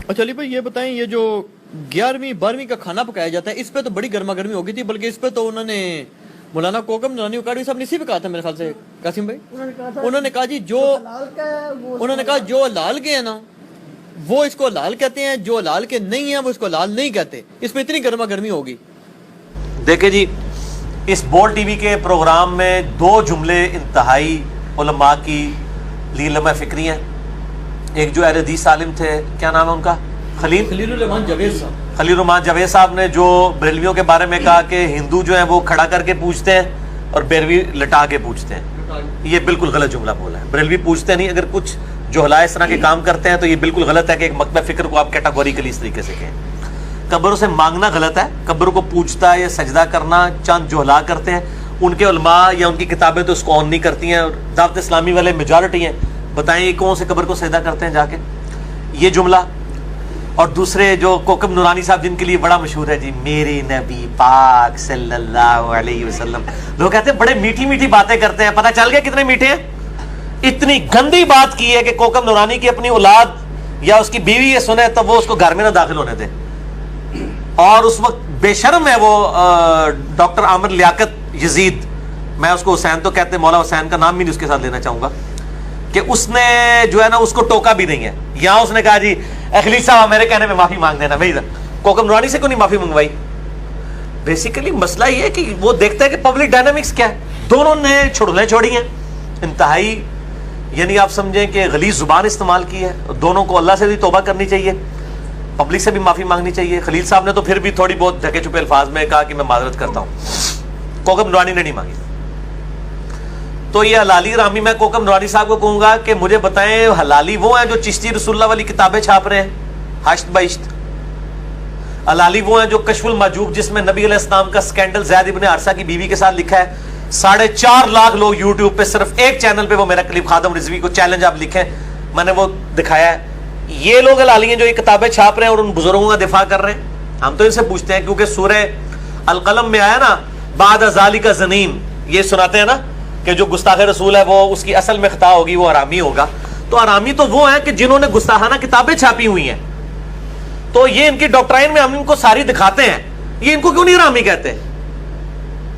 اچھا علی بھائی یہ بتائیں، یہ جو 11ویں 12ویں کا کھانا پکایا جاتا ہے اس پہ تو بڑی گرما گرمی ہو گئی تھی، بلکہ اس پہ تو انہوں نے مولانا کوکم نورانی اکاڑوی صاحب نے اسی پہ کہا تھا میرے خیال سے قاسم بھائی، انہوں نے کہا جی جو حلال کے ہیں نا وہ اس کو حلال کہتے ہیں، جو حلال کے نہیں ہیں وہ اس کو حلال نہیں کہتے، اس پہ اتنی گرما گرمی ہوگی۔ دیکھیں جی، اس بول ٹی وی کے پروگرام میں دو جملے انتہائی علماء کی لمحہ فکری ہیں۔ ایک جو اہل حدیث عالم تھے، کیا نام ہے ان کا، خلیل الرحمان جاوید صاحب، خلیل الرحمان جاوید صاحب نے جو بریلویوں کے بارے میں کہا کہ ہندو جو ہیں وہ کھڑا کر کے پوچھتے ہیں اور بیروی لٹا کے پوچھتے ہیں، یہ بالکل غلط جملہ بولا ہے۔ بریلوی پوچھتے نہیں، اگر کچھ جو حلائے اس طرح کے کام کرتے ہیں تو یہ بالکل غلط ہے کہ ایک مکتبہ فکر کو آپ کیٹاگوریکلی اس طریقے سے کہیں۔ قبروں سے مانگنا غلط ہے، قبروں کو پوچھتا ہے یا سجدہ کرنا چند جو حلا کرتے ہیں ان کے علماء یا ان کی کتابیں تو اس کو آن نہیں کرتی ہیں، اور دعوت اسلامی والے میجارٹی ہیں، بتائیں یہ کون سے قبر کو سجدہ کرتے ہیں جا کے، یہ جملہ۔ اور دوسرے جو کوکب نورانی صاحب جن کے لیے بڑا مشہور ہے جی، میرے نبی پاک صلی اللہ علیہ وسلم، لوگ کہتے ہیں بڑے میٹھی میٹھی باتیں کرتے ہیں، پتہ چل گیا کتنے میٹھے ہیں۔ اتنی گندی بات کی ہے کہ کوکب نورانی کی اپنی اولاد یا اس کی بیوی یہ سنے تو وہ اس کو گھر میں نہ داخل ہونے دے، اور اس وقت بے شرم ہے وہ ڈاکٹر عامر لیاقت یزید، میں اس کو حسین تو کہتے ہیں، مولا حسین کا نام بھی نہیں اس کے ساتھ لینا چاہوں گا، کہ اس نے جو ہے نا اس کو ٹوکا بھی نہیں ہے، یہاں اس نے کہا جی خلیل صاحب میرے کہنے میں معافی مانگ دینا، بھائی کوکب نورانی سے کیوں نہیں معافی منگوائی؟ بیسیکلی مسئلہ یہ ہے کہ وہ دیکھتا ہے کہ پبلک ڈائنامکس کیا ہے، دونوں نے چھڑلیں چھوڑی ہیں انتہائی، یعنی آپ سمجھیں کہ غلیظ زبان استعمال کی ہے، دونوں کو اللہ سے بھی توبہ کرنی چاہیے، پبلک سے بھی معافی مانگنی چاہیے۔ خلیل صاحب نے تو پھر بھی تھوڑی بہت ڈھکے چھپے الفاظ میں کہا کہ میں معذرت کرتا ہوں، کوکب نورانی نے نہیں مانگی۔ تو یہ حلالی رامی، میں کوکب نورانی صاحب کو کہوں گا کہ مجھے بتائیں حلالی وہ ہیں جو چشتی رسول اللہ والی کتابیں چھاپ رہے ہیں، حشت بہشت؟ حلالی وہ ہیں جو کشف المحجوب جس میں نبی علیہ السلام کا سکینڈل زید ابن حارثہ کی بیوی کے ساتھ لکھا ہے، 4.5 لاکھ لوگ یوٹیوب پہ صرف ایک چینل پہ وہ میرا کلپ خادم رضوی کو چیلنج آپ لکھیں، میں نے وہ دکھایا ہے۔ یہ لوگ حلالی ہیں جو یہ کتابیں چھاپ رہے ہیں اور ان بزرگوں کا دفاع کر رہے ہیں۔ ہم تو ان سے پوچھتے ہیں، کیونکہ سورہ القلم میں آیا نا بعد ذالک زنیم، یہ سناتے ہیں نا کہ جو گستاخ رسول ہے وہ اس کی اصل میں خطا ہوگی، وہ حرامی ہوگا۔ تو حرامی تو وہ ہیں کہ جنہوں نے گستاخانہ کتابیں چھاپی ہوئی ہیں، تو یہ ان کی ڈاکٹرائن میں ہم ان کو ساری دکھاتے ہیں، یہ ان کو کیوں نہیں حرامی کہتے؟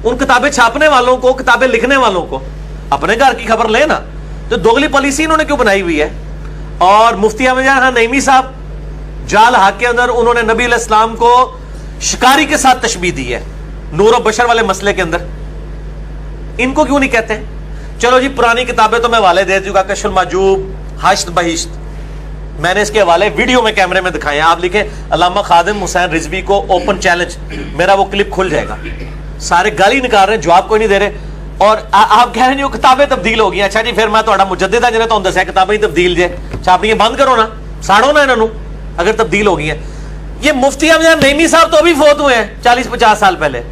ان کتابیں چھاپنے والوں کو، کتابیں لکھنے والوں کو اپنے گھر کی خبر لے نا، تو دوگلی پالیسی انہوں نے کیوں بنائی ہوئی ہے؟ اور مفتی احمد جان خان نعیمی صاحب جال حق کے اندر انہوں نے نبی علیہ السلام کو شکاری کے ساتھ تشبیہ دی ہے نور و بشر والے مسئلے کے اندر، ان کو کیوں نہیں کہتے ہیں؟ چلو جی پرانی کتابیں تو میں حوالے دے چکا، کشف المحجوب، حشت بہشت، میں نے اس کے حوالے ویڈیو میں کیمرے میں دکھائے ہیں، آپ لکھیں علامہ خادم حسین رضوی کو اوپن چیلنج، میرا وہ کلپ کھل جائے گا۔ سارے گالی نکال رہے ہیں، جواب کوئی نہیں دے رہے، اور آپ کہہ رہے ہیں وہ کتابیں تبدیل ہو گئی، اچھا جی پھر میں تھوڑا مجدد ہے جنہیں تو دسیا کتابیں ہی تبدیل جے، چھاپنی بند کرو نا، ساڑو نا انہوں اگر تبدیل ہو گئی ہیں۔ یہ مفتی احمد نعیمی صاحب تو ابھی فوت ہوئے ہیں 40-50 سال پہلے،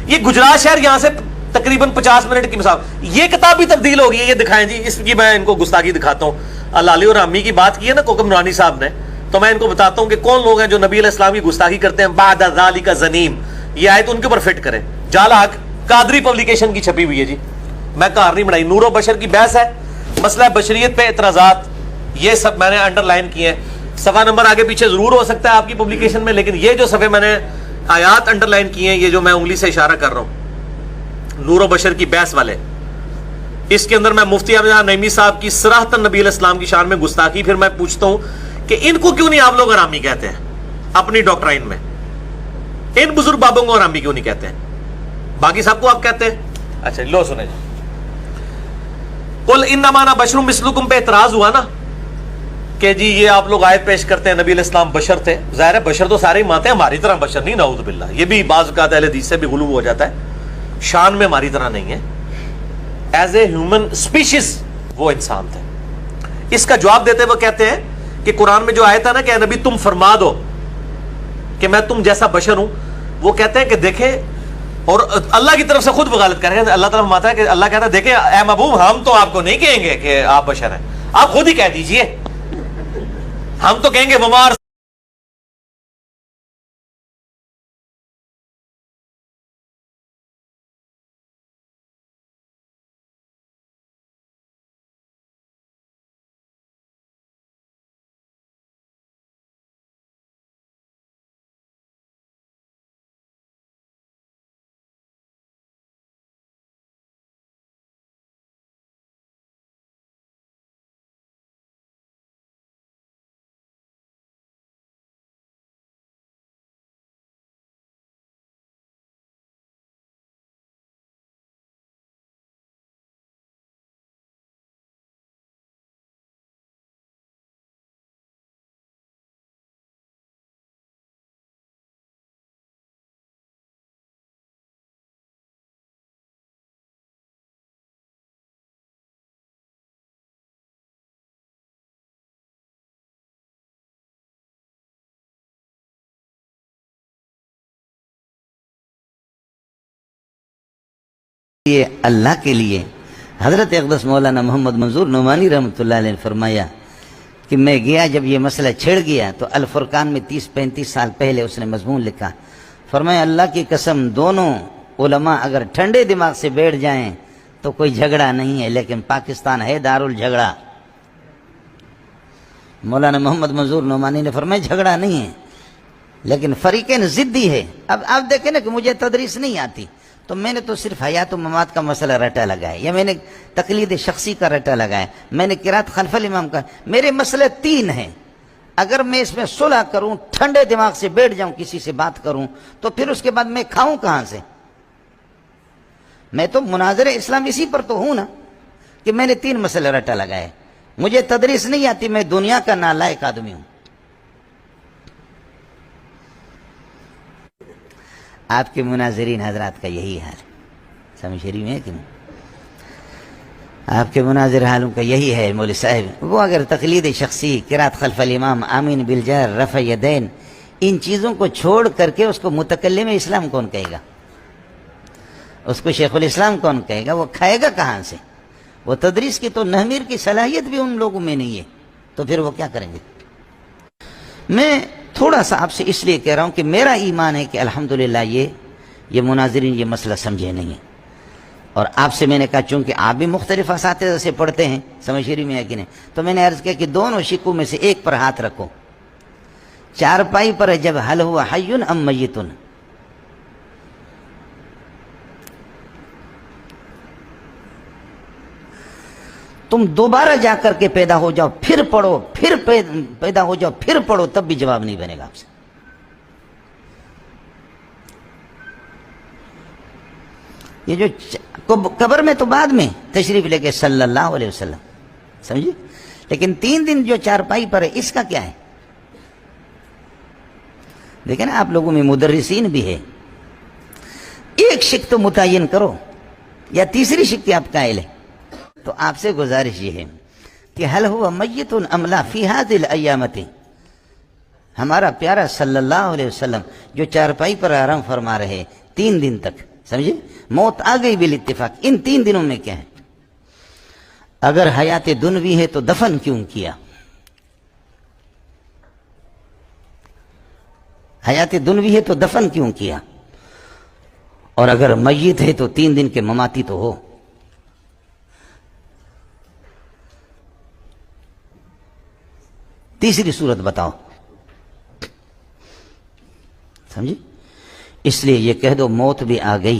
یہ گجرات شہر یہاں سے تقریباً 50 منٹ کی مسافت، یہ کتاب بھی تبدیل ہو گئی ہے، یہ دکھائیں جی، اس کی میں ان کو گستاخی دکھاتا ہوں۔ حلالی اور حرامی کی بات کی ہے نا کوکب نورانی صاحب نے، تو میں ان کو بتاتا ہوں کہ کون لوگ ہیں جو نبی علیہ السلام کی گستاخی کرتے ہیں۔ بعد ذالک زنیم، یہ آیت ان کے اوپر فٹ کریں۔ جال حق قادری پبلیکیشن کی چھپی ہوئی ہے جی، میں کار نہیں بنائی، نور و بشر کی بحث ہے، مسئلہ بشریت پہ اعتراضات، یہ سب میں نے انڈر لائن کیے ہیں۔ صفحہ نمبر آگے پیچھے ضرور ہو سکتا ہے آپ کی پبلیکیشن میں، لیکن یہ جو صفحے میں نے آیات انڈر لائن کیے ہیں، یہ جو میں انگلی سے اشارہ کر رہا ہوں نور و بشر کی بحث والے، اس کے اندر میں مفتی احمد نعیمی صاحب کی صراحتاً نبی علیہ السلام کی شان میں گستاخی، پھر میں پوچھتا ہوں کہ ان کو کیوں نہیں آپ لوگ حرامی کہتے ہیں اپنی ڈاکٹرائن میں؟ ان بزرگ بابوں کو حرامی کیوں نہیں کہتے ہیں؟ باقی سب کو آپ کہتے ہیں۔ اچھا لو سنیں جی، قل انما انا بشر مثلکم پہ اعتراض ہوا نا کہ جی یہ آپ لوگ آیت پیش کرتے ہیں نبی علیہ السلام بشر تھے، ظاہر ہے بشر تو سارے ہی مانتے ہیں، ہماری طرح بشر نہیں، نعوذ باللہ، یہ بھی بعض اوقات اہل حدیث سے بھی غلو ہو جاتا ہے، شان میں ہماری طرح نہیں ہے، ایز اے ہیومن اسپیشیز وہ انسان تھے۔ اس کا جواب دیتے ہوئے کہتے ہیں کہ قرآن میں جو آیت ہے نا کہ نبی تم فرما دو کہ میں تم جیسا بشر ہوں، وہ کہتے ہیں کہ دیکھیں، اور اللہ کی طرف سے خود وغالت کر رہے ہیں، اللہ تعالیٰ فرماتا ہے کہ اللہ کہتا ہے دیکھیں اے محبوب ہم تو آپ کو نہیں کہیں گے کہ آپ بشر ہیں، آپ خود ہی کہہ دیجئے، ہم تو کہیں گے وما یہ اللہ کے لیے حضرت اقدس مولانا محمد منظور نعمانی رحمۃ اللہ علیہ نے فرمایا کہ میں گیا جب یہ مسئلہ چھڑ گیا تو الفرقان میں 30-35 سال پہلے اس نے مضمون لکھا. فرمایا اللہ کی قسم دونوں علماء اگر ٹھنڈے دماغ سے بیٹھ جائیں تو کوئی جھگڑا نہیں ہے، لیکن پاکستان ہے دارالجھگڑا. مولانا محمد منظور نعمانی نے فرمایا جھگڑا نہیں ہے لیکن فریقین ضدی ہے. اب آپ دیکھیں نا کہ مجھے تدریس نہیں آتی تو میں نے تو صرف حیات و ممات کا مسئلہ رٹا لگا ہے، یا میں نے تقلید شخصی کا رٹا لگا ہے، میں نے قرات خلف الامام کا. میرے مسئلے 3 ہیں. اگر میں اس میں صلح کروں، ٹھنڈے دماغ سے بیٹھ جاؤں، کسی سے بات کروں تو پھر اس کے بعد میں کھاؤں کہاں سے؟ میں تو مناظر اسلام اسی پر تو ہوں نا کہ میں نے 3 مسئلے رٹا لگائے. مجھے تدریس نہیں آتی، میں دنیا کا نالائق آدمی ہوں. آپ کے مناظرین حضرات کا یہی حال ہے، سمجھ رہی میں کہ نہیں؟ آپ کے مناظر حالوں کا یہی ہے مولوی صاحب. وہ اگر تقلید شخصی، قرات خلف الامام، آمین بالجہر، رفع یدین، ان چیزوں کو چھوڑ کر کے اس کو متکلم اسلام کون کہے گا؟ اس کو شیخ الاسلام کون کہے گا؟ وہ کھائے گا کہاں سے؟ وہ تدریس کی تو نحمیر کی صلاحیت بھی ان لوگوں میں نہیں ہے، تو پھر وہ کیا کریں گے؟ میں تھوڑا سا آپ سے اس لیے کہہ رہا ہوں کہ میرا ایمان ہے کہ الحمدللہ یہ مناظرین یہ مسئلہ سمجھے نہیں ہیں. اور آپ سے میں نے کہا چونکہ آپ بھی مختلف اساتذہ سے پڑھتے ہیں، سمجھ رہی میں ہے کہ نہیں، تو میں نے عرض کیا کہ دونوں شکوں میں سے ایک پر ہاتھ رکھو. چارپائی پر جب حل ہوا حیٌ ام میتٌ، تم دوبارہ جا کر کے پیدا ہو جاؤ، پھر پڑھو، پھر پیدا ہو جاؤ، پھر پڑھو، تب بھی جواب نہیں بنے گا آپ سے. یہ جو قبر میں تو بعد میں تشریف لے کے صلی اللہ علیہ وسلم، سمجھے، لیکن 3 دن جو چارپائی پر ہے اس کا کیا ہے؟ دیکھیں نا آپ لوگوں میں مدرسین بھی ہے، ایک شک تو متعین کرو، یا تیسری شک کی آپ قائل ہیں. تو آپ سے گزارش یہ ہے کہ حل ہوا میت ام لا فی ہذہ الایامۃ. ہمارا پیارا صلی اللہ علیہ وسلم جو چارپائی پر آرام فرما رہے 3 دن تک، سمجھے، موت آ گئی بالاتفاق. ان 3 دنوں میں کیا ہے؟ اگر حیات دنوی ہے تو دفن کیوں کیا؟ حیات دنوی ہے تو دفن کیوں کیا؟ اور اگر میت ہے تو 3 دن کے مماتی تو ہو. تیسری صورت بتاؤ، سمجھے؟ اس لیے یہ کہہ دو موت بھی آ گئی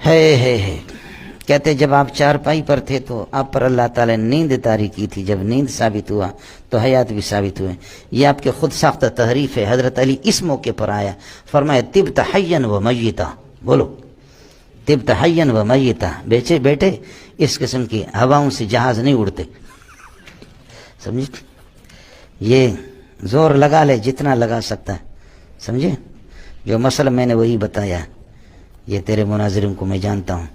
ہے. کہتے جب آپ چارپائی پر تھے تو آپ پر اللہ تعالی نے نیند طاری کی تھی، جب نیند ثابت ہوا تو حیات بھی ثابت ہوئے. یہ آپ کے خود ساختہ تحریف ہے. حضرت علی اس موقع پر آیا، فرمایا طبت حیا و میتا. بولو طبت حیا و میتا. بیٹے اس قسم کی ہواؤں سے جہاز نہیں اڑتے، سمجھے؟ یہ زور لگا لے جتنا لگا سکتا ہے، سمجھے؟ جو مسئلہ میں نے وہی بتایا، یہ تیرے مناظرین کو میں جانتا ہوں.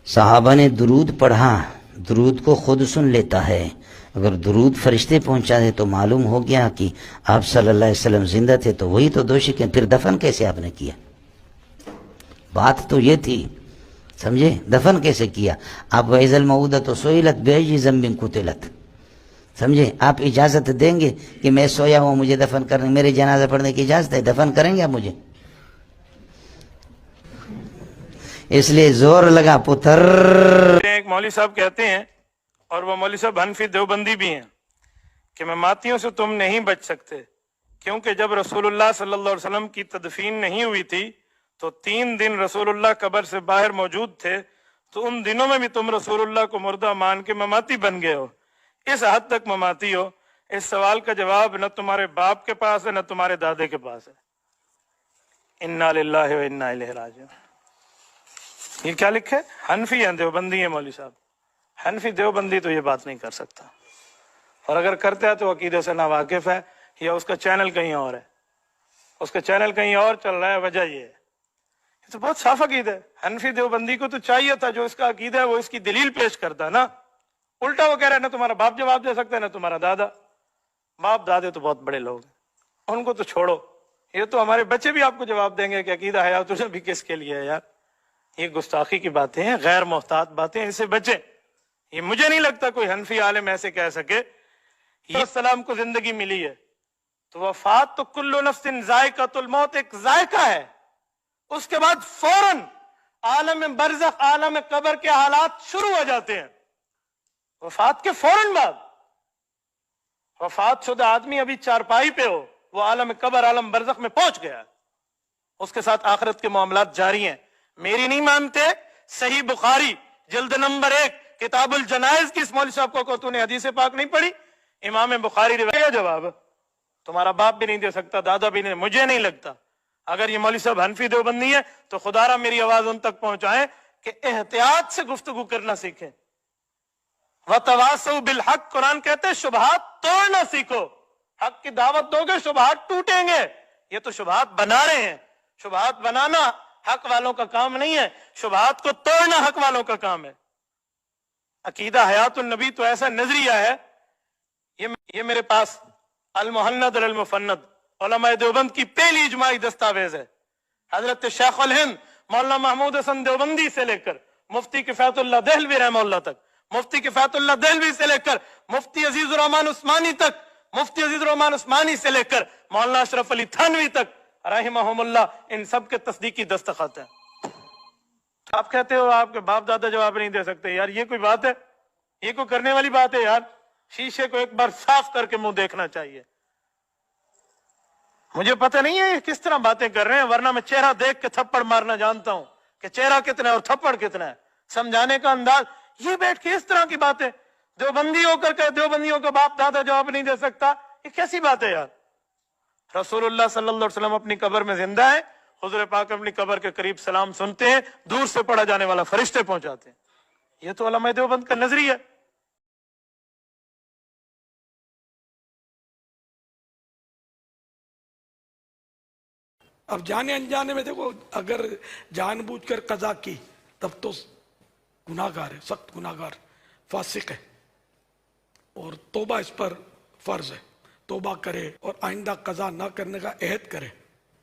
صحابہ نے درود پڑھا، درود کو خود سن لیتا ہے. اگر درود فرشتے پہنچا دے تو معلوم ہو گیا کہ آپ صلی اللہ علیہ وسلم زندہ تھے، تو وہی تو دوشی کے. پھر دفن کیسے آپ نے کیا؟ بات تو یہ تھی، سمجھے؟ دفن کیسے کیا آپ؟ وَإِذَا الْمَوْءُودَةُ سُئِلَتْ بِأَيِّ ذَنبٍ قُتِلَتْ. سمجھے؟ آپ اجازت دیں گے کہ میں سویا ہوں مجھے دفن کرنے، میرے جنازہ پڑھنے کی اجازت ہے؟ دفن کریں گے آپ مجھے؟ اس لیے زور لگا پتر. ایک مولوی صاحب کہتے ہیں، اور وہ مولوی صاحب حنفی دیوبندی بھی ہیں، کہ مماتیوں سے تم نہیں بچ سکتے، کیونکہ جب رسول اللہ صلی اللہ علیہ وسلم کی تدفین نہیں ہوئی تھی تو 3 دن رسول اللہ قبر سے باہر موجود تھے، تو ان دنوں میں بھی تم رسول اللہ کو مردہ مان کے مماتی بن گئے ہو. اس حد تک مماتی ہو. اس سوال کا جواب نہ تمہارے باپ کے پاس ہے نہ تمہارے دادے کے پاس ہے. انا للہ و انا الیہ راجعون. یہ کیا لکھے؟ حنفی ہیں، دیوبندی ہیں مولوی صاحب. حنفی دیوبندی تو یہ بات نہیں کر سکتا، اور اگر کرتا ہے تو عقیدے سے ناواقف ہے، یا اس کا چینل کہیں اور ہے، اس کا چینل کہیں اور چل رہا ہے. وجہ یہ ہے، یہ تو بہت صاف عقیدہ ہے. حنفی دیوبندی کو تو چاہیے تھا جو اس کا عقیدہ ہے وہ اس کی دلیل پیش کرتا نا. الٹا وہ کہہ رہا ہے نہ تمہارا باپ جواب دے سکتا ہے نہ تمہارا دادا. باپ دادے تو بہت بڑے لوگ ہیں، ان کو تو چھوڑو. یہ تو ہمارے بچے بھی آپ کو جواب دیں گے کہ عقیدہ حیات النبی کس کے لیے ہے یار. یہ گستاخی کی باتیں ہیں, غیر محتاط باتیں, ان سے بچیں. یہ مجھے نہیں لگتا کوئی حنفی عالم ایسے کہہ سکے. یہ السلام کو زندگی ملی ہے تو وفات تو کل نفس ذائقۃ الموت, ایک ذائقہ ہے. اس کے بعد فوراً عالم برزخ, عالم قبر کے حالات شروع ہو جاتے ہیں. وفات کے فوراً بعد وفات شدہ آدمی ابھی چارپائی پہ ہو, وہ عالم قبر, عالم برزخ میں پہنچ گیا, اس کے ساتھ آخرت کے معاملات جاری ہیں. میری نہیں مانتے, صحیح بخاری جلد نمبر 1 کتاب الجنائز کی اس مولوی صاحب کو تو نے حدیث پاک نہیں پڑھی, امام بخاری روایت. جواب تمہارا باپ بھی نہیں دے سکتا, دادا بھی نہیں. مجھے نہیں لگتا. اگر یہ مولوی صاحب حنفی دیوبندی ہے تو خدا را میری آواز ان تک پہنچائیں کہ احتیاط سے گفتگو کرنا سیکھیں. وَتَوَاصَوْا بِالْحَقِّ, قرآن کہتے ہیں شبہات توڑنا سیکھو. حق کی دعوت دو گے شبہات ٹوٹیں گے. یہ تو شبہات بنا رہے ہیں. شبہات بنانا حق والوں کا کام نہیں ہے, شبہات کو توڑنا حق والوں کا کام ہے. عقیدہ حیات النبی تو ایسا نظریہ ہے, یہ میرے پاس المحند المفند علماء دیوبند کی پہلی اجماعی دستاویز ہے. حضرت شیخ الہند مولانا محمود حسن دیوبندی سے لے کر مفتی کفایت اللہ دہلوی رحمہ اللہ تک, مفتی کفایت اللہ دہلوی سے لے کر مفتی عزیز الرحمان عثمانی تک, مفتی عزیز الرحمان عثمانی سے لے کر مولانا اشرف علی تھانوی تک رحمہم اللہ, ان سب کے تصدیقی دستخط ہیں. آپ کہتے ہو آپ کے باپ دادا جواب نہیں دے سکتے. یار یہ کوئی بات ہے؟ یہ کوئی کرنے والی بات ہے یار؟ شیشے کو ایک بار صاف کر کے منہ دیکھنا چاہیے. مجھے پتہ نہیں ہے یہ کس طرح باتیں کر رہے ہیں, ورنہ میں چہرہ دیکھ کے تھپڑ مارنا جانتا ہوں کہ چہرہ کتنا ہے اور تھپڑ کتنا ہے. سمجھانے کا انداز, یہ بیٹھ کے اس طرح کی باتیں, دیوبندی ہو کر کے دیوبندیوں کا باپ دادا جواب نہیں دے سکتا, یہ کیسی بات ہے یار؟ رسول اللہ صلی اللہ علیہ وسلم اپنی قبر میں زندہ ہے, حضور پاک اپنی قبر کے قریب سلام سنتے ہیں, دور سے پڑھا جانے والا فرشتے پہنچاتے ہیں. یہ تو علماء دیوبند کا نظریہ ہے. اب جانے انجانے میں دیکھو, اگر جان بوجھ کر قضا کی تب تو گناہگار ہے, سخت گناہگار, فاسق ہے, اور توبہ اس پر فرض ہے. توبہ کرے اور آئندہ قضا نہ کرنے کا عہد کرے,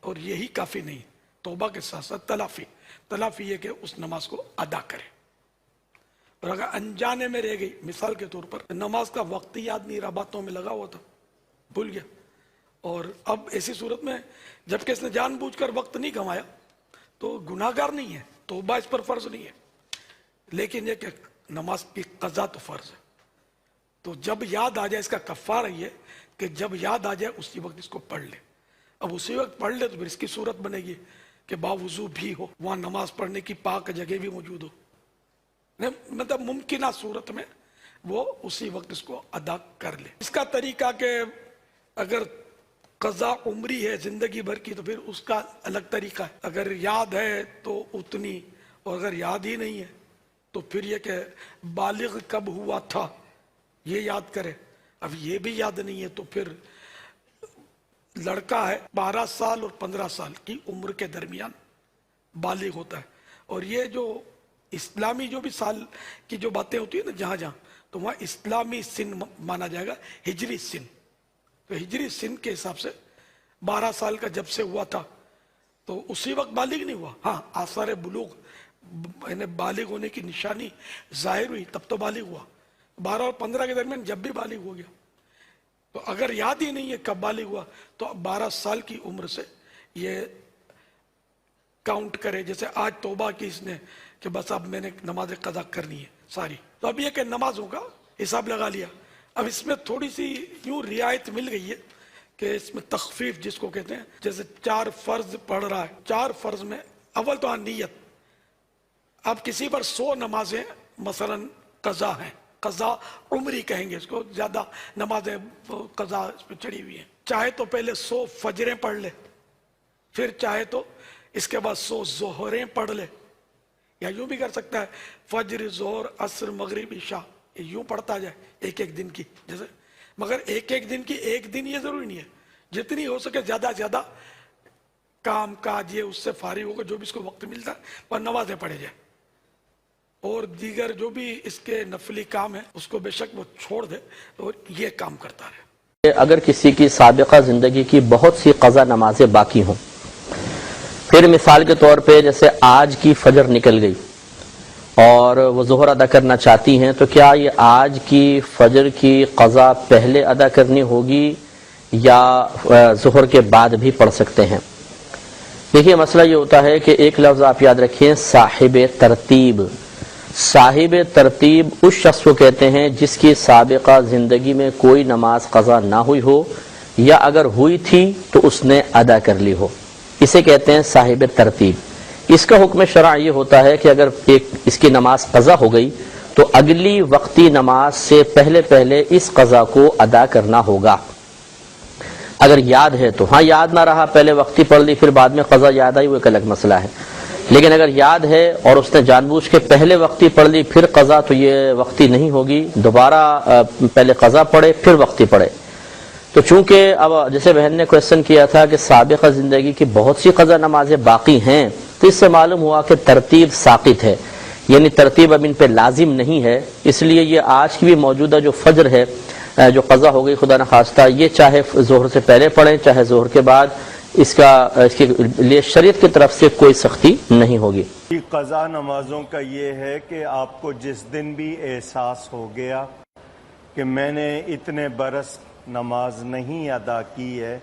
اور یہی کافی نہیں, توبہ کے ساتھ ساتھ تلافی یہ کہ اس نماز کو ادا کرے. اور اگر انجانے میں رہ گئی, مثال کے طور پر نماز کا وقت ہی یاد نہیں رہا, باتوں میں لگا ہوا تھا, بھول گیا, اور اب ایسی صورت میں جبکہ اس نے جان بوجھ کر وقت نہیں گنوایا تو گناہگار نہیں ہے, توبہ اس پر فرض نہیں ہے, لیکن یہ کہ نماز کی قضا تو فرض ہے. تو جب یاد آ جائے, اس کا کفارہ یہ کہ جب یاد آ جائے اسی وقت اس کو پڑھ لے. اب اسی وقت پڑھ لے تو پھر اس کی صورت بنے گی کہ باوضو بھی ہو, وہاں نماز پڑھنے کی پاک جگہ بھی موجود ہو, مطلب ممکنہ صورت میں وہ اسی وقت اس کو ادا کر لے. اس کا طریقہ کہ اگر قضا عمری ہے زندگی بھر کی تو پھر اس کا الگ طریقہ ہے. اگر یاد ہے تو اتنی, اور اگر یاد ہی نہیں ہے تو پھر یہ کہ بالغ کب ہوا تھا یہ یاد کرے. اب یہ بھی یاد نہیں ہے تو پھر لڑکا ہے 12 سال اور 15 سال کی عمر کے درمیان بالغ ہوتا ہے, اور یہ جو اسلامی جو بھی سال کی جو باتیں ہوتی ہیں نا جہاں جہاں, تو وہاں اسلامی سن مانا جائے گا, ہجری سن. تو ہجری سن کے حساب سے 12 سال کا جب سے ہوا تھا تو اسی وقت بالغ نہیں ہوا. ہاں آثار بلوغ یعنی بالغ ہونے کی نشانی ظاہر ہوئی تب تو بالغ ہوا. 12 اور 15 کے درمیان جب بھی بالغ ہو گیا. تو اگر یاد ہی نہیں ہے کب بالغ ہوا تو 12 سال کی عمر سے یہ کاؤنٹ کرے. جیسے آج توبہ کی اس نے کہ بس اب میں نے نماز قضا کرنی ہے ساری, تو اب یہ کہ نمازوں کا حساب لگا لیا. اب اس میں تھوڑی سی یوں رعایت مل گئی ہے کہ اس میں تخفیف جس کو کہتے ہیں, جیسے 4 فرض پڑھ رہا ہے, 4 فرض میں اول تو نیت. اب کسی پر 100 نمازیں مثلا قضا ہیں, قضا عمری کہیں گے اس کو, زیادہ نمازیں قضا اس پہ چڑھی ہوئی ہیں, چاہے تو پہلے 100 فجریں پڑھ لے, پھر چاہے تو اس کے بعد 100 ظہریں پڑھ لے, یا یوں بھی کر سکتا ہے فجر ظہر عصر مغرب عشاء یوں پڑھتا جائے ایک ایک دن کی جیسے. مگر ایک ایک دن کی ایک دن یہ ضروری نہیں ہے, جتنی ہو سکے زیادہ زیادہ کام کاج یہ اس سے فارغ ہوگا جو بھی اس کو وقت ملتا ہے پر نمازیں پڑھے جائے, اور دیگر جو بھی اس کے نفلی کام ہیں اس کو بے شک وہ چھوڑ دے اور یہ کام کرتا رہے. اگر کسی کی سابقہ زندگی کی بہت سی قضا نمازیں باقی ہوں، پھر مثال کے طور پہ جیسے آج کی فجر نکل گئی اور وہ ظہر ادا کرنا چاہتی ہیں، تو کیا یہ آج کی فجر کی قضا پہلے ادا کرنی ہوگی یا ظہر کے بعد بھی پڑھ سکتے ہیں؟ دیکھیے مسئلہ یہ ہوتا ہے کہ ایک لفظ آپ یاد رکھیں، صاحب ترتیب۔ صاحب ترتیب اس شخص کو کہتے ہیں جس کی سابقہ زندگی میں کوئی نماز قضا نہ ہوئی ہو، یا اگر ہوئی تھی تو اس نے ادا کر لی ہو، اسے کہتے ہیں صاحب ترتیب۔ اس کا حکم شرع یہ ہوتا ہے کہ اگر اس کی نماز قضا ہو گئی تو اگلی وقتی نماز سے پہلے اس قضا کو ادا کرنا ہوگا۔ اگر یاد ہے تو، ہاں یاد نہ رہا، پہلے وقتی پڑھ لی پھر بعد میں قضا یاد آئی، وہ ایک الگ مسئلہ ہے۔ لیکن اگر یاد ہے اور اس نے جان بوجھ کے پہلے وقتی پڑھ لی پھر قضا، تو یہ وقتی نہیں ہوگی، دوبارہ پہلے قضا پڑھے پھر وقتی پڑھے۔ تو چونکہ اب جیسے بہن نے کویسچن کیا تھا کہ سابقہ زندگی کی بہت سی قضا نمازیں باقی ہیں، تو اس سے معلوم ہوا کہ ترتیب ساقط ہے، یعنی ترتیب اب ان پہ لازم نہیں ہے۔ اس لیے یہ آج کی بھی موجودہ جو فجر ہے جو قضا ہو گئی خدا نخواستہ، یہ چاہے ظہر سے پہلے پڑھیں چاہے ظہر کے بعد، اس کے لیے شریعت کی طرف سے کوئی سختی نہیں ہوگی۔ قضا نمازوں کا یہ ہے کہ آپ کو جس دن بھی احساس ہو گیا کہ میں نے اتنے برس نماز نہیں ادا کی ہے،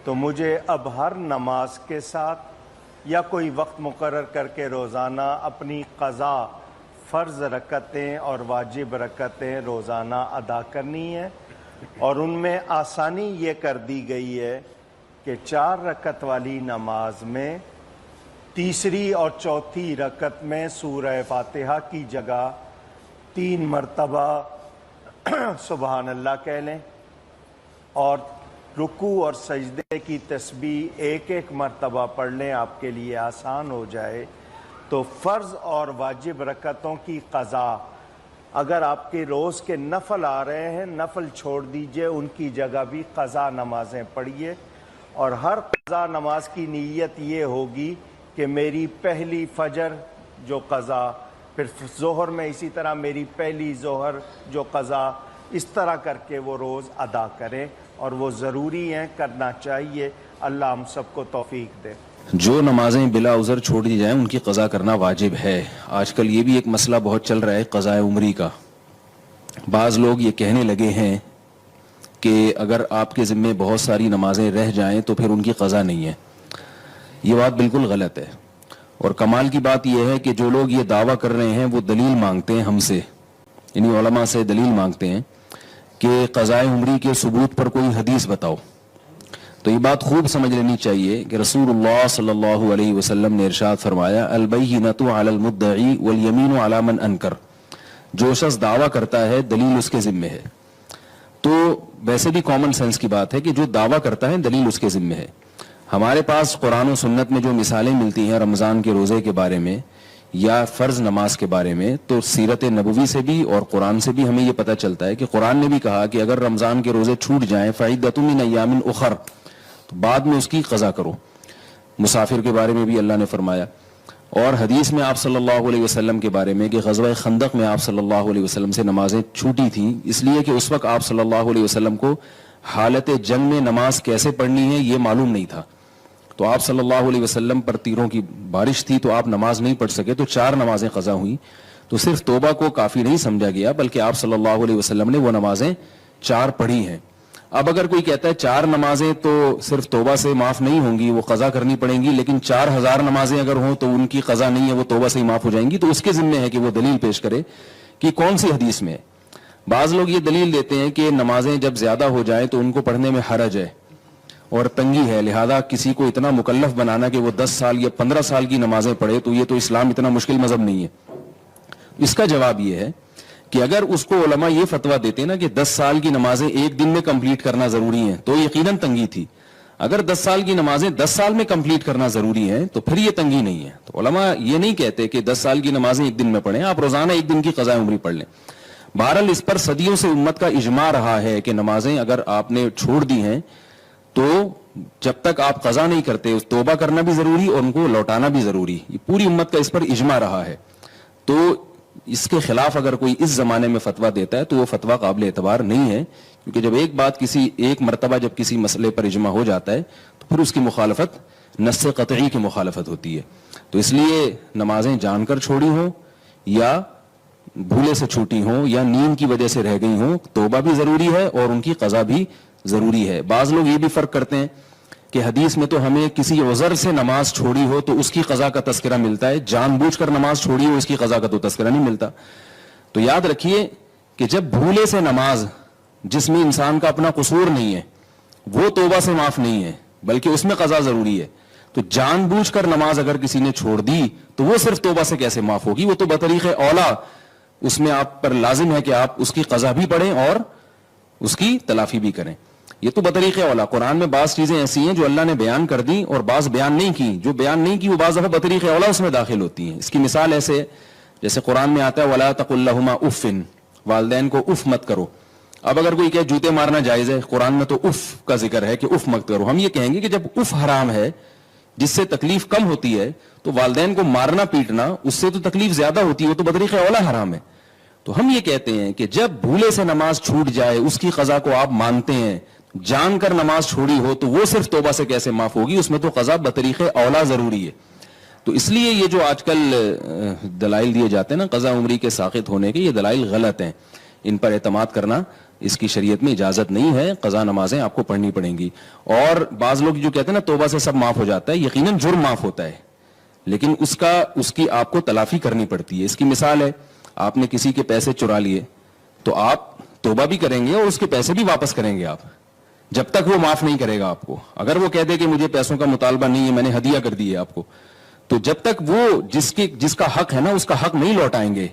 تو مجھے اب ہر نماز کے ساتھ یا کوئی وقت مقرر کر کے روزانہ اپنی قضا فرض رکعتیں اور واجب رکعتیں روزانہ ادا کرنی ہے۔ اور ان میں آسانی یہ کر دی گئی ہے کہ 4 رکعت والی نماز میں تیسری اور چوتھی رکعت میں سورہ فاتحہ کی جگہ 3 مرتبہ سبحان اللہ کہہ لیں، اور رکوع اور سجدے کی تسبیح ایک مرتبہ پڑھ لیں، آپ کے لیے آسان ہو جائے۔ تو فرض اور واجب رکعتوں کی قضا، اگر آپ کے روز کے نفل آ رہے ہیں، نفل چھوڑ دیجئے، ان کی جگہ بھی قضا نمازیں پڑھیے۔ اور ہر قضا نماز کی نیت یہ ہوگی کہ میری پہلی فجر جو قضا، پھر ظہر میں اسی طرح میری پہلی ظہر جو قضا، اس طرح کر کے وہ روز ادا کریں، اور وہ ضروری ہیں، کرنا چاہیے۔ اللہ ہم سب کو توفیق دے۔ جو نمازیں بلا عذر چھوڑ دی جائیں ان کی قضا کرنا واجب ہے۔ آج کل یہ بھی ایک مسئلہ بہت چل رہا ہے قضاء عمری کا۔ بعض لوگ یہ کہنے لگے ہیں کہ اگر آپ کے ذمے بہت ساری نمازیں رہ جائیں تو پھر ان کی قضا نہیں ہے۔ یہ بات بالکل غلط ہے، اور کمال کی بات یہ ہے کہ جو لوگ یہ دعویٰ کر رہے ہیں وہ دلیل مانگتے ہیں ہم سے، یعنی علماء سے دلیل مانگتے ہیں کہ قضاء عمری کے ثبوت پر کوئی حدیث بتاؤ۔ تو یہ بات خوب سمجھ لینی چاہیے کہ رسول اللہ صلی اللہ علیہ وسلم نے ارشاد فرمایا، البینۃ علی المدعی والیمین علی من انکر۔ جو شخص دعویٰ کرتا ہے دلیل اس کے ذمے ہے۔ تو ویسے بھی کامن سینس کی بات ہے کہ جو دعویٰ کرتا ہے دلیل اس کے ذمے ہے۔ ہمارے پاس قرآن و سنت میں جو مثالیں ملتی ہیں رمضان کے روزے کے بارے میں یا فرض نماز کے بارے میں، تو سیرت نبوی سے بھی اور قرآن سے بھی ہمیں یہ پتہ چلتا ہے کہ قرآن نے بھی کہا کہ اگر رمضان کے روزے چھوٹ جائیں فعدۃ من ایام اخر، تو بعد میں اس کی قضا کرو۔ مسافر کے بارے میں بھی اللہ نے فرمایا، اور حدیث میں آپ صلی اللہ علیہ وسلم کے بارے میں کہ غزوہ خندق میں آپ صلی اللہ علیہ وسلم سے نمازیں چھوٹی تھیں، اس لیے کہ اس وقت آپ صلی اللہ علیہ وسلم کو حالت جنگ میں نماز کیسے پڑھنی ہے یہ معلوم نہیں تھا۔ تو آپ صلی اللہ علیہ وسلم پر تیروں کی بارش تھی تو آپ نماز نہیں پڑھ سکے، تو 4 نمازیں قضا ہوئیں۔ تو صرف توبہ کو کافی نہیں سمجھا گیا، بلکہ آپ صلی اللہ علیہ وسلم نے وہ نمازیں 4 پڑھی ہیں۔ اب اگر کوئی کہتا ہے 4 نمازیں تو صرف توبہ سے معاف نہیں ہوں گی، وہ قضا کرنی پڑیں گی، لیکن 4000 نمازیں اگر ہوں تو ان کی قضا نہیں ہے، وہ توبہ سے ہی معاف ہو جائیں گی، تو اس کے ذمہ ہے کہ وہ دلیل پیش کرے کہ کون سی حدیث میں ہے۔ بعض لوگ یہ دلیل دیتے ہیں کہ نمازیں جب زیادہ ہو جائیں تو ان کو پڑھنے میں حرج ہے اور تنگی ہے، لہذا کسی کو اتنا مکلف بنانا کہ وہ 10 سال یا 15 سال کی نمازیں پڑھے، تو یہ تو اسلام اتنا مشکل مذہب نہیں ہے۔ اس کا جواب یہ ہے کہ اگر اس کو علماء یہ فتویٰ دیتے نا کہ 10 سال کی نمازیں ایک دن میں کمپلیٹ کرنا ضروری ہیں، تو یقیناً تنگی تھی۔ اگر 10 سال کی نمازیں 10 سال میں کمپلیٹ کرنا ضروری ہیں تو پھر یہ تنگی نہیں ہے۔ تو علماء یہ نہیں کہتے کہ 10 سال کی نمازیں ایک دن میں پڑھیں، آپ روزانہ ایک دن کی قضاء عمری پڑھ لیں۔ بہرحال اس پر صدیوں سے امت کا اجماع رہا ہے کہ نمازیں اگر آپ نے چھوڑ دی ہیں تو جب تک آپ قضا نہیں کرتے توبہ کرنا بھی ضروری اور ان کو لوٹانا بھی ضروری، یہ پوری امت کا اس پر اجماع رہا ہے۔ تو اس کے خلاف اگر کوئی اس زمانے میں فتویٰ دیتا ہے تو وہ فتویٰ قابل اعتبار نہیں ہے، کیونکہ جب ایک مرتبہ جب کسی مسئلے پر اجماع ہو جاتا ہے تو پھر اس کی مخالفت نص قطعی کی مخالفت ہوتی ہے. تو اس لیے نمازیں جان کر چھوڑی ہوں یا بھولے سے چھوٹی ہوں یا نیند کی وجہ سے رہ گئی ہوں, توبہ بھی ضروری ہے اور ان کی قضا بھی ضروری ہے. بعض لوگ یہ بھی فرق کرتے ہیں کہ حدیث میں تو ہمیں کسی عذر سے نماز چھوڑی ہو تو اس کی قضا کا تذکرہ ملتا ہے, جان بوجھ کر نماز چھوڑی ہو اس کی قضا کا تو تذکرہ نہیں ملتا. تو یاد رکھیے کہ جب بھولے سے نماز جس میں انسان کا اپنا قصور نہیں ہے وہ توبہ سے معاف نہیں ہے بلکہ اس میں قضا ضروری ہے. تو جان بوجھ کر نماز اگر کسی نے چھوڑ دی تو وہ صرف توبہ سے کیسے معاف ہوگی؟ وہ تو بطریق اولا اس میں آپ پر لازم ہے کہ آپ اس کی قضا بھی پڑھیں اور اس کی تلافی بھی کریں. یہ تو بطریق اولا. قرآن میں بعض چیزیں ایسی ہیں جو اللہ نے بیان کر دی اور بعض بیان نہیں کی. جو بیان نہیں کی وہ بعض دفعہ بطریق اولا اس میں داخل ہوتی ہیں. اس کی مثال ایسے جیسے قرآن میں آتا ہے وَلَا تَقُلْ لَهُمَا اُفٍّ, والدین کو اف مت کرو. اب اگر کوئی کہے جوتے مارنا جائز ہے, قرآن میں تو اف کا ذکر ہے کہ اف مت کرو. ہم یہ کہیں گے کہ جب اف حرام ہے جس سے تکلیف کم ہوتی ہے تو والدین کو مارنا پیٹنا اس سے تو تکلیف زیادہ ہوتی ہے, وہ تو بطریق اولا حرام ہے. تو ہم یہ کہتے ہیں کہ جب بھولے سے نماز چھوٹ جائے اس کی قضا کو آپ مانتے ہیں, جان کر نماز چھوڑی ہو تو وہ صرف توبہ سے کیسے معاف ہوگی؟ اس میں تو قضا بطریق اولا ضروری ہے. تو اس لیے یہ جو آج کل دلائل دیے جاتے ہیں نا قضا عمری کے ساقط ہونے کے, یہ دلائل غلط ہیں. ان پر اعتماد کرنا اس کی شریعت میں اجازت نہیں ہے. قضا نمازیں آپ کو پڑھنی پڑیں گی. اور بعض لوگ جو کہتے ہیں نا توبہ سے سب معاف ہو جاتا ہے, یقیناً جرم معاف ہوتا ہے لیکن اس کی آپ کو تلافی کرنی پڑتی ہے. اس کی مثال ہے آپ نے کسی کے پیسے چرا لیے تو آپ توبہ بھی کریں گے اور اس کے پیسے بھی واپس کریں گے آپ, جب تک وہ معاف نہیں کرے گا آپ کو. اگر وہ کہہ دے کہ مجھے پیسوں کا مطالبہ نہیں ہے, میں نے ہدیہ کر دی ہے آپ کو, تو جب تک وہ جس کا حق ہے نا اس کا حق نہیں لوٹائیں گے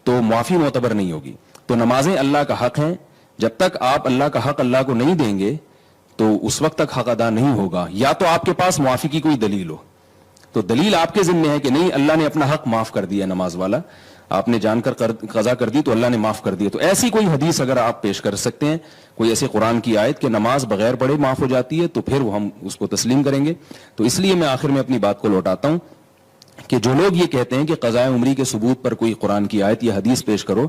تو معافی معتبر نہیں ہوگی. تو نمازیں اللہ کا حق ہیں, جب تک آپ اللہ کا حق اللہ کو نہیں دیں گے تو اس وقت تک حق ادا نہیں ہوگا. یا تو آپ کے پاس معافی کی کوئی دلیل ہو, تو دلیل آپ کے ذمہ ہے کہ نہیں اللہ نے اپنا حق معاف کر دیا, نماز والا آپ نے جان کر قضا کر دی تو اللہ نے معاف کر دیا. تو ایسی کوئی حدیث اگر آپ پیش کر سکتے ہیں, کوئی ایسی قرآن کی آیت کہ نماز بغیر پڑھے معاف ہو جاتی ہے, تو پھر ہم اس کو تسلیم کریں گے. تو اس لیے میں آخر میں اپنی بات کو لوٹاتا ہوں کہ جو لوگ یہ کہتے ہیں کہ قضاء عمری کے ثبوت پر کوئی قرآن کی آیت یا حدیث پیش کرو,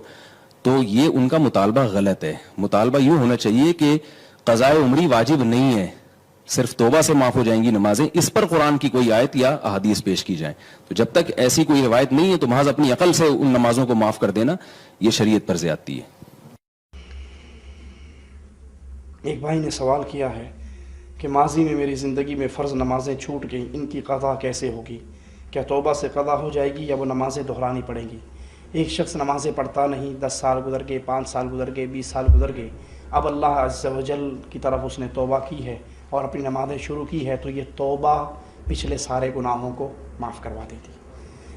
تو یہ ان کا مطالبہ غلط ہے. مطالبہ یوں ہونا چاہیے کہ قضاء عمری واجب نہیں ہے, صرف توبہ سے معاف ہو جائیں گی نمازیں, اس پر قرآن کی کوئی آیت یا احادیث پیش کی جائیں. تو جب تک ایسی کوئی روایت نہیں ہے تو محض اپنی عقل سے ان نمازوں کو معاف کر دینا یہ شریعت پر زیادتی ہے. ایک بھائی نے سوال کیا ہے کہ ماضی میں میری زندگی میں فرض نمازیں چھوٹ گئیں, ان کی قضا کیسے ہوگی؟ کیا توبہ سے قضا ہو جائے گی یا وہ نمازیں دہرانی پڑیں گی؟ ایک شخص نمازیں پڑھتا نہیں, 10 سال گزر گئے, 5 سال گزر گئے, 20 سال گزر گئے, اب اللہ عز و جل کی طرف اس نے توبہ کی ہے اور اپنی نمازیں شروع کی ہے, تو یہ توبہ پچھلے سارے گناہوں کو معاف کروا دیتی.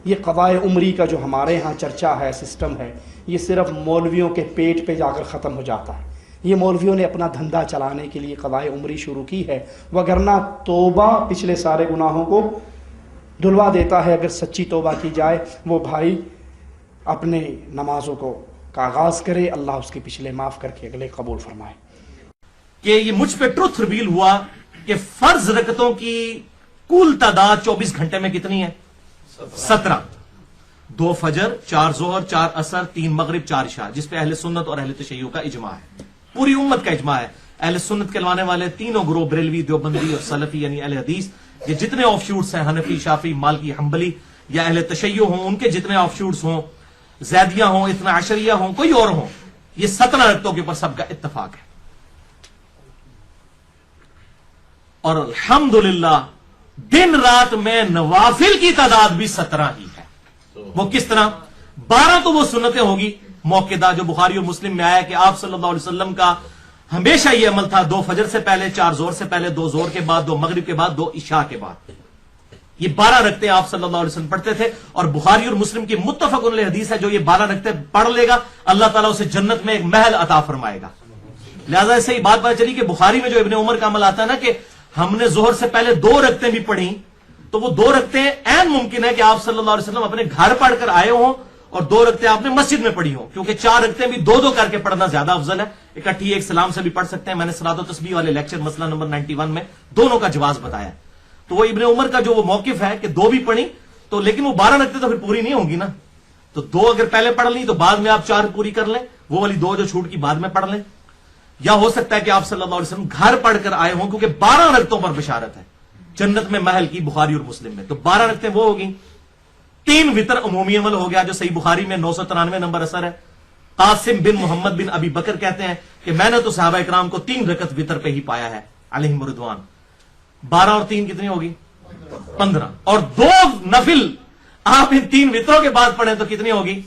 یہ قضاء عمری کا جو ہمارے ہاں چرچا ہے, سسٹم ہے, یہ صرف مولویوں کے پیٹ پہ جا کر ختم ہو جاتا ہے. یہ مولویوں نے اپنا دھندا چلانے کے لیے قضاء عمری شروع کی ہے, وگرنہ توبہ پچھلے سارے گناہوں کو دھلوا دیتا ہے. اگر سچی توبہ کی جائے وہ بھائی اپنے نمازوں کو آغاز کرے, اللہ اس کے پچھلے معاف کر کے اگلے قبول فرمائے. کہ یہ مجھ پہ ٹروتھ ریویل ہوا کہ فرض رکعتوں کی کل تعداد 24 گھنٹے میں کتنی ہے؟ 17. 2 فجر, 4 ظہر, 4 عصر, 3 مغرب, 4 عشاء, جس پہ اہل سنت اور اہل تشیع کا اجماع ہے, پوری امت کا اجماع ہے. اہل سنت کہلوانے والے تینوں گروہ, بریلوی, دیوبندی اور سلفی یعنی اہل حدیث, یہ جتنے آف شوٹس ہیں, حنفی, شافعی, مالکی, حنبلی یا اہل تشیع ہوں, ان کے جتنے آف شوٹس ہوں, زیدیہ ہوں, اتنا عشریہ ہوں, کوئی اور ہوں, یہ 17 رکعتوں کے اوپر سب کا اتفاق ہے. اور الحمدللہ دن رات میں نوافل کی تعداد بھی 17 ہی ہے. وہ کس طرح؟ 12 تو وہ سنتیں ہوگی موقعہ جو بخاری اور مسلم میں آیا کہ آپ صلی اللہ علیہ وسلم کا ہمیشہ یہ عمل تھا, 2 فجر سے پہلے, 4 ظہر سے پہلے, 2 ظہر کے بعد, 2 مغرب کے بعد, 2 عشاء کے بعد. یہ 12 رکعتیں آپ صلی اللہ علیہ وسلم پڑھتے تھے. اور بخاری اور مسلم کی متفق علیہ حدیث ہے جو یہ 12 رکعتیں پڑھ لے گا اللہ تعالیٰ اسے جنت میں ایک محل عطا فرمائے گا. لہٰذا اس سے یہ بات پتہ چلی کہ بخاری میں جو ابن عمر کا عمل آتا ہے نا کہ ہم نے ظہر سے پہلے 2 رکعتیں بھی پڑھی, تو وہ 2 رکعتیں عین ممکن ہے کہ آپ صلی اللہ علیہ وسلم اپنے گھر پڑھ کر آئے ہوں اور 2 رکعتیں آپ نے مسجد میں پڑھی ہوں, کیونکہ 4 رکعتیں بھی 2 کر کے پڑھنا زیادہ افضل ہے. اکٹھی ایک سلام سے بھی پڑھ سکتے ہیں. میں نے صلاۃ و تسبیح والے لیکچر مسئلہ نمبر 91 میں دونوں کا جواز بتایا. تو وہ ابن عمر کا جو وہ موقف ہے کہ 2 بھی پڑھی, تو لیکن وہ 12 رکعتیں تو پھر پوری نہیں ہوں گی نا, تو 2 اگر پہلے پڑھ لی تو بعد میں آپ 4 پوری کر لیں, وہ والی 2 جو چھوٹ کی بعد میں پڑھ لیں. یا ہو سکتا ہے کہ آپ صلی اللہ علیہ وسلم گھر پڑھ کر آئے ہوں, کیونکہ 12 رکعتوں پر بشارت ہے جنت میں محل کی بخاری اور مسلم میں, تو 12 رکعتیں وہ ہوگی. 3 وطر عمومی عمل ہو گیا جو صحیح بخاری میں 993 نمبر اثر ہے. قاسم بن محمد بن ابی بکر کہتے ہیں کہ میں نے تو صحابہ اکرام کو 3 رکعت وطر پہ ہی پایا ہے علیہم رضوان. 12 اور 3 کتنی ہوگی؟ 15. اور 2 نفل آپ ان 3 وطروں کے بعد پڑھیں تو کتنی ہوگی؟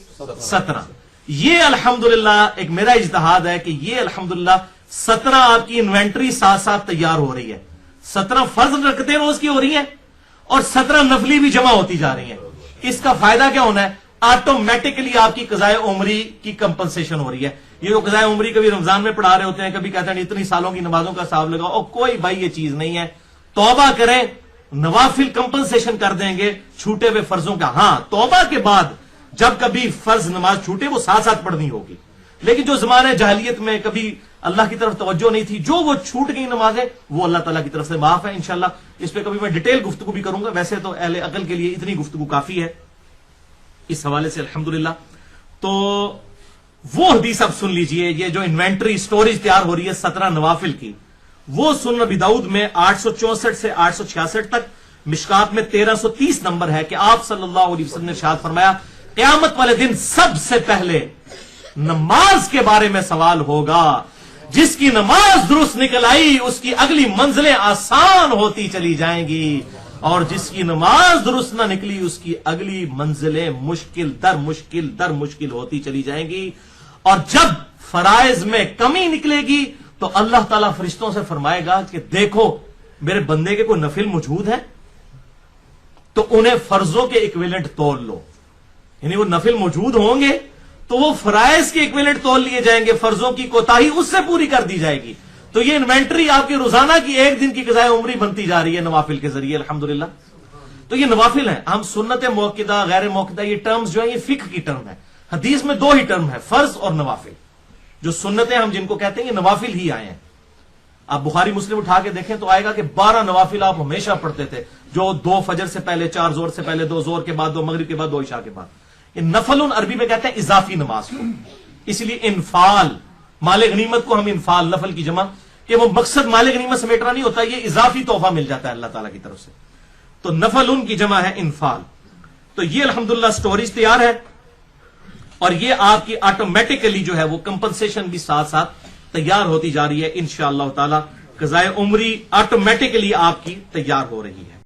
17. یہ الحمدللہ ایک میرا اجتہاد ہے کہ یہ الحمدللہ 17 آپ کی انوینٹری ساتھ ساتھ تیار ہو رہی ہے. 17 فرض رکعتیں روز کی ہو رہی ہیں اور 17 نفلی بھی جمع ہوتی جا رہی ہیں. اس کا فائدہ کیا ہونا ہے؟ آٹومیٹکلی آپ کی قضائے عمری کی کمپنسیشن ہو رہی ہے. یہ جو قضائے عمری کبھی رمضان میں پڑھا رہے ہوتے ہیں, کبھی کہتے ہیں اتنی سالوں کی نمازوں کا حساب لگاؤ, اور کوئی بھائی یہ چیز نہیں ہے. توبہ کریں, نوافل کمپنسیشن کر دیں گے چھوٹے ہوئے فرضوں کا. ہاں, توبہ کے بعد جب کبھی فرض نماز چھوٹے وہ ساتھ ساتھ پڑھنی ہوگی, لیکن جو زمانے جاہلیت میں کبھی اللہ کی طرف توجہ نہیں تھی, جو وہ چھوٹ گئی نمازیں, وہ اللہ تعالیٰ کی طرف سے معاف ہے انشاءاللہ. اس پہ کبھی میں ڈیٹیل گفتگو بھی کروں گا, ویسے تو اہل عقل کے لیے اتنی گفتگو کافی ہے اس حوالے سے الحمدللہ. تو وہ حدیث اب سن لیجئے, یہ جو انوینٹری سٹوریج تیار ہو رہی ہے 17 نوافل کی, وہ سنن ابی داؤد میں 864 سے 866 تک, مشکات میں 1330 نمبر ہے کہ آپ صلی اللہ علیہ وسلم نے ارشاد فرمایا قیامت والے دن سب سے پہلے نماز کے بارے میں سوال ہوگا. جس کی نماز درست نکل آئی اس کی اگلی منزلیں آسان ہوتی چلی جائیں گی, اور جس کی نماز درست نہ نکلی اس کی اگلی منزلیں مشکل در مشکل در مشکل ہوتی چلی جائیں گی. اور جب فرائض میں کمی نکلے گی تو اللہ تعالیٰ فرشتوں سے فرمائے گا کہ دیکھو میرے بندے کے کوئی نفل موجود ہے, تو انہیں فرضوں کے ایکویلنٹ تول لو. یعنی وہ نفل موجود ہوں گے تو وہ فرائض کے ایکویلنٹ تول لیے جائیں گے, فرضوں کی کوتاہی اس سے پوری کر دی جائے گی. تو یہ انوینٹری آپ کی روزانہ کی 1 دن کی قضائے عمری بنتی جا رہی ہے نوافل کے ذریعے الحمدللہ. تو یہ نوافل ہیں. ہم سنت موقدہ غیر موقدہ یہ ٹرمز جو ہیں یہ فقہ کی ٹرم ہے. حدیث میں 2 ہی ٹرم ہے, فرض اور نوافل. جو سنتیں ہم جن کو کہتے ہیں یہ نوافل ہی آئے ہیں. آپ بخاری مسلم اٹھا کے دیکھیں تو آئے گا کہ 12 نوافل آپ ہمیشہ پڑھتے تھے, جو 2 فجر سے پہلے, 4 زور سے پہلے, 2 زور کے بعد, 2 مغرب کے بعد, 2 عشاء کے بعد. یہ نفل عربی میں کہتے ہیں اضافی نماز کو, اس لیے انفال, مال غنیمت کو ہم انفال, نفل کی جمع, کہ وہ مقصد مال غنیمت سمیٹنا نہیں ہوتا, یہ اضافی تحفہ مل جاتا ہے اللہ تعالیٰ کی طرف سے. تو نفل ان کی جمع ہے انفال. تو یہ الحمدللہ سٹوریج تیار ہے, اور یہ آپ کی آٹومیٹکلی جو ہے وہ کمپنسیشن بھی ساتھ ساتھ تیار ہوتی جا رہی ہے انشاءاللہ تعالی. قضائے عمری آٹومیٹکلی آپ کی تیار ہو رہی ہے.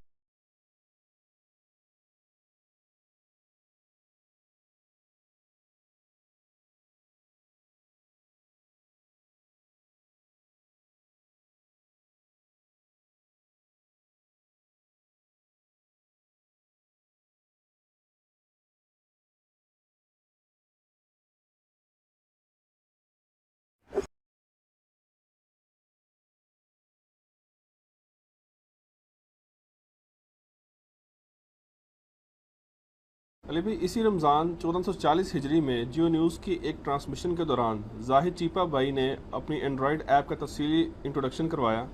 علی بھائی, اسی رمضان 1440 ہجری میں جیو نیوز کی ایک ٹرانسمیشن کے دوران زاہد چیپا بھائی نے اپنی اینڈرائڈ ایپ کا تفصیلی انٹروڈکشن کروایا,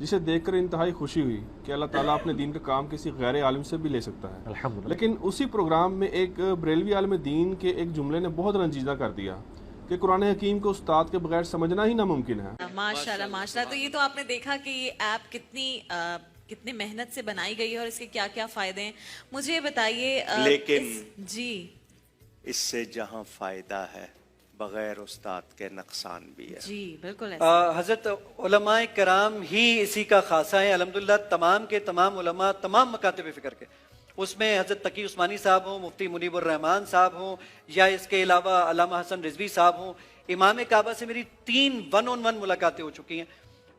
جسے دیکھ کر انتہائی خوشی ہوئی کہ اللہ تعالیٰ اپنے دین کا کام کسی غیر عالم سے بھی لے سکتا ہے الحمدللہ. لیکن اسی پروگرام میں ایک بریلوی عالم دین کے ایک جملے نے بہت رنجیدہ کر دیا کہ قرآن حکیم کو استاد کے بغیر سمجھنا ہی ناممکن ہے. ماشاءاللہ ماشاءاللہ. تو یہ تو آپ نے دیکھا کہ یہ ایپ کتنی محنت سے بنائی گئی ہے اور اس کے کیا کیا فائدے ہیں. مجھے بتائیے. لیکن جی, اس سے جہاں فائدہ ہے بغیر استاد کے نقصان بھی ہے. جی بالکل. حضرت علماء کرام ہی اسی کا خاصہ ہے الحمدللہ. تمام کے تمام علماء تمام مکاتب فکر کے, اس میں حضرت تقی عثمانی صاحب ہوں, مفتی منیب الرحمان صاحب ہوں, یا اس کے علاوہ علامہ حسن رضوی صاحب ہوں. امام کعبہ سے میری 3 1-on-1 ملاقاتیں ہو چکی ہیں,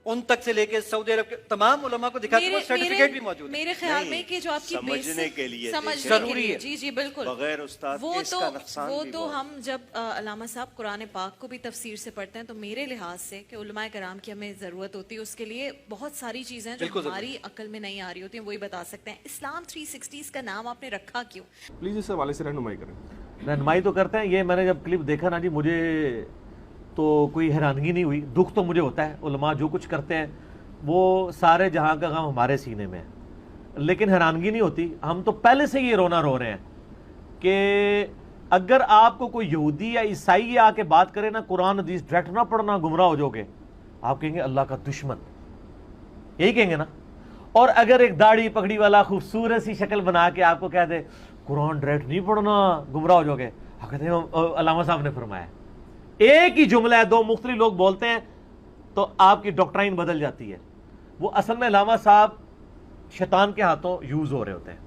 ان تک سے لے کے سعودی عرب کے تمام علماء کو دکھا کے سرٹیفکیٹ بھی موجود ہے. میرے خیال میں کہ جو آپ کی سمجھنے کے لیے ضروری ہے. جی جی بالکل. بغیر استاد کے اس کا نقصان بھی وہ تو ہم جب علامہ صاحب قرآن پاک کو بھی تفسیر سے پڑھتے ہیں تو میرے لحاظ سے کہ علماء کرام کی ہمیں ضرورت ہوتی ہے, اس کے لیے بہت ساری چیزیں جو ہماری عقل میں نہیں آ رہی ہوتی ہیں وہی بتا سکتے ہیں. اسلام 360 کا نام آپ نے رکھا کیوں؟ پلیز اس حوالے سے رہنمائی کریں. رہنمائی تو کرتے ہیں. یہ میں نے جب کلپ دیکھا نا جی, مجھے تو کوئی حیرانگی نہیں ہوئی, دکھ تو مجھے ہوتا ہے. علماء جو کچھ کرتے ہیں وہ سارے جہاں کا غم ہمارے سینے میں ہے, لیکن حیرانگی نہیں ہوتی. ہم تو پہلے سے یہ رونا رو رہے ہیں کہ اگر آپ کو کوئی یہودی یا عیسائی آ کے بات کرے نا قرآن حدیث ڈائریکٹ نہ پڑھنا گمراہ ہو جاؤ گے, آپ کہیں گے اللہ کا دشمن، یہی کہیں گے نا. اور اگر ایک داڑھی پگڑی والا خوبصورت سی شکل بنا کے آپ کو کہہ دے قرآن ڈائریکٹ نہیں پڑھنا گمراہ ہو جاؤ گے، آپ کہتے ہیں علامہ صاحب نے فرمایا. ایک ہی جملہ ہے، دو مختلف لوگ بولتے ہیں تو آپ کی ڈاکٹرائن بدل جاتی ہے. وہ اصل میں علامہ صاحب شیطان کے ہاتھوں یوز ہو رہے ہوتے ہیں،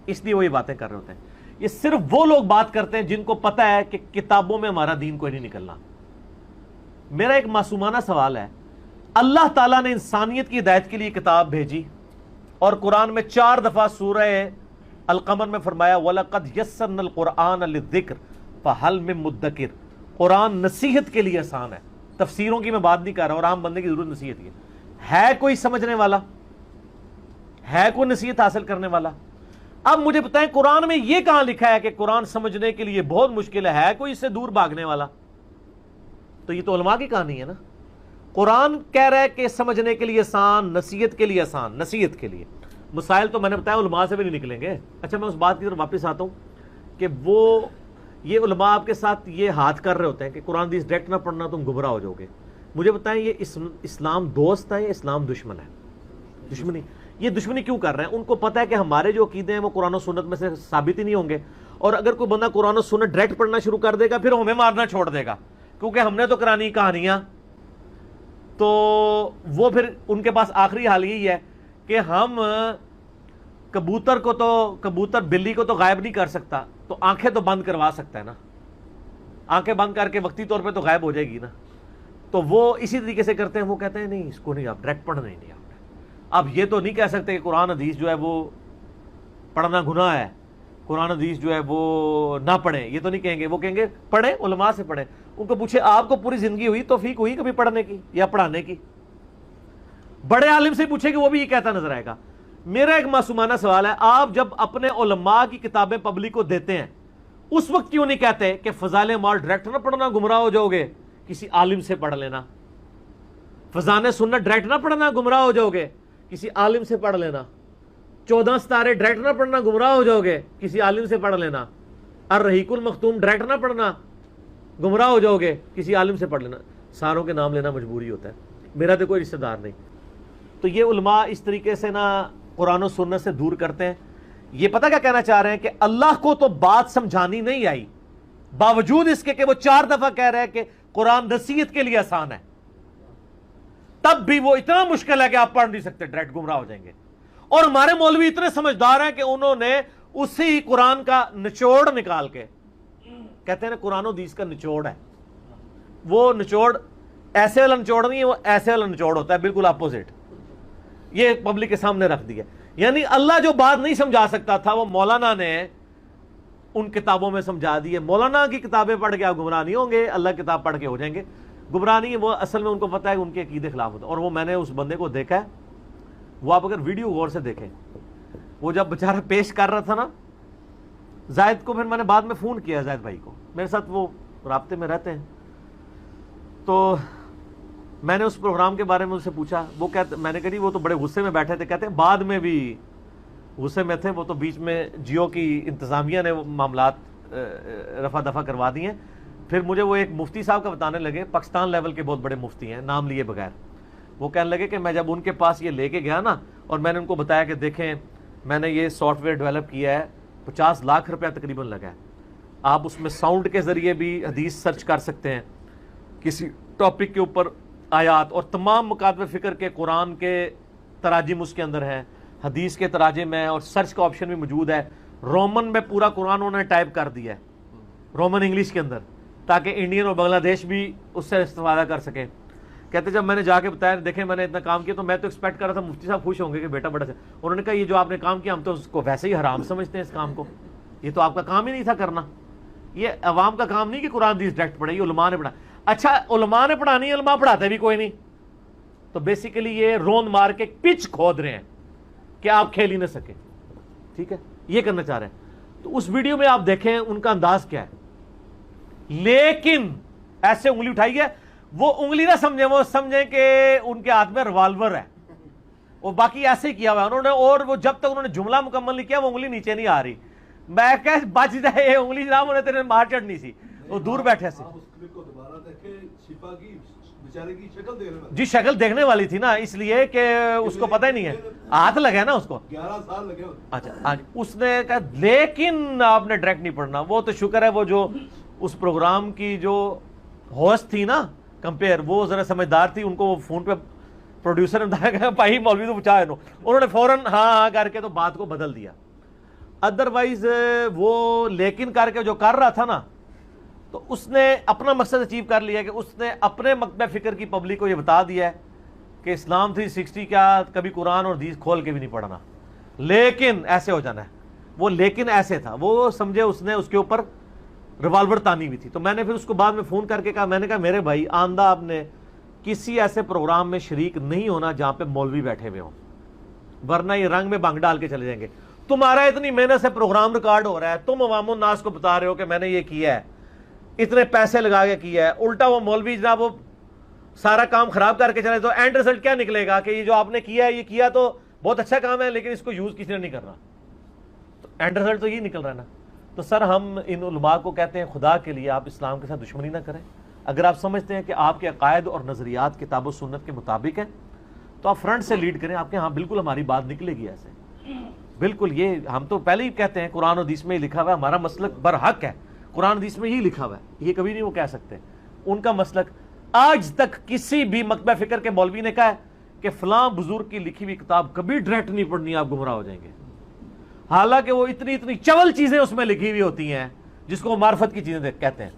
اس لیے وہ یہ باتیں کر رہے ہوتے ہیں. یہ صرف وہ لوگ بات کرتے ہیں جن کو پتہ ہے کہ کتابوں میں ہمارا دین کوئی نہیں نکلنا. میرا ایک معصومانہ سوال ہے، اللہ تعالیٰ نے انسانیت کی ہدایت کے لیے کتاب بھیجی اور قرآن میں 4 دفعہ سورہ القمر میں فرمایا وَلَقَدْ يَسَّرْنَا الْقُرْآنَ لِلذِّكْرِ فَهَلْ مِن مُدَّكِرٍ. قرآن نصیحت کے لیے آسان ہے، تفسیروں کی میں بات نہیں کر رہا، اور عام بندے کی ضرورت نصیحت کی ہے کوئی سمجھنے والا، ہے کوئی نصیحت حاصل کرنے والا. اب مجھے بتائیں قرآن میں یہ کہاں لکھا ہے کہ قرآن سمجھنے کے لیے بہت مشکل ہے کوئی اس سے دور بھاگنے والا؟ تو یہ تو علماء کی کہانی ہے نا. قرآن کہہ رہا ہے کہ سمجھنے کے لیے آسان، نصیحت کے لیے آسان. نصیحت کے لیے مسائل تو میں نے بتایا علماء سے بھی نہیں نکلیں گے. اچھا میں اس بات کی طرف واپس آتا ہوں کہ وہ یہ علماء آپ کے ساتھ یہ ہاتھ کر رہے ہوتے ہیں کہ قرآن حدیث ڈائریکٹ نہ پڑھنا تم گمراہ ہو جاؤ گے. مجھے بتائیں یہ اسلام دوست ہے یا اسلام دشمن ہے؟ دشمنی. یہ دشمنی کیوں کر رہے ہیں؟ ان کو پتہ ہے کہ ہمارے جو عقیدے ہیں وہ قرآن و سنت میں سے ثابت ہی نہیں ہوں گے، اور اگر کوئی بندہ قرآن و سنت ڈائریکٹ پڑھنا شروع کر دے گا پھر ہمیں مارنا چھوڑ دے گا، کیونکہ ہم نے تو کرانی کہانیاں. تو وہ پھر ان کے پاس آخری حال یہی ہے کہ ہم کبوتر بلی کو تو غائب نہیں کر سکتا، تو آنکھیں تو بند کروا سکتا ہے نا. آنکھیں بند کر کے وقتی طور پہ تو غائب ہو جائے گی نا. تو وہ اسی طریقے سے کرتے ہیں. وہ کہتے ہیں نہیں اس کو نہیں، آپ ڈائریکٹ پڑھنا ہی نہیں. آپ اب یہ تو نہیں کہہ سکتے کہ قرآن حدیث جو ہے وہ پڑھنا گناہ ہے، قرآن حدیث جو ہے وہ نہ پڑھیں، یہ تو نہیں کہیں گے. وہ کہیں گے پڑھیں، علماء سے پڑھیں. ان کو پوچھے آپ کو پوری زندگی ہوئی توفیق ہوئی کبھی پڑھنے کی یا پڑھانے کی؟ بڑے عالم سے پوچھے کہ وہ بھی یہ کہتا نظر آئے گا. میرا ایک معصومانہ سوال ہے، آپ جب اپنے علماء کی کتابیں پبلک کو دیتے ہیں اس وقت کیوں نہیں کہتے کہ فضائل اعمال ڈائریکٹ نہ پڑھنا گمراہ ہو جاؤ گے، کسی عالم سے پڑھ لینا؟ فضائل سنت ڈائریکٹ نہ پڑھنا گمراہ ہو جاؤ گے، کسی عالم سے پڑھ لینا. 14 ستارے ڈائریکٹ نہ پڑھنا گمراہ ہو جاؤ گے، کسی عالم سے پڑھ لینا. الرحیق المختوم ڈائریکٹ نہ پڑھنا گمراہ ہو جاؤ گے، کسی عالم سے پڑھ لینا. ساروں کے نام لینا مجبوری ہوتا ہے، میرا تو کوئی رشتہ دار نہیں. تو یہ علماء اس طریقے سے نا قرآن و سنت سے دور کرتے ہیں. یہ پتہ کیا کہنا چاہ رہے ہیں کہ اللہ کو تو بات سمجھانی نہیں آئی، باوجود اس کے کہ وہ 4 دفعہ کہہ رہے ہیں کہ قرآن نصیحت کے لیے آسان ہے، تب بھی وہ اتنا مشکل ہے کہ آپ پڑھ نہیں سکتے، ڈائریکٹ گمراہ ہو جائیں گے. اور ہمارے مولوی اتنے سمجھدار ہیں کہ انہوں نے اسی قرآن کا نچوڑ نکال کے کہتے ہیں قرآن و حدیث کا نچوڑ ہے. وہ نچوڑ ایسے والا نچوڑ نہیں ہے، وہ ایسے والا نچوڑ ہوتا ہے، بالکل اپوزٹ. یہ پبلک کے سامنے رکھ دیا. یعنی اللہ جو بات نہیں سمجھا سکتا تھا وہ مولانا نے ان کتابوں میں سمجھا دی ہے. مولانا کی کتابیں پڑھ کے آپ گمراہ نہیں ہوں گے، اللہ کتاب پڑھ کے ہو جائیں گے. گمراہ نہیں ہے وہ، اصل میں ان کو پتہ ہے کہ ان کے عقیدے خلاف ہوتا ہے. اور وہ میں نے اس بندے کو دیکھا ہے، وہ آپ اگر ویڈیو غور سے دیکھیں، وہ جب بیچارہ پیش کر رہا تھا نا زاہد کو، پھر میں نے بعد میں فون کیا زاہد بھائی کو، میرے ساتھ وہ رابطے میں رہتے ہیں، تو میں نے اس پروگرام کے بارے میں ان سے پوچھا. وہ کہتے، میں نے کہا وہ تو بڑے غصے میں بیٹھے تھے. کہتے ہیں بعد میں بھی غصے میں تھے، وہ تو بیچ میں جیو کی انتظامیہ نے وہ معاملات رفع دفع کروا دی ہیں. پھر مجھے وہ ایک مفتی صاحب کا بتانے لگے، پاکستان لیول کے بہت بڑے مفتی ہیں نام لیے بغیر. وہ کہنے لگے کہ میں جب ان کے پاس یہ لے کے گیا نا، اور میں نے ان کو بتایا کہ دیکھیں میں نے یہ سافٹ ویئر ڈیولپ کیا ہے، 50 لاکھ روپیہ تقریباً لگا ہے. آپ اس میں ساؤنڈ کے ذریعے بھی حدیث سرچ کر سکتے ہیں، کسی ٹاپک کے اوپر آیات، اور تمام مکاتب فکر کے قرآن کے تراجم اس کے اندر ہیں، حدیث کے تراجم ہیں، اور سرچ کا آپشن بھی موجود ہے. رومن میں پورا قرآن انہوں نے ٹائپ کر دیا ہے، رومن انگلش کے اندر، تاکہ انڈین اور بنگلہ دیش بھی اس سے استفادہ کر سکیں. کہتے جب میں نے جا کے بتایا دیکھیں میں نے اتنا کام کیا، تو میں تو ایکسپیکٹ کر رہا تھا مفتی صاحب خوش ہوں گے کہ بیٹا بڑا سے. انہوں نے کہا یہ جو آپ نے کام کیا ہم تو اس کو ویسے ہی حرام سمجھتے ہیں، اس کام کو، یہ تو آپ کا کام ہی نہیں تھا کرنا. یہ عوام کا کام نہیں کہ قرآن حدیث ڈائریکٹ پڑھے، یہ علماء نے پڑھا. اچھا علماء نے پڑھانی ہے، علماء پڑھاتے بھی کوئی نہیں. تو بیسیکلی یہ روند مار کے پچ کھود رہے ہیں کہ آپ کھیل ہی نہ سکے. ٹھیک ہے، یہ کرنا چاہ رہے ہیں. تو اس ویڈیو میں آپ دیکھیں ان کا انداز کیا ہے. لیکن ایسے انگلی اٹھائی ہے، وہ انگلی نہ سمجھیں، وہ سمجھیں کہ ان کے ہاتھ میں ریوالور ہے. وہ باقی ایسے ہی کیا ہوا ہے انہوں نے، اور وہ جب تک انہوں نے جملہ مکمل نہیں کیا وہ انگلی نیچے نہیں آ رہی. میں کہ بچ جائے انگلی جناب، انہیں تیرے مار چڑھنی سی. وہ دور بیٹھے سے جی شکل دیکھنے والی تھی نا، اس لیے کہ اس کو پتہ ہی نہیں ہے، ہاتھ لگا نا اس کو 11 سال لگے. اچھا اس نے کہا لیکن آپ نے ڈائریکٹ نہیں پڑھنا. وہ تو شکر ہے وہ جو اس پروگرام کی جو ہوسٹ تھی نا کمپیئر، وہ ذرا سمجھدار تھی، ان کو فون پہ پروڈیوسر نے بتایا کہ بھائی مولوی تو بچا ہے نو، انہوں نے فوراً ہاں کر کے تو بات کو بدل دیا. ادروائز وہ لیکن کر کے جو کر رہا تھا نا، تو اس نے اپنا مقصد اچیو کر لیا کہ اس نے اپنے مکتب فکر کی پبلک کو یہ بتا دیا ہے کہ اسلام 360 کیا کبھی قرآن اور حدیث کھول کے بھی نہیں پڑھنا، لیکن ایسے ہو جانا ہے. وہ لیکن ایسے تھا، وہ سمجھے اس نے اس کے اوپر ریوالور تانی ہوئی تھی. تو میں نے پھر اس کو بعد میں فون کر کے کہا، میں نے کہا میرے بھائی آندہ آپ نے کسی ایسے پروگرام میں شریک نہیں ہونا جہاں پہ مولوی بیٹھے ہوئے ہوں، ورنہ یہ رنگ میں بھنگ ڈال کے چلے جائیں گے. تمہارا اتنی محنت سے پروگرام ریکارڈ ہو رہا ہے، تم عوام الناس کو بتا رہے ہو کہ میں نے یہ کیا ہے، اتنے پیسے لگا کے کیا ہے، الٹا وہ مولوی جناب وہ سارا کام خراب کر کے چلے، تو اینڈ رزلٹ کیا نکلے گا کہ یہ جو آپ نے کیا ہے، یہ کیا تو بہت اچھا کام ہے لیکن اس کو یوز کسی نے نہیں کرنا. تو اینڈ رزلٹ تو یہ نکل رہا ہے نا. تو سر ہم ان علماء کو کہتے ہیں خدا کے لیے آپ اسلام کے ساتھ دشمنی نہ کریں. اگر آپ سمجھتے ہیں کہ آپ کے عقائد اور نظریات کتاب و سنت کے مطابق ہیں تو آپ فرنٹ سے لیڈ کریں. آپ کے ہاں بالکل ہماری بات نکلے گی ایسے بالکل. یہ ہم تو پہلے ہی کہتے ہیں قرآن و حدیث میں ہی لکھا ہوا ہے، ہمارا مسلک برحق ہے، قرآن حدیث میں ہی لکھا ہوا ہے، یہ کبھی نہیں وہ کہہ سکتے. ان کا مسلک آج تک کسی بھی مکتب فکر کے مولوی نے کہا ہے کہ فلاں بزرگ کی لکھی ہوئی کتاب کبھی ڈائریکٹ نہیں پڑھنی، آپ گمراہ ہو جائیں گے. حالانکہ وہ اتنی چول چیزیں اس میں لکھی ہوئی ہوتی ہیں جس کو معرفت کی چیزیں کہتے ہیں،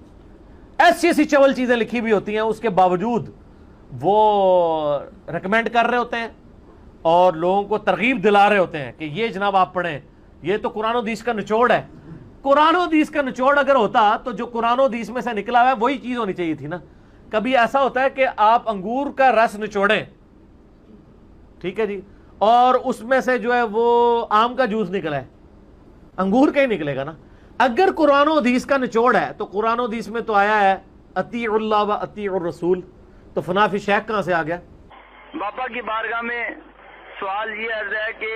ایسی چول چیزیں لکھی ہوئی ہوتی ہیں، اس کے باوجود وہ ریکمینڈ کر رہے ہوتے ہیں اور لوگوں کو ترغیب دلا رہے ہوتے ہیں کہ یہ جناب آپ پڑھیں، یہ تو قرآن و حدیث کا نچوڑ ہے. قرآن و حدیث کا نچوڑ اگر ہوتا تو جو قرآن و حدیث میں سے نکلا ہوا ہے وہی چیز ہونی چاہیے تھی نا. کبھی ایسا ہوتا ہے کہ آپ انگور کا رس نچوڑیں، ٹھیک ہے جی، اور اس میں سے جو ہے وہ آم کا جوس نکلا ہے، انگور کا ہی نکلے گا نا. اگر قرآن و حدیث کا نچوڑ ہے تو قرآن و حدیث میں تو آیا ہے اطیع اللہ و اطیع الرسول، تو فنا فی شیخ کہاں سے آ گیا؟ باپا کی بارگاہ میں سوال یہ عرض ہے کہ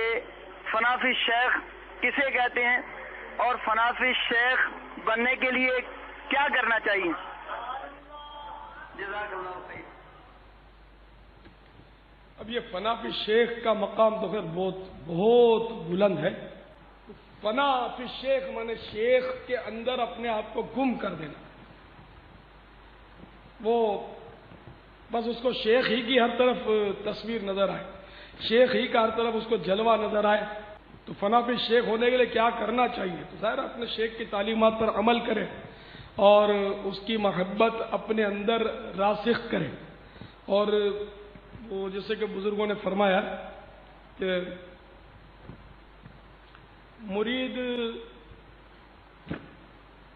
فنا فی شیخ کسے کہتے ہیں اور فنا فی شیخ بننے کے لیے کیا کرنا چاہیے؟ جزاک اللہ خیر. اب یہ فنا فی شیخ کا مقام تو خیر بہت بلند ہے. فنا فی شیخ مانے شیخ کے اندر اپنے آپ کو گم کر دینا. وہ بس اس کو شیخ ہی کی ہر طرف تصویر نظر آئے، شیخ ہی کا ہر طرف اس کو جلوہ نظر آئے. تو فنا فی شیخ ہونے کے لیے کیا کرنا چاہیے؟ تو ظاہر اپنے شیخ کی تعلیمات پر عمل کرے اور اس کی محبت اپنے اندر راسخ کرے. اور وہ جیسے کہ بزرگوں نے فرمایا کہ مرید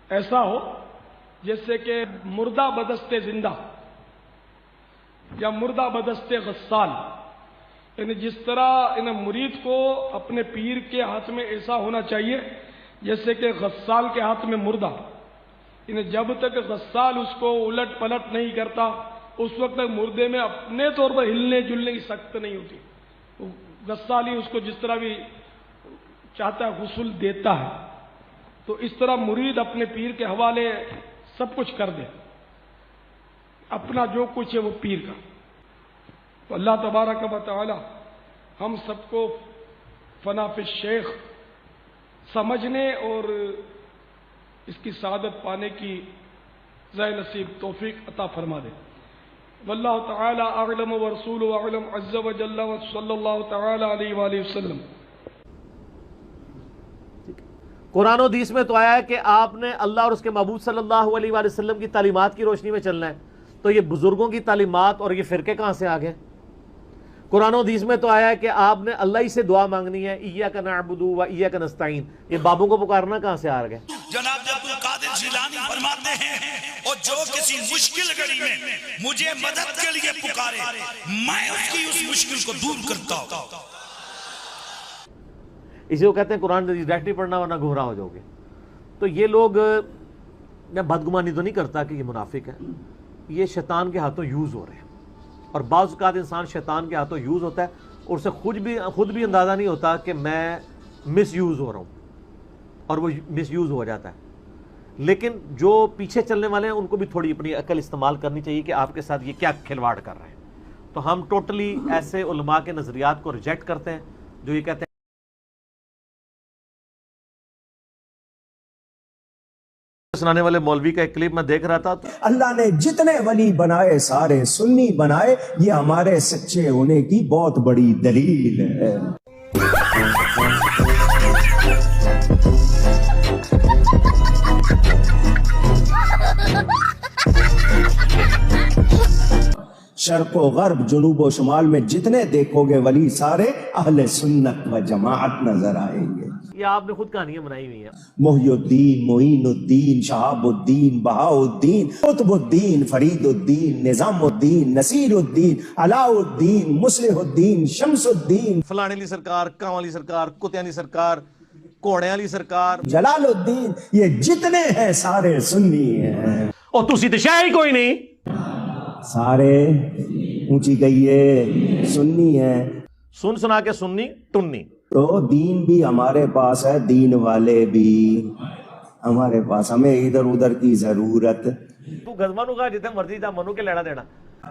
ایسا ہو جیسے کہ مردہ بدست زندہ یا مردہ بدست غسال، یعنی جس طرح مرید کو اپنے پیر کے ہاتھ میں ایسا ہونا چاہیے جیسے کہ غسال کے ہاتھ میں مردہ. جب تک غسال اس کو الٹ پلٹ نہیں کرتا اس وقت تک مردے میں اپنے طور پر ہلنے جلنے کی سخت نہیں ہوتی. غسال ہی اس کو جس طرح بھی چاہتا ہے غسل دیتا ہے. تو اس طرح مرید اپنے پیر کے حوالے سب کچھ کر دے، اپنا جو کچھ ہے وہ پیر کا. تو اللہ تبارک و تعالی ہم سب کو فنا فی شیخ سمجھنے اور اس کی سعادت پانے کی ذی نصیب توفیق عطا فرما دے. واللہ تعالی اعلم ورسولہ اعلم عز وجل وصلی اللہ تعالی علیہ وآلہ وسلم. قرآن و حدیث میں تو آیا ہے کہ آپ نے اللہ اور اس کے محبوب صلی اللہ علیہ وآلہ وسلم کی تعلیمات کی روشنی میں چلنا ہے. تو یہ بزرگوں کی تعلیمات اور یہ فرقے کہاں سے آ گئے؟ قرآن و حدیث میں تو آیا ہے کہ آپ نے اللہ ہی سے دعا مانگنی ہے، ایاک نعبد و ایاک نستعین. یہ بابوں کو پکارنا کہاں سے آ گیا؟ جناب عبد القادر جیلانی فرماتے ہیں اور جو کسی مشکل گھڑی میں مجھے مدد کے لیے پکارے میں اس کی اس مشکل کو دور کرتا ہوں. اسی کو کہتے ہیں قرآن ڈائریکٹ نہیں پڑھنا ورنہ گمراہ ہو جاؤ گے. تو یہ لوگ، میں بدگمانی تو نہیں کرتا کہ یہ منافق ہے، یہ شیطان کے ہاتھوں یوز ہو رہے ہیں. اور بعض اوقات انسان شیطان کے ہاتھوں یوز ہوتا ہے اور اسے خود بھی اندازہ نہیں ہوتا کہ میں مس یوز ہو رہا ہوں اور وہ مس یوز ہو جاتا ہے. لیکن جو پیچھے چلنے والے ہیں ان کو بھی تھوڑی اپنی عقل استعمال کرنی چاہیے کہ آپ کے ساتھ یہ کیا کھلواڑ کر رہے ہیں. تو ہم ٹوٹلی ایسے علماء کے نظریات کو ریجیکٹ کرتے ہیں جو یہ کہتے ہیں. سنانے والے مولوی کا ایک کلپ میں دیکھ رہا تھا. اللہ نے جتنے ولی بنائے سارے سنی بنائے، یہ ہمارے سچے ہونے کی بہت بڑی دلیل ہے. شرق و غرب جنوب و شمال میں جتنے دیکھو گے ولی سارے اہل سنت و جماعت نظر آئیں گے. یہ آپ نے خود کہانیاں بنائی ہوئی ہیں. محی الدین، معین الدین، شہاب الدین، بہاء الدین، قطب الدین، فرید الدین، نظام الدین، نصیر الدین، علاء الدین، مصلح الدین، شمس الدین، فلانے علی سرکار، کاں علی سرکار، کتے علی سرکار، کوڑے علی سرکار، جلال الدین، یہ جتنے ہیں سارے سنی ہیں. اور تسی تو شاہ ہی کوئی نہیں. سارے اونچی گئیے سنی ہیں. سن سنا کے سننی ٹننی. تو دین بھی ہمارے پاس ہے، دین والے بھی ہمارے پاس، ہمیں ادھر ادھر کی ضرورت. تو گزمانو کا جتنے مرضی دا منو کے لینا دینا.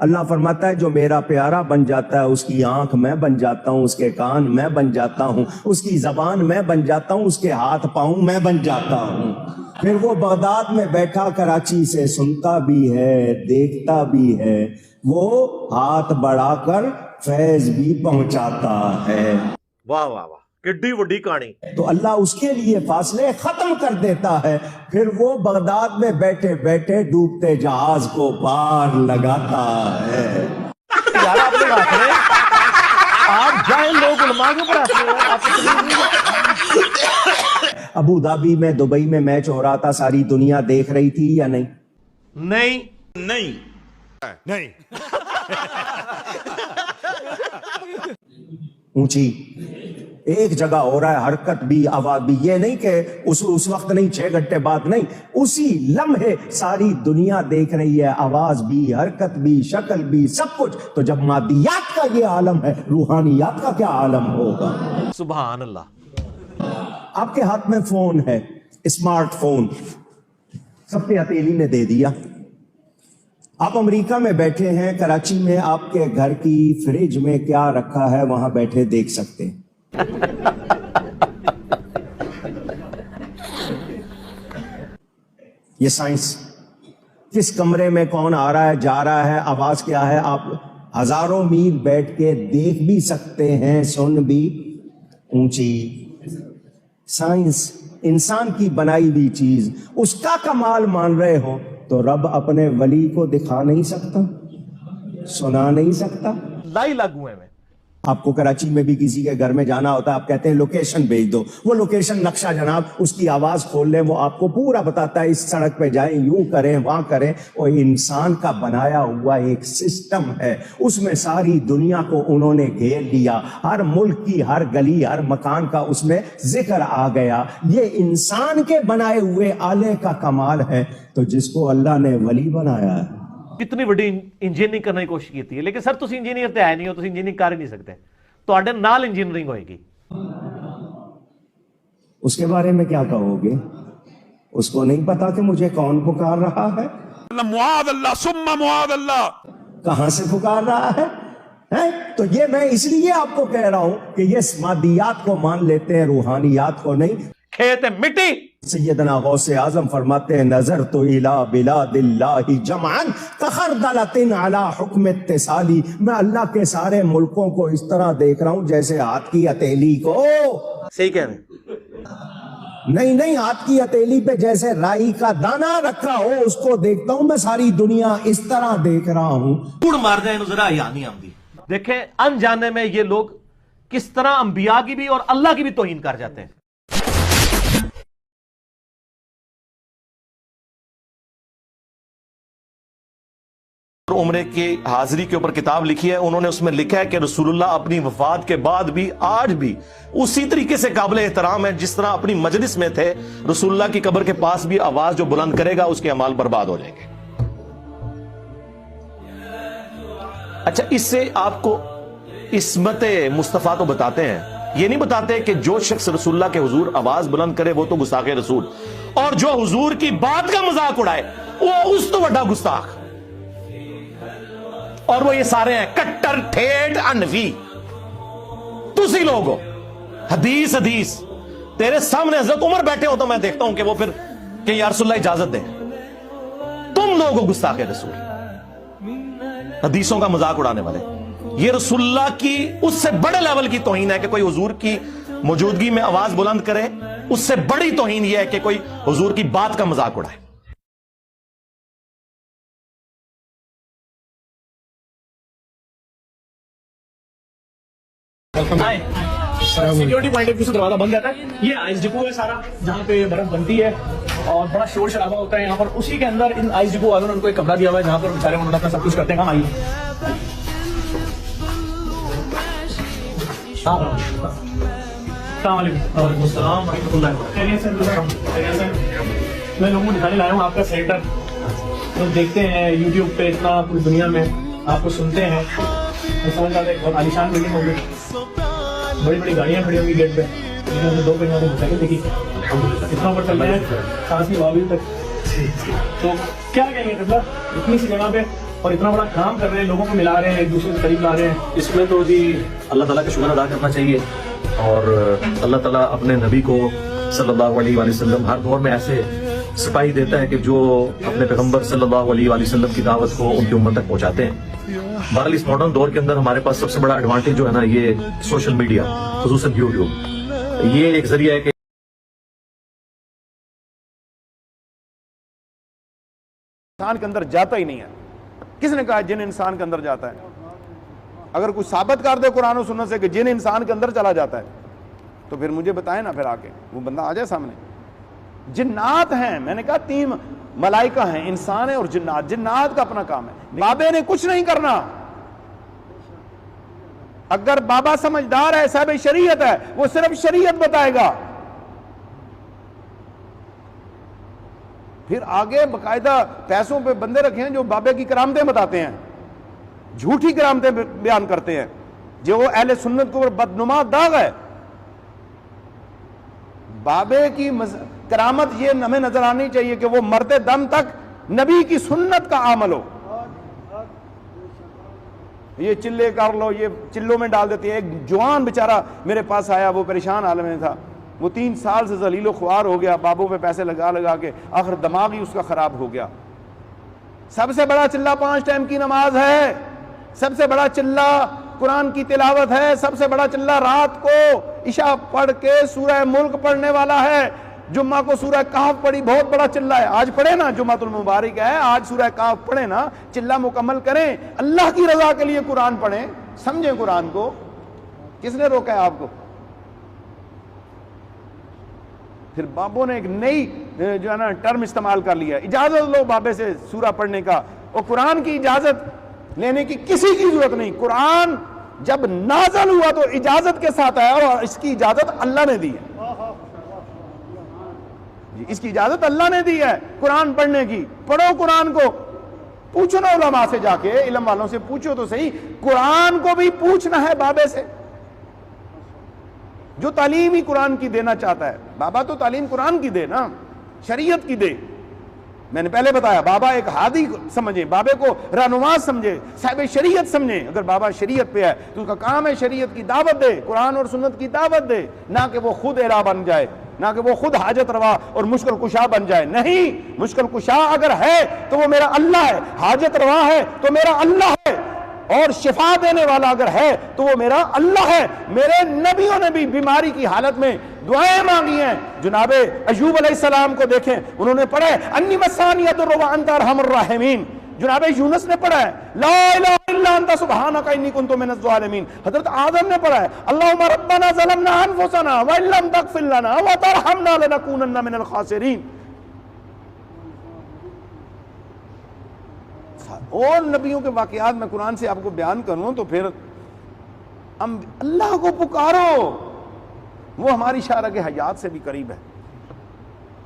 اللہ فرماتا ہے جو میرا پیارا بن جاتا ہے اس کی آنکھ میں بن جاتا ہوں، اس کے کان میں بن جاتا ہوں، اس کی زبان میں بن جاتا ہوں، اس کے ہاتھ پاؤں میں بن جاتا ہوں. پھر وہ بغداد میں بیٹھا کراچی سے سنتا بھی ہے، دیکھتا بھی ہے، وہ ہاتھ بڑھا کر فیض بھی پہنچاتا ہے. واہ واہ واہ، کڈی وڈی کہانی. تو اللہ اس کے لیے فاصلے ختم کر دیتا ہے، پھر وہ بغداد میں بیٹھے بیٹھے ڈوبتے جہاز کو پار لگاتا ہے. یار آپ لوگ ہنس رہے ہیں، آپ جاہل لوگ علماء کے اوپر ہنس رہے ہیں. آپ ابو دھابی میں، دبئی میں میچ ہو رہا تھا، ساری دنیا دیکھ رہی تھی یا نہیں؟ نہیں نہیں نہیں. اونچی ایک جگہ ہو رہا ہے، حرکت بھی آواز بھی. یہ نہیں کہ اس وقت نہیں، 6 گھنٹے بعد نہیں، اسی لمحے ساری دنیا دیکھ رہی ہے، آواز بھی، حرکت بھی، شکل بھی، سب کچھ. تو جب مادیات کا یہ عالم ہے، روحانیات کا کیا عالم ہوگا؟ سبحان اللہ. آپ کے ہاتھ میں فون ہے، اسمارٹ فون سب کے ہتھیلی نے دے دیا. آپ امریکہ میں بیٹھے ہیں، کراچی میں آپ کے گھر کی فریج میں کیا رکھا ہے وہاں بیٹھے دیکھ سکتے ہیں. یہ سائنس، کس کمرے میں کون آ رہا ہے جا رہا ہے، آواز کیا ہے، آپ ہزاروں میل بیٹھ کے دیکھ بھی سکتے ہیں، سن بھی. اونچی سائنس، انسان کی بنائی ہوئی چیز، اس کا کمال مان رہے ہو تو رب اپنے ولی کو دکھا نہیں سکتا، سنا نہیں سکتا. لائی لاگو ہے. میں آپ کو کراچی میں بھی کسی کے گھر میں جانا ہوتا ہے، آپ کہتے ہیں لوکیشن بھیج دو، وہ لوکیشن نقشہ جناب اس کی آواز کھول لیں، وہ آپ کو پورا بتاتا ہے، اس سڑک پہ جائیں، یوں کریں، وہاں کریں. وہ انسان کا بنایا ہوا ایک سسٹم ہے، اس میں ساری دنیا کو انہوں نے گھیر لیا، ہر ملک کی ہر گلی ہر مکان کا اس میں ذکر آ گیا. یہ انسان کے بنائے ہوئے آلے کا کمال ہے. تو جس کو اللہ نے ولی بنایا ہے، کتنی بڑی انجینئرنگ کرنے کی کوشش کی ہے. لیکن سر تسی انجینئر تے ہے نہیں ہو، تسی انجینئرنگ کر ہی نہیں سکتے. تواڈے نال انجینئرنگ ہوئے گی. اس کے بارے میں کیا کہو گے؟ اس کو نہیں پتا کہ مجھے کون پکار رہا ہے؟ معاذ اللہ ثم معاذ اللہ. کہاں سے پکار رہا ہے؟ تو یہ میں اس لیے آپ کو کہہ رہا ہوں کہ یہ مادیات کو مان لیتے ہیں، روحانیات کو نہیں. کھیت مٹی. سیدنا غوث اعظم فرماتے ہیں نظر تو الہ بلاد اللہ جمعا کخردلۃ علی حکم اتصالی. میں اللہ کے سارے ملکوں کو اس طرح دیکھ رہا ہوں جیسے ہاتھ کی ہتھیلی کو. صحیح کہہ رہے ہیں. نہیں، ہاتھ کی ہتھیلی پہ جیسے رائی کا دانہ رکھا ہو اس کو دیکھتا ہوں میں، ساری دنیا اس طرح دیکھ رہا ہوں. کوڑ مار جائے ذرا یعنی آمدی. دیکھیں انجانے میں یہ لوگ کس طرح انبیاء کی بھی اور اللہ کی بھی توہین کر جاتے ہیں. عمرے کی حاضری کے اوپر کتاب لکھی ہے، انہوں نے اس میں لکھا ہے کہ رسول اللہ اپنی وفات کے بعد بھی آج بھی اسی طریقے سے قابل احترام ہے جس طرح اپنی مجلس میں تھے. رسول اللہ کی قبر کے پاس بھی آواز جو بلند کرے گا اس کے اعمال برباد ہو جائیں گے. اچھا، اس سے آپ کو عصمت مصطفیٰ تو بتاتے ہیں یہ نہیں بتاتے کہ جو شخص رسول اللہ کے حضور آواز بلند کرے وہ تو گستاخ رسول، اور جو حضور کی بات کا مذاق اڑائے وہ اس تو بڑا گستاخ. اور وہ یہ سارے ہیں کٹر ٹھیٹ انفی. تسی لوگ ہو حدیث حدیث. تیرے سامنے حضرت عمر بیٹھے ہو تو میں دیکھتا ہوں کہ وہ پھر کہ یا رسول اللہ اجازت دیں. تم لوگ ہو گستاخ رسول، حدیثوں کا مذاق اڑانے والے. یہ رسول اللہ کی اس سے بڑے لیول کی توہین ہے کہ کوئی حضور کی موجودگی میں آواز بلند کرے. اس سے بڑی توہین یہ ہے کہ کوئی حضور کی بات کا مذاق اڑائے. سیکورٹی پوائنٹ آف ویو سے دروازہ بند رہتا ہے. یہ آئس ڈپو ہے سارا جہاں پہ برف بنتی ہے اور بڑا شور شرابہ ہوتا ہے یہاں پر. اسی کے اندر ان آئس ڈپو والوں نے ان کو ایک کمرہ دیا ہوا ہے جہاں پر بیچارے انہوں نے اپنا سب کچھ کرتے ہیں. کام آئیے. السلام علیکم. وعلیکم السلام ورحمۃ اللہ. میں لوگوں کو دکھانے لایا ہوں آپ کا سینٹر. لوگ دیکھتے ہیں یوٹیوب پہ اتنا پوری دنیا میں آپ کو سنتے ہیں. بہت عالیشان بلڈنگ ہوگی, بڑی بڑی گاڑیاں کھڑی ہوگی گیٹ پہ, 2 موٹر سائیکل دیکھی اتنا اوپر چل رہے ہیں سانسی وابل تک. تو کیا کہیں گے قبلہ اتنی سی جگہ پہ اور اتنا بڑا کام کر رہے ہیں, لوگوں کو ملا رہے ہیں, ایک دوسرے سے قریب لا رہے ہیں. اس میں تو جی اللہ تعالیٰ کا شکر ادا کرنا چاہیے, اور اللہ تعالیٰ اپنے نبی کو صلی اللہ علیہ وآلہ وسلم ہر دور میں ایسے سپاہی دیتا ہے کہ جو اپنے پیغمبر صلی اللہ علیہ وآلہ وسلم کی دعوت کو ان کی امت تک پہنچاتے ہیں. بہرحال اس ماڈرن دور کے اندر ہمارے پاس سب سے بڑا ایڈوانٹیج جو ہے نا یہ سوشل میڈیا, خصوصاً یوٹیوب, یہ ایک ذریعہ ہے کہ انسان کے اندر جاتا ہی نہیں ہے. کس نے کہا جن انسان کے اندر جاتا ہے؟ اگر کوئی ثابت کر دے قرآن و سنت سے کہ جن انسان کے اندر چلا جاتا ہے تو پھر مجھے بتائیں نا, پھر آ کے وہ بندہ آ جائے سامنے. جنات ہیں, میں نے کہا 3 ملائکہ ہیں, انسان ہے اور جنات. جنات کا اپنا کام ہے, بابے نے کچھ نہیں کرنا. اگر بابا سمجھدار ہے, صاحب شریعت ہے, وہ صرف شریعت بتائے گا. پھر آگے باقاعدہ پیسوں پہ بندے رکھے ہیں جو بابے کی کرامتیں بتاتے ہیں, جھوٹی کرامتیں بیان کرتے ہیں, جو وہ اہل سنت کو بدنما داغ ہے. بابے کی کرامت یہ ہمیں نظر آنی چاہیے کہ وہ مرتے دم تک نبی کی سنت کا عمل ہو. یہ چلے کر لو, یہ چلوں میں ڈال دیتی ہے. ایک جوان بیچارہ میرے پاس آیا, وہ پریشان حال میں تھا, وہ 3 سال سے ذلیل و خوار ہو گیا, بابوں پہ پیسے لگا لگا کے آخر دماغ ہی اس کا خراب ہو گیا. سب سے بڑا چلہ 5 ٹائم کی نماز ہے, سب سے بڑا چلہ قرآن کی تلاوت ہے, سب سے بڑا چلہ رات کو عشاء پڑھ کے سورہ ملک پڑھنے والا ہے. جمعہ کو سورہ کہف پڑھی, بہت بڑا چلہ ہے. آج پڑھے نا, جمعۃ المبارک ہے, آج سورہ کہف پڑھے نا, چلہ مکمل کریں, اللہ کی رضا کے لیے قرآن پڑھیں, سمجھیں قرآن کو. کس نے روکا ہے آپ کو؟ پھر بابوں نے ایک نئی جو ہے نا ٹرم استعمال کر لیا, اجازت لو بابے سے سورہ پڑھنے کا. اور قرآن کی اجازت لینے کی کسی کی ضرورت نہیں. قرآن جب نازل ہوا تو اجازت کے ساتھ آیا, اور اس کی اجازت اللہ نے دی ہے. اس کی اجازت اللہ نے دی ہے قرآن پڑھنے کی. پڑھو قرآن کو, پوچھو نا علماء سے, جا کے علم والوں سے پوچھو تو صحیح. قرآن کو بھی پوچھنا ہے بابے سے, جو تعلیم ہی قرآن کی دینا چاہتا ہے. بابا تو تعلیم قرآن کی دے نا, شریعت کی دے. میں نے پہلے بتایا, بابا ایک ہادی سمجھے, بابے کو رہنما سمجھے, صاحب شریعت سمجھے. اگر بابا شریعت پہ ہے تو اس کا کام ہے شریعت کی دعوت دے, قرآن اور سنت کی دعوت دے, نہ کہ وہ خود الہ بن جائے, نہ کہ وہ خود حاجت روا اور مشکل کشا بن جائے. نہیں, مشکل کشا اگر ہے تو وہ میرا اللہ ہے, حاجت روا ہے تو میرا اللہ ہے, اور شفا دینے والا اگر ہے تو وہ میرا اللہ ہے. میرے نبیوں نے بھی بیماری کی حالت میں دعائیں مانگی ہیں. جناب ایوب علیہ السلام کو دیکھیں, انہوں نے پڑھا ہے انی مسانی الضر وانت ارحم الراحمین. جناب یونس نے پڑھا ہے لا الہ الا انت سبحانک انی کنت من الظالمین. حضرت آدم نے پڑھا ہے اللہم ربنا ظلمنا انفسنا وان لم تغفر لنا وترحمنا لنکونن من الخاسرین. اور نبیوں کے واقعات میں قرآن سے آپ کو بیان کروں تو پھر ہم اللہ کو پکارو, وہ ہماری شارع حیات سے بھی قریب ہے.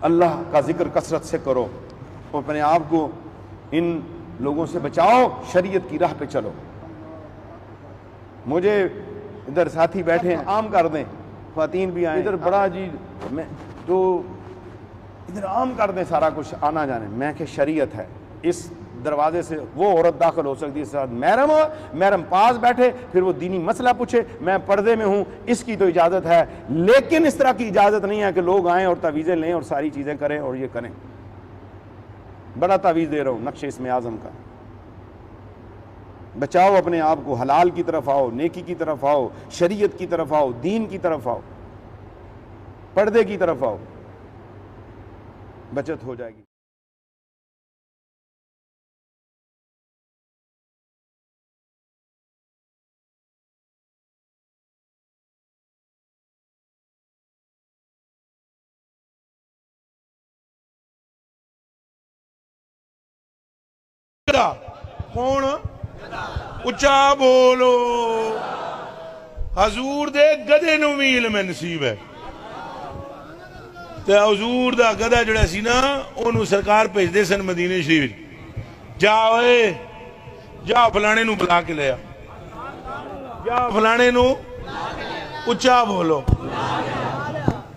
اللہ کا ذکر کثرت سے کرو, اور اپنے آپ کو ان لوگوں سے بچاؤ, شریعت کی راہ پہ چلو. مجھے ادھر ساتھی بیٹھے ہیں، عام کر دیں، خواتین بھی آئیں، ادھر بڑا جی میں تو ادھر عام کر دیں سارا کچھ آنا جانے. میں کہ شریعت ہے، اس دروازے سے وہ عورت داخل ہو سکتی ہے، اس ساتھ محرم ہو، محرم پاس بیٹھے، پھر وہ دینی مسئلہ پوچھے، میں پردے میں ہوں، اس کی تو اجازت ہے. لیکن اس طرح کی اجازت نہیں ہے کہ لوگ آئیں اور تعویذیں لیں اور ساری چیزیں کریں اور یہ کریں. بڑا تعویذ دے رہا ہوں نقش اسم اعظم کا. بچاؤ اپنے آپ کو، حلال کی طرف آؤ، نیکی کی طرف آؤ، شریعت کی طرف آؤ، دین کی طرف آؤ، پردے کی طرف آؤ، بچت ہو جائے گی. کون اچا بولو. حضور دے گدے نو بھی علم نصیب ہے تے حضور دا گدا جڑا سی نا اونوں سرکار بھیج دے سن مدینے شریف. جا اوئے جا فلانے نو بلا کے لیا، جا فلانے نو اچا بولو.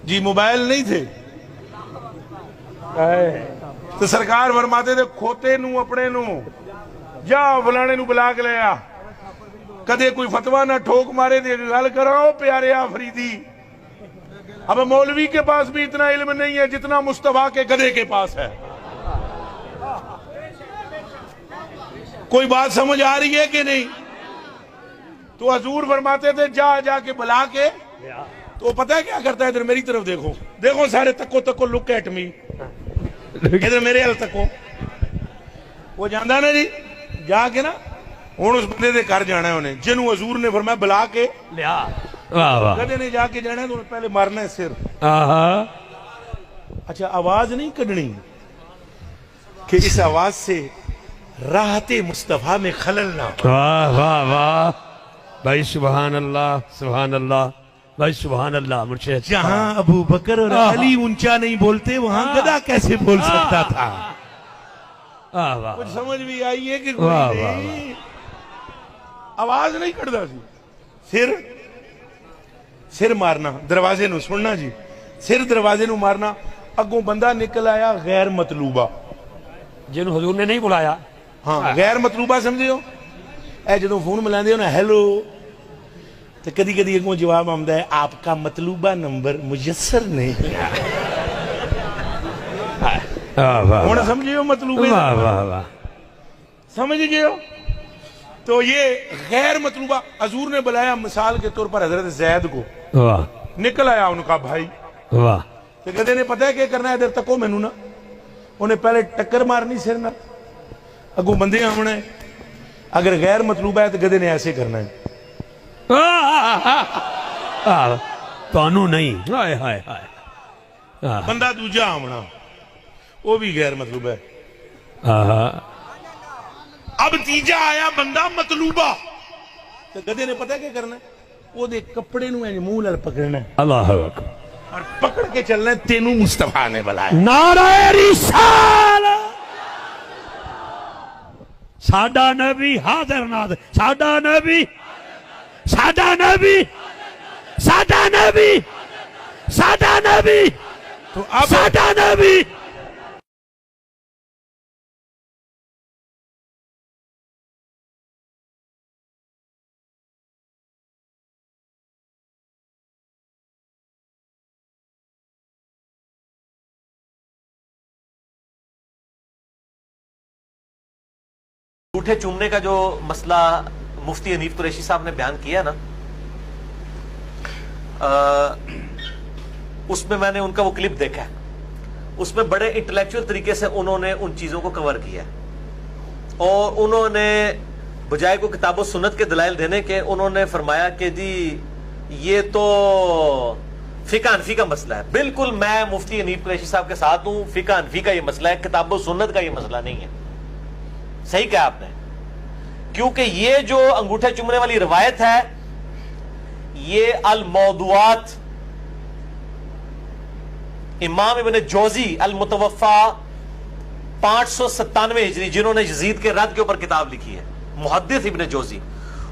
جی موبائل نہیں تھے تو سرکار فرماتے تھے کھوتے نو اپنے نو جا فلانے نو بلا کے لیا. کدے کوئی فتویٰ نہ ٹھوک مارے دے گل کرو پیارے آفریدی. اب مولوی کے پاس بھی اتنا علم نہیں ہے جتنا مصطفیٰ کے گدے کے پاس ہے. کوئی بات سمجھ آ رہی ہے کہ نہیں؟ تو حضور فرماتے تھے جا جا کے بلا کے. تو پتہ ہے کیا کرتا ہے؟ ادھر میری طرف دیکھو، دیکھو سارے تکو تکو لک ایٹ می، ادھر میرے حل تکو. وہ جاندہ نا جی جا کے نا ہوں اس بندے دے کر جانا ہے انہیں جنہوں حضور نے فرمایا بلا کے لیا. گدے نے جا کے جانا ہے تو پہلے مارنا ہے سر. اچھا آواز نہیں کڈنی کہ اس آواز سے راحت مصطفیٰ میں خلل نہ ہو. واہ واہ واہ بھائی، سبحان اللہ سبحان اللہ بھائی، سبحان اللہ. مرشد جہاں ابو بکر اور علی اونچا نہیں بولتے وہاں گدا کیسے بول سکتا تھا؟ کچھ سمجھ بھی آئی ہے کہ کوئی نہیں؟ آواز نہیں کڑتا سی. سر مارنا دروازے نو، سننا جی، سر دروازے نو مارنا. اگوں بندہ نکل آیا غیر مطلوبہ، جنہوں حضور نے نہیں بلایا. ہاں غیر مطلوبہ سمجھے ہو؟ اے جدوں فون ملاندے ہو نا ہیلو، تو کدی کدی اگوں جواب آمدا ہے آپ کا مطلوبہ نمبر میسر نہیں. ہوں سمجھے ہو مطلوبہ؟ سمجھ گئے ہو؟ تو یہ غیر مطلوبہ حضور نے بلایا مثال کے طور پر حضرت زید کو. نکل آیا ان کا بھائی. تو گدے نے پتہ ہے کیا کرنا ہے؟ ادھر تکو مینوں نا. انہیں پہلے ٹکر مارنی سر نہ، اگوں بندے آنا ہے. اگر غیر مطلوبہ ہے تو گدے نے ایسے کرنا ہے. تانوں نہیں. بندہ دوجا آمنا وہ بھی غیر مطلوب ہے. اب تیجا آیا بندہ مطلوبہ، تو گدے نے پتہ کیا کرنا ہے؟ وہ دے کپڑے نو منہ لال پکڑنا ہے، اللہ اکبر، اور پکڑ کے چلنا ہے تینوں مصطفیٰ نے بلایا. نعرہ رسالت. ساڈا نبی حاضر ناظر، ساڈا نبی، ساڈا نبی، ساڈا نبی، ساڈا نبی، تو اب ساڈا نبی. انگوٹھے چومنے کا جو مسئلہ مفتی حنیف قریشی صاحب نے بیان کیا نا، اس میں میں نے ان کا وہ کلپ دیکھا ہے. اس میں بڑے انٹلیکچوئل طریقے سے انہوں نے ان چیزوں کو کور کیا ہے، اور انہوں نے بجائے کو کتاب و سنت کے دلائل دینے کے انہوں نے فرمایا کہ جی یہ تو فقہ حنفی کا مسئلہ ہے. بالکل میں مفتی حنیف قریشی صاحب کے ساتھ ہوں. فقہ حنفی کا یہ مسئلہ ہے، کتاب و سنت کا یہ مسئلہ نہیں ہے. صحیح کہا آپ نے، کیونکہ یہ جو انگوٹھے چومنے والی روایت ہے یہ الموضوعات امام ابن جوزی المتوفا 597 ہجری، جنہوں نے یزید کے رد کے اوپر کتاب لکھی ہے، محدث ابن جوزی،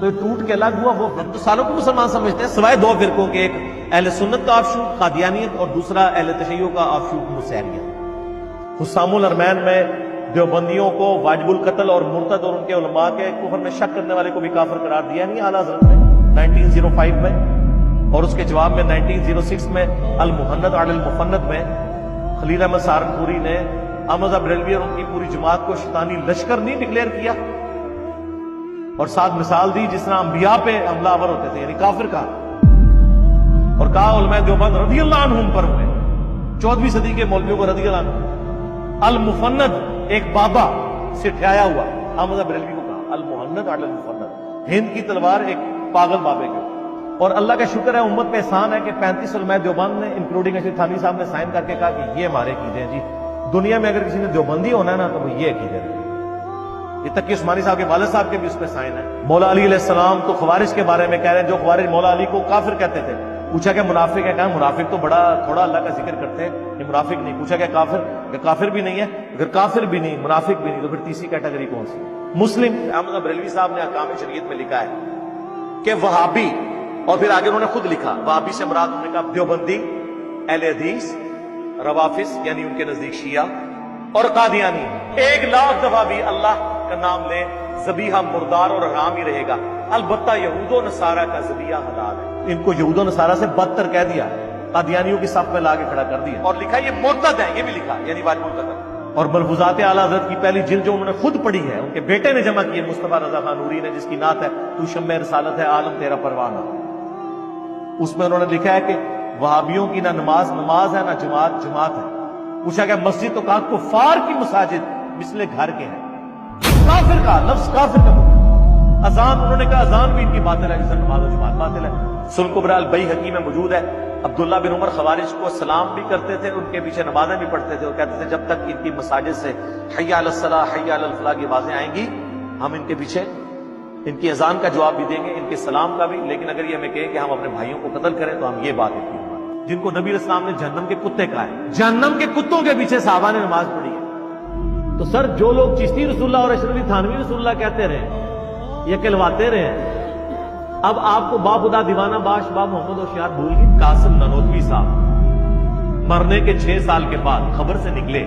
تو یہ ٹوٹ کے الگ ہوا، وہ تو سالوں کو مسلمان سمجھتے ہیں، سوائے دو فرقوں کے، ایک اہل سنت کا آف شوٹ قادیانیت اور دوسرا اہل تشیع کا آف شوٹ نصیریت۔ حسام الارمین میں دیوبندیوں کو واجب القتل اور مرتد اور ان کے علماء کے کفر میں شک کرنے والے کو بھی کافر قرار دیا نہیں اعلیٰ حضرت نے 1905 میں، اور اس کے جواب میں 1906 میں المحند علی المفند میں خلیل احمد سہارنپوری نے احمد رضا بریلوی اور ان کی پوری جماعت کو شیطانی لشکر نہیں ڈکلیئر کیا، اور ساتھ مثال دی جس طرح انبیاء پہ حملہ آور ہوتے تھے، یعنی کافر کہا، اور کہا علماء دیوبند رضی اللہ عنہم پر ہوئے، 14ویں صدی کے مولویوں کو رضی اللہ عنہ۔ المفند ایک بابا سے ٹھہرایا ہوا، احمد رضا بریلوی کو کہا المحند علی المفند، ہند کی تلوار ایک پاگل بابے کے۔ اور اللہ کا شکر ہے، امت پہ احسان ہے کہ 35 علماء دیوبند نے انکلوڈنگ اشرف تھانوی صاحب نے سائن کر کے کہا کہ یہ ہمارے عقیدے ہیں جی، دنیا میں اگر کسی نے دیوبندی ہونا ہے نا تو وہ یہ عقیدے ہیں۔ یہ تک کہ عثمانی صاحب کے والد صاحب کے بھی اس پہ سائن ہے۔ مولا علی علیہ السلام تو خوارج کے بارے میں کہہ رہے ہیں، جو خوارج مولا علی کو کافر کہتے تھے، پوچھا کہ منافق ہے، کہا منافق تو بڑا تھوڑا اللہ کا ذکر کرتے ہیں، یہ منافق نہیں۔ پوچھا کہ کافر، کہ کافر بھی نہیں ہے، اگر کافر بھی نہیں منافق بھی نہیں تو پھر تیسری کیٹیگری کون سی؟ مسلم احمد بریلوی صاحب نے احکام شریعت میں لکھا ہے کہ وہابی، اور پھر آگے انہوں نے خود لکھا وہابی سے مراد انہوں نے کہا دیوبندی، اہل حدیث، روافظ یعنی ان کے نزدیک شیعہ، اور قادیانی۔ 1,00,000 دفعہ بھی اللہ کا نام لے ذبیحہ مردار اور حرام ہی رہے گا، البتہ یہود و نصارہ کا ذبیحہ حلال ہے۔ ان کو یہود و نصارہ سے بدتر کہہ دیا، قادیانیوں کی صف میں لا کے کھڑا کر دیا، اور لکھا یہ مرتد ہیں، یہ بھی لکھا یعنی واجب القتل۔ اور ملفوظات اعلیٰ حضرت کی پہلی جلد جو انہوں نے خود پڑھی ہے، ان کے بیٹے نے جمع کی ہے، مصطفیٰ رضا خان نوری نے، جس کی نعت ہے تو شمع رسالت ہے عالم تیرا پروانہ، اس میں انہوں نے لکھا ہے کہ وہابیوں کی نہ نماز نماز ہے نہ جماعت جماعت ہے۔ پوچھا کہ مسجد تو کہا کفار کی مساجد مثل گھر کے ہیں، کافر کا لفظ کافر کا۔ اذان انہوں نے کہا اذان بھی ان کی باطل ہے، جیسے نماز و جماعت باطل ہے۔ سنن کبریٰ البیہقی میں موجود ہے، عبداللہ بن عمر خوارج کو سلام بھی کرتے تھے، ان کے پیچھے نمازیں بھی پڑھتے تھے، اور کہتے تھے جب تک ان کی مساجد سے حی علی الصلاۃ حی علی الفلاح کی آوازیں آئیں گی ہم ان کے پیچھے ان کی اذان کا جواب بھی دیں گے، ان کے سلام کا بھی، لیکن اگر یہ ہمیں کہیں کہ ہم اپنے بھائیوں کو قتل کریں تو ہم یہ بات کی، جن کو نبی علیہ السلام نے جہنم کے کتے کہا ہے، جہنم کے کتوں کے پیچھے صحابہ نے نماز پڑھی ہے۔ تو سر جو لوگ چشتی رسول اللہ اور اشرفی تھانوی رسول اللہ کہتے رہے، یہ کہلواتے رہے، اب آپ کو با خدا دیوانہ باش با محمد ہوشیار بھول گئی۔ قاسم نانوتوی صاحب مرنے کے 6 سال کے بعد خبر سے نکلے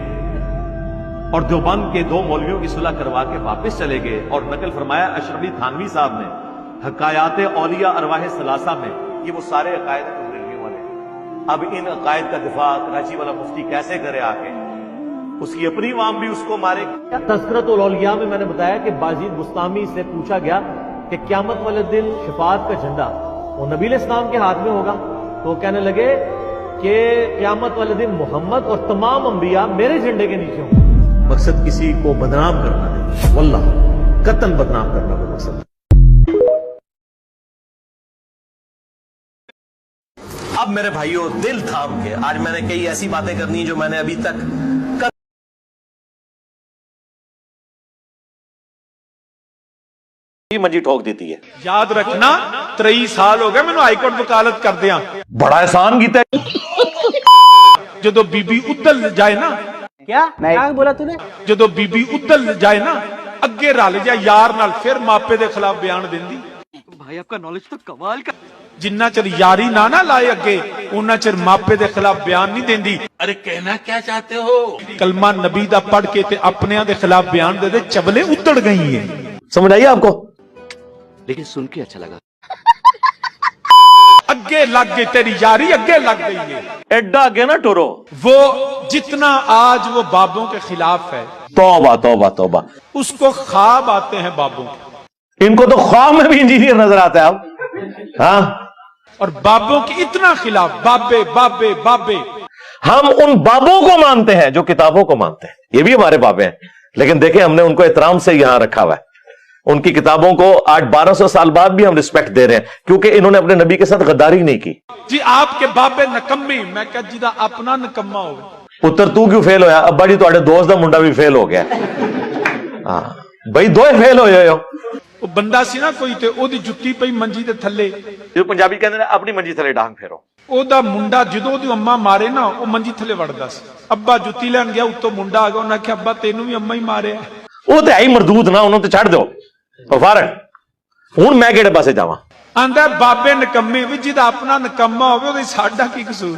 اور دیوبند کے 2 مولویوں کی صلح کروا کے واپس چلے گئے، اور نقل فرمایا اشرفی تھانوی صاحب نے حکایات اولیاء ارواح ثلاثہ میں، یہ وہ سارے عقائد ہیں بریلویوں والے۔ اب ان عقائد کا دفاع کراچی والا مفتی کیسے کرے آ کے؟ اس کی اپنی عوام بھی اس کو مارے گی۔ تذکرۃ الاولیاء میں میں نے بتایا کہ باجید بستامی سے پوچھا گیا کہ قیامت والے دن شفاعت کا جھنڈا وہ نبی علیہ السلام کے ہاتھ میں ہوگا، تو وہ کہنے لگے کہ قیامت والے دن محمد اور تمام انبیاء میرے جھنڈے کے نیچے ہوں گے۔ مقصد کسی کو بدنام کرنا نہیں، واللہ قطعاً بدنام کرنا کوئی مقصد۔ اب میرے بھائیوں دل تھام کے، آج میں نے کئی ایسی باتیں کرنی جو میں نے ابھی تک منجی ٹھوک دیتی ہے۔ یاد رکھنا 23 سال ہو گئے میں ہائی کورٹ وکالت کر دیا، بڑا احسان کیتا ہے۔ جدو بی بی ادل جائے نا، کیا بولا تو نے؟ جدو بی بی ادل جائے نا اگے رل جائے یار نال، پھر ماپے دے خلاف بیان دیندی۔ بھائی آپ کا نالج تو کمال کا۔ جنہ چر یاری نہ لائے اگے انہ چر ماپے دے خلاف بیان نہیں دیندی۔ ارے کہنا کیا چاہتے ہو؟ کلمہ نبی دا پڑھ کے تے اپنے دے خلاف بیان دے دے چبلے اتڑ گئی ہیں۔ سمجھ آئی آپ کو؟ لیکن سن کے اچھا لگا۔ اگے لگ گئی تیری یاری، اگے لگ گئی ہے، ایڈا اگے نہ ٹورو۔ وہ جتنا آج وہ بابوں کے خلاف ہے، توبہ توبہ توبہ، اس کو خواب آتے ہیں بابوں کے۔ ان کو تو خواب میں بھی انجینئر نظر آتا ہے اب، ہاں، اور بابوں کے اتنا خلاف، بابے بابے بابے۔ ہم ان بابوں کو مانتے ہیں جو کتابوں کو مانتے ہیں، یہ بھی ہمارے بابے ہیں، لیکن دیکھیں ہم نے ان کو احترام سے یہاں رکھا ہوا ہے۔ ان کی کتابوں کو آج 1200 سال بعد بھی ہم رسپیکٹ دے رہے ہیں، کیونکہ انہوں نے اپنے نبی کے ساتھ غداری نہیں کی۔ جی آپ کے بابے نکمی، میں کہا جیدہ اپنا نکمہ ہو گیا۔ پتر تو کیوں فیل ہویا؟ ابا جی تواڈے دوست دا منڈا بھی فیل ہو گیا۔ ہاں بھائی دوئے فیل ہوئے ہو۔ وہ بندہ سی نا کوئی تے او دی جتی پئی منجی دے تھلے، جو پنجابی کہندے نے اپنی منجی تھلے ڈانگ پھیرو۔ او دا منڈا جدو دی اما مارے نا او منجی تھلے وڑدا سی، ابا جتی لین گیا اتو منڈا آ گیا، انہاں کہ ابا تینوں بھی اما ہی مارے۔ وہ تے ہے ہی مردود نا، انہوں تے چھڑ دو فارغ۔ ਹੁਣ ਮੈਂ ਕਿਹੜੇ ਪਾਸੇ ਜਾਵਾਂ? ਆਂਦਾ ਬਾਬੇ ਨਿਕੰਮੇ ਵੀ ਜਿਹਦਾ ਆਪਣਾ ਨਿਕੰਮਾ ਹੋਵੇ ਉਹਦੇ ਸਾਡਾ ਕੀ ਕਸੂਰ?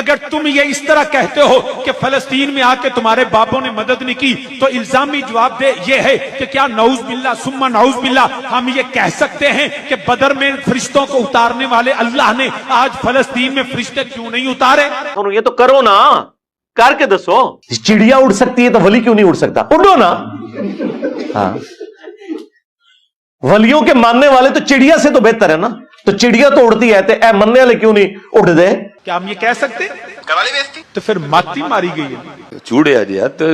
اگر تم یہ اس طرح کہتے ہو کہ فلسطین میں آ کے تمہارے باپوں نے مدد نہیں کی تو الزامی جواب دے یہ ہے کہ کیا نعوذ باللہ ثم نعوذ باللہ ہم یہ کہہ سکتے ہیں کہ بدر میں فرشتوں کو اتارنے والے اللہ نے آج فلسطین میں فرشتے کیوں نہیں اتارے؟ یہ تو کرو نا، کر کے دسو. چڑیا اڑ سکتی ہے تو ولی کیوں نہیں اڑ سکتا؟ اڑو نا. ہاں ولیوں کے ماننے والے تو چڑیا سے تو بہتر ہے نا. تو چڑیا تو اڑتی ہے تو اے مننے والے کیوں نہیں اڑ دے؟ کیا ہم یہ کہہ سکتے؟ تو پھر ماتی ماری گئی ہے. چوڑیا جی تو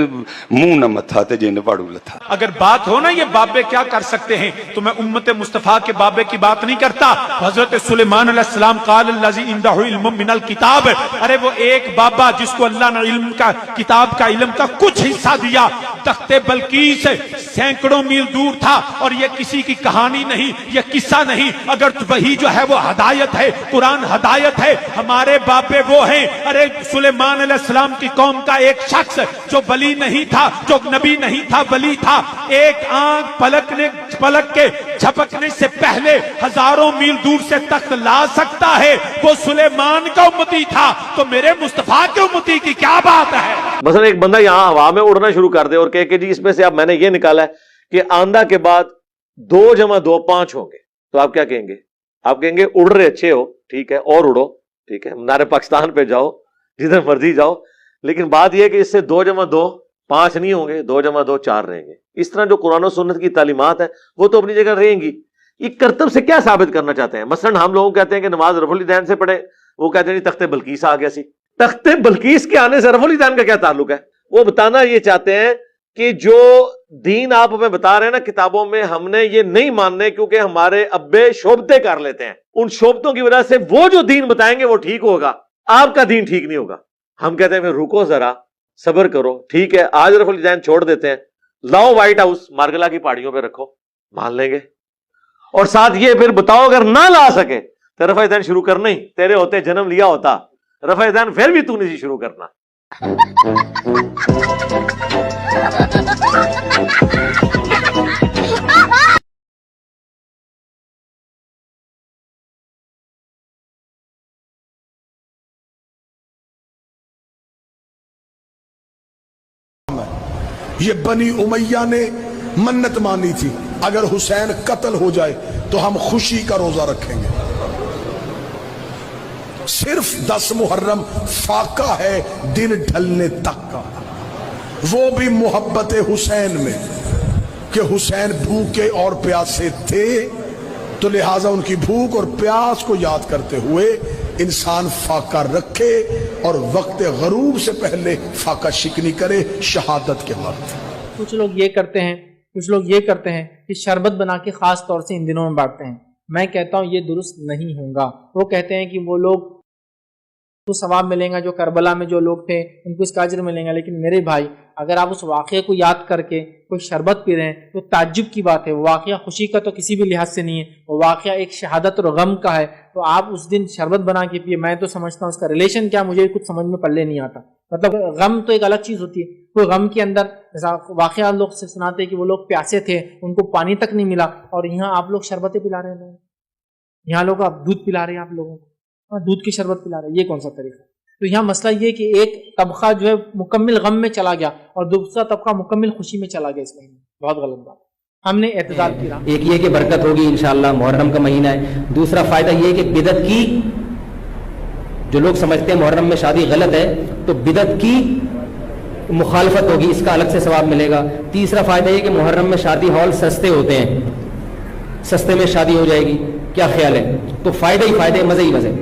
منہ نہ متھا تے جن پاڑو لتھا. اگر بات ہو نا یہ بابے کیا کر سکتے ہیں تو میں امت مصطفیٰ کے بابے کی بات نہیں کرتا. حضرت سلیمان علیہ السلام قال الذی عنده علم من الکتاب، ارے وہ ایک بابا جس کو اللہ نے علم کا کتاب کا علم کا کچھ حصہ دیا، تخت بلقیس سینکڑوں میل دور تھا. اور یہ کسی کی کہانی نہیں، یہ قصہ نہیں. اگر وہی جو ہے وہ ہدایت ہے، قرآن ہدایت ہے. ہمارے بابے وہ ہیں. ارے سلیمان علیہ السلام کی قوم کا ایک شخص جو ولی نہیں تھا، جو نبی نہیں تھا، ولی تھا، ایک آنکھ پلک کے جھپکنے سے پہلے ہزاروں میل دور سے تخت لا سکتا ہے. وہ سلیمان کا امتی تھا، تو میرے مصطفیٰ کے امتی کی کیا بات ہے؟ مثلا ایک بندہ یہاں ہوا میں اڑنا شروع کر دے اور کہے کہ جی اس میں سے اب میں نے یہ نکالا ہے کہ آندھا کے بعد 2 + 2 5 ہوں گے، تو آپ کیا کہیں گے؟ آپ کہیں گے اڑ رہے اچھے ہو، ٹھیک ہے، اور اڑو، ٹھیک ہے، منار پاکستان پہ جاؤ، جدھر مرضی جاؤ. لیکن بات یہ کہ اس سے 2 + 2 5 نہیں ہوں گے، 2 + 2 4 رہیں گے. اس طرح جو قرآن و سنت کی تعلیمات ہیں وہ تو اپنی جگہ رہیں گی. یہ کرتب سے کیا ثابت کرنا چاہتے ہیں؟ مثلا ہم لوگوں کہتے ہیں کہ نماز رفع الیدین سے پڑھے، وہ کہتے ہیں تخت بلقیس آ گیا سی. تخت بلقیس کے آنے سے رفع الیدین کا کیا تعلق ہے؟ وہ بتانا یہ چاہتے ہیں کہ جو دین آپ ہمیں بتا رہے ہیں نا کتابوں میں، ہم نے یہ نہیں ماننے کیونکہ ہمارے ابے شعبتیں کر لیتے ہیں. ان شعبتوں کی وجہ سے وہ جو دین بتائیں گے وہ ٹھیک ہوگا، آپ کا دین ٹھیک نہیں ہوگا. ہم کہتے ہیں پھر رکو ذرا، صبر کرو، ٹھیک ہے، آج رفع الیدین چھوڑ دیتے ہیں، لاؤ وائٹ ہاؤس مارگلا کی پہاڑیوں پہ رکھو، مان لیں گے. اور ساتھ یہ پھر بتاؤ اگر نہ لا سکے تو رفع الیدین شروع کرنا ہی، تیرے ہوتے جنم لیا ہوتا، رفع الیدین پھر بھی تو نہیں شروع کرنا. یہ بنی امیہ نے منت مانی تھی اگر حسین قتل ہو جائے تو ہم خوشی کا روزہ رکھیں گے. صرف 10 محرم فاقہ ہے دن ڈھلنے تک کا، وہ بھی محبت حسین میں کہ حسین بھوکے اور پیاسے تھے، تو لہٰذا ان کی بھوک اور پیاس کو یاد کرتے ہوئے انسان فاقہ رکھے اور وقت غروب سے پہلے فاقہ شکنی کرے شہادت کے وقت. کچھ لوگ یہ کرتے ہیں، کچھ لوگ یہ کرتے ہیں کہ شربت بنا کے خاص طور سے ان دنوں میں بانٹتے ہیں. میں کہتا ہوں یہ درست نہیں ہوگا. وہ کہتے ہیں کہ وہ لوگ کو ثواب ملیں گا، جو کربلا میں جو لوگ تھے ان کو اس کا اجر ملیں گا. لیکن میرے بھائی اگر آپ اس واقعے کو یاد کر کے کوئی شربت پی رہے ہیں تو تعجب کی بات ہے. وہ واقعہ خوشی کا تو کسی بھی لحاظ سے نہیں ہے، وہ واقعہ ایک شہادت اور غم کا ہے. تو آپ اس دن شربت بنا کے پیے، میں تو سمجھتا ہوں اس کا ریلیشن کیا مجھے کچھ سمجھ میں پلے نہیں آتا. مطلب غم تو ایک الگ چیز ہوتی ہے. کوئی غم کے اندر واقعہ لوگ سے سناتے ہیں کہ وہ لوگ پیاسے تھے، ان کو پانی تک نہیں ملا، اور یہاں آپ لوگ شربتیں پلا رہے ہیں، یہاں لوگ آپ دودھ پلا رہے ہیں، آپ لوگوں کو دودھ کی شربت پلا رہے ہیں. یہ کون سا طریقہ؟ تو یہاں مسئلہ یہ کہ ایک طبقہ جو ہے مکمل غم میں چلا گیا اور دوسرا طبقہ مکمل خوشی میں چلا گیا. اس مہینے بہت غلط بات. ہم نے اعتدال کیا. ایک یہ کہ برکت ہوگی انشاءاللہ، محرم کا مہینہ ہے. دوسرا فائدہ یہ کہ بدعت کی، جو لوگ سمجھتے ہیں محرم میں شادی غلط ہے تو بدعت کی مخالفت ہوگی، اس کا الگ سے ثواب ملے گا. تیسرا فائدہ یہ کہ محرم میں شادی ہال سستے ہوتے ہیں، سستے میں شادی ہو جائے گی. کیا خیال ہے؟ تو فائدہ ہی فائدے، مزے ہی مزے.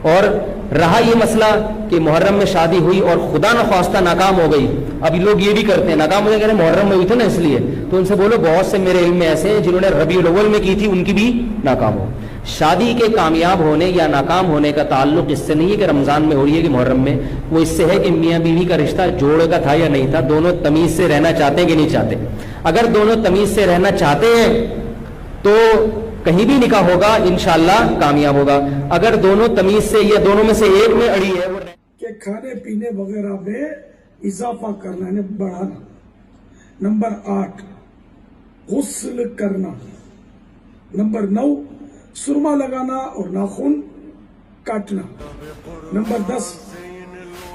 اور رہا یہ مسئلہ کہ محرم میں شادی ہوئی اور خدا نخواستہ ناکام ہو گئی. ابھی لوگ یہ بھی کرتے ہیں، ناکام ہو جائے، محرم میں ہوئی تھی نا اس لیے، تو ان سے بولو بہت سے میرے علم میں ایسے ہیں جنہوں نے ربیع الاول میں کی تھی، ان کی بھی ناکام ہو. شادی کے کامیاب ہونے یا ناکام ہونے کا تعلق اس سے نہیں ہے کہ رمضان میں ہو رہی ہے کہ محرم میں، وہ اس سے ہے کہ میاں بیوی کا رشتہ جوڑ کا تھا یا نہیں تھا، دونوں تمیز سے رہنا چاہتے ہیں کہ نہیں چاہتے. اگر دونوں تمیز سے رہنا چاہتے ہیں تو کہیں بھی نکاح ہوگا انشاءاللہ کامیاب ہوگا. اگر دونوں تمیز سے یا دونوں میں سے ایک میں اڑی ہے کہ کھانے پینے وغیرہ میں اضافہ کرنا یعنی بڑھانا. نمبر 8 غسل کرنا. نمبر 9 سرما لگانا اور ناخن کاٹنا. نمبر 10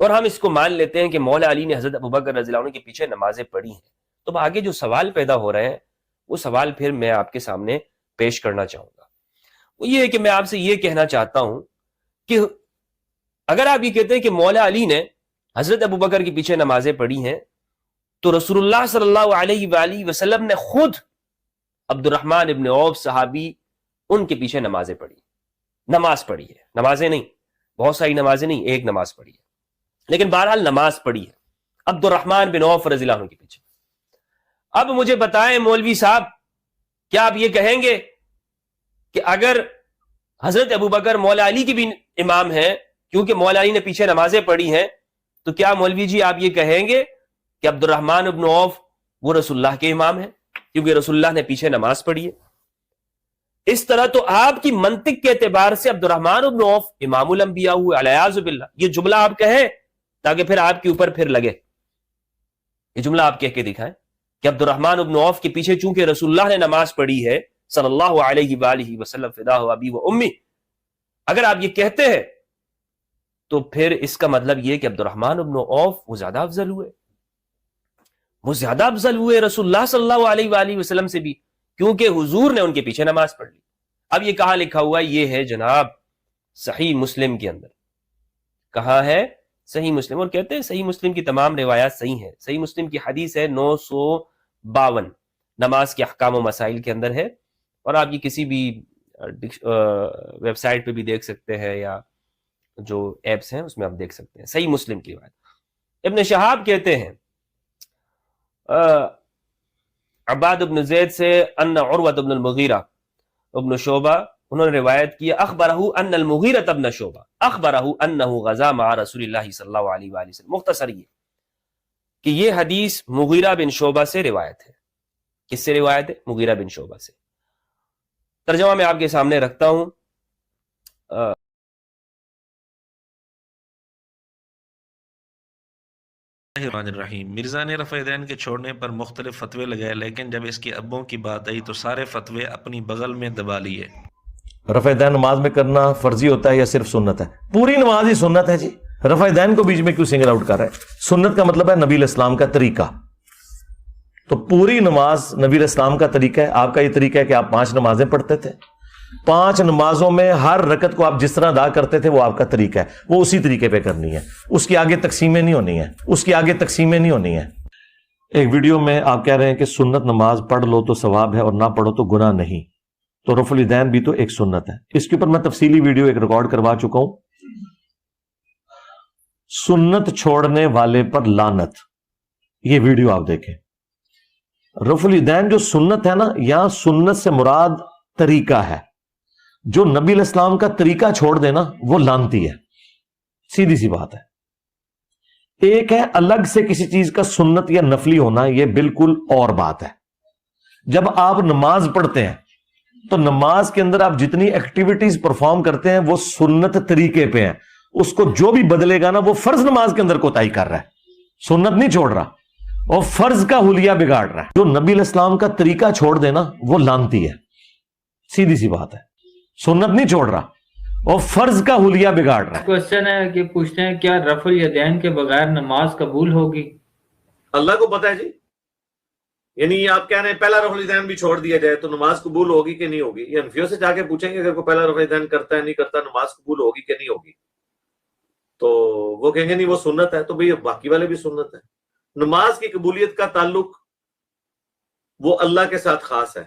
اور ہم اس کو مان لیتے ہیں کہ مولا علی نے حضرت ابوبکر رضی اللہ عنہ کے پیچھے نمازیں پڑھی ہیں، تو اب آگے جو سوال پیدا ہو رہے ہیں وہ سوال پھر میں آپ کے سامنے پیش کرنا چاہوں گا۔ وہ یہ ہے کہ میں آپ سے یہ کہنا چاہتا ہوں کہ اگر آپ یہ کہتے ہیں کہ مولا علی نے حضرت ابوبکر کے پیچھے نمازیں پڑھی ہیں، تو رسول اللہ صلی اللہ علیہ وآلہ وسلم نے خود عبد الرحمن ابن عوف صحابی ان کے پیچھے نمازیں پڑھی، نماز پڑھی ہے، نمازیں نہیں، بہت ساری نمازیں نہیں، ایک نماز پڑھی ہے، لیکن بہرحال نماز پڑھی ہے عبد الرحمن بن عوف رضی اللہ عنہ کے پیچھے۔ اب مجھے بتائیں مولوی صاحب، کیا آپ یہ کہیں گے کہ اگر حضرت ابوبکر مولا علی کی بھی امام ہیں، کیونکہ مولا علی نے پیچھے نمازیں پڑھی ہیں، تو کیا مولوی جی آپ یہ کہیں گے کہ عبد الرحمن ابن عوف وہ رسول اللہ کے امام ہیں کیونکہ رسول اللہ نے پیچھے نماز پڑھی ہے؟ اس طرح تو آپ کی منطق کے اعتبار سے عبد الرحمن ابن عوف امام الانبیاء ہوئے علیہ باللہ۔ یہ جملہ آپ کہیں تاکہ پھر آپ کے اوپر پھر لگے، یہ جملہ آپ کہہ کے دکھائیں کہ عبد الرحمن ابن عوف کے پیچھے چونکہ رسول اللہ نے نماز پڑھی ہے صلی اللہ علیہ وآلہ وسلم فداہ ابی و امی، اگر آپ یہ کہتے ہیں تو پھر اس کا مطلب یہ کہ عبد الرحمن ابن عوف وہ زیادہ افضل ہوئے، وہ زیادہ افضل ہوئے رسول اللہ صلی اللہ علیہ وآلہ وسلم سے بھی، کیونکہ حضور نے ان کے پیچھے نماز پڑھ لی۔ اب یہ کہاں لکھا ہوا ہے؟ یہ ہے جناب صحیح مسلم کے اندر۔ کہاں ہے؟ صحیح مسلم۔ اور کہتے ہیں صحیح مسلم کی تمام روایات صحیح ہیں۔ صحیح مسلم کی حدیث ہے 952، نماز کے احکام و مسائل کے اندر ہے، اور آپ یہ کسی بھی ویب سائٹ پہ بھی دیکھ سکتے ہیں یا جو ایپس ہیں اس میں آپ دیکھ سکتے ہیں صحیح مسلم کی روایت۔ ابن شہاب کہتے ہیں عباد بن زید سے ان عروۃ بن المغیرہ ابن شعبہ، انہوں نے روایت کی اخبرہ ان المغیرۃ بن شعبہ اخبرہ انہ غزا مع رسول اللہ صلی اللہ علیہ وآلہ وسلم۔ مختصر یہ کہ یہ حدیث مغیرہ بن شعبہ سے روایت ہے۔ کس سے روایت ہے؟ مغیرہ بن شعبہ سے۔ ترجمہ میں آپ کے سامنے رکھتا ہوں۔ الرحمن الرحیم۔ مرزا نے رفع دین کے چھوڑنے پر مختلف فتوے لگائے، لیکن جب اس کے ابوں کی بات آئی تو سارے فتوے اپنی بغل میں دبا لیے۔ رفع دین نماز میں کرنا فرضی ہوتا ہے یا صرف سنت ہے؟ پوری نماز ہی سنت ہے جی، رفع دین کو بیچ میں کیوں سنگل آؤٹ کر رہے ہیں؟ سنت کا مطلب ہے نبی علیہ السلام کا طریقہ، تو پوری نماز نبی علیہ السلام کا طریقہ ہے۔ آپ کا یہ طریقہ ہے کہ آپ 5 نمازیں پڑھتے تھے، 5 نمازوں میں ہر رکعت کو آپ جس طرح ادا کرتے تھے وہ آپ کا طریقہ ہے، وہ اسی طریقے پہ کرنی ہے، اس کی آگے تقسیمیں نہیں ہونی ہیں، اس کی آگے تقسیمیں نہیں ہونی ہیں۔ ایک ویڈیو میں آپ کہہ رہے ہیں کہ سنت نماز پڑھ لو تو ثواب ہے اور نہ پڑھو تو گناہ نہیں، تو رفع الیدین بھی تو ایک سنت ہے۔ اس کے اوپر میں تفصیلی ویڈیو ایک ریکارڈ کروا چکا ہوں، سنت چھوڑنے والے پر لعنت، یہ ویڈیو آپ دیکھیں۔ رفع الیدین جو سنت ہے نا، یہاں سنت سے مراد طریقہ ہے، جو نبی علیہ السلام کا طریقہ چھوڑ دینا وہ لعنتی ہے، سیدھی سی بات ہے۔ ایک ہے الگ سے کسی چیز کا سنت یا نفلی ہونا، یہ بالکل اور بات ہے۔ جب آپ نماز پڑھتے ہیں تو نماز کے اندر آپ جتنی ایکٹیویٹیز پرفارم کرتے ہیں وہ سنت طریقے پہ ہیں، اس کو جو بھی بدلے گا نا وہ فرض نماز کے اندر کوتاہی کر رہا ہے، سنت نہیں چھوڑ رہا، اور فرض کا حلیہ بگاڑ رہا ہے۔ جو نبی علیہ السلام کا طریقہ چھوڑ دینا وہ لعنتی ہے، سیدھی سی بات ہے، سنت نہیں چھوڑ رہا اور فرض کا حلیہ بگاڑ رہا ہے۔ کوشچن ہے کہ پوچھتے ہیں کیا رفع الیدین کے بغیر نماز قبول ہوگی؟ اللہ کو پتہ ہے جی، یعنی آپ کہہ رہے ہیں پہلا رفع الیدین بھی چھوڑ دیا جائے تو نماز قبول ہوگی کہ نہیں ہوگی؟ یہ انفیوں سے جا کے پوچھیں گے اگر کوئی پہلا رفع الیدین کرتا ہے نہیں کرتا نماز قبول ہوگی کہ نہیں ہوگی، تو وہ کہیں گے نہیں وہ سنت ہے، تو بھئی باقی والے بھی سنت ہے۔ نماز کی قبولیت کا تعلق وہ اللہ کے ساتھ خاص ہے۔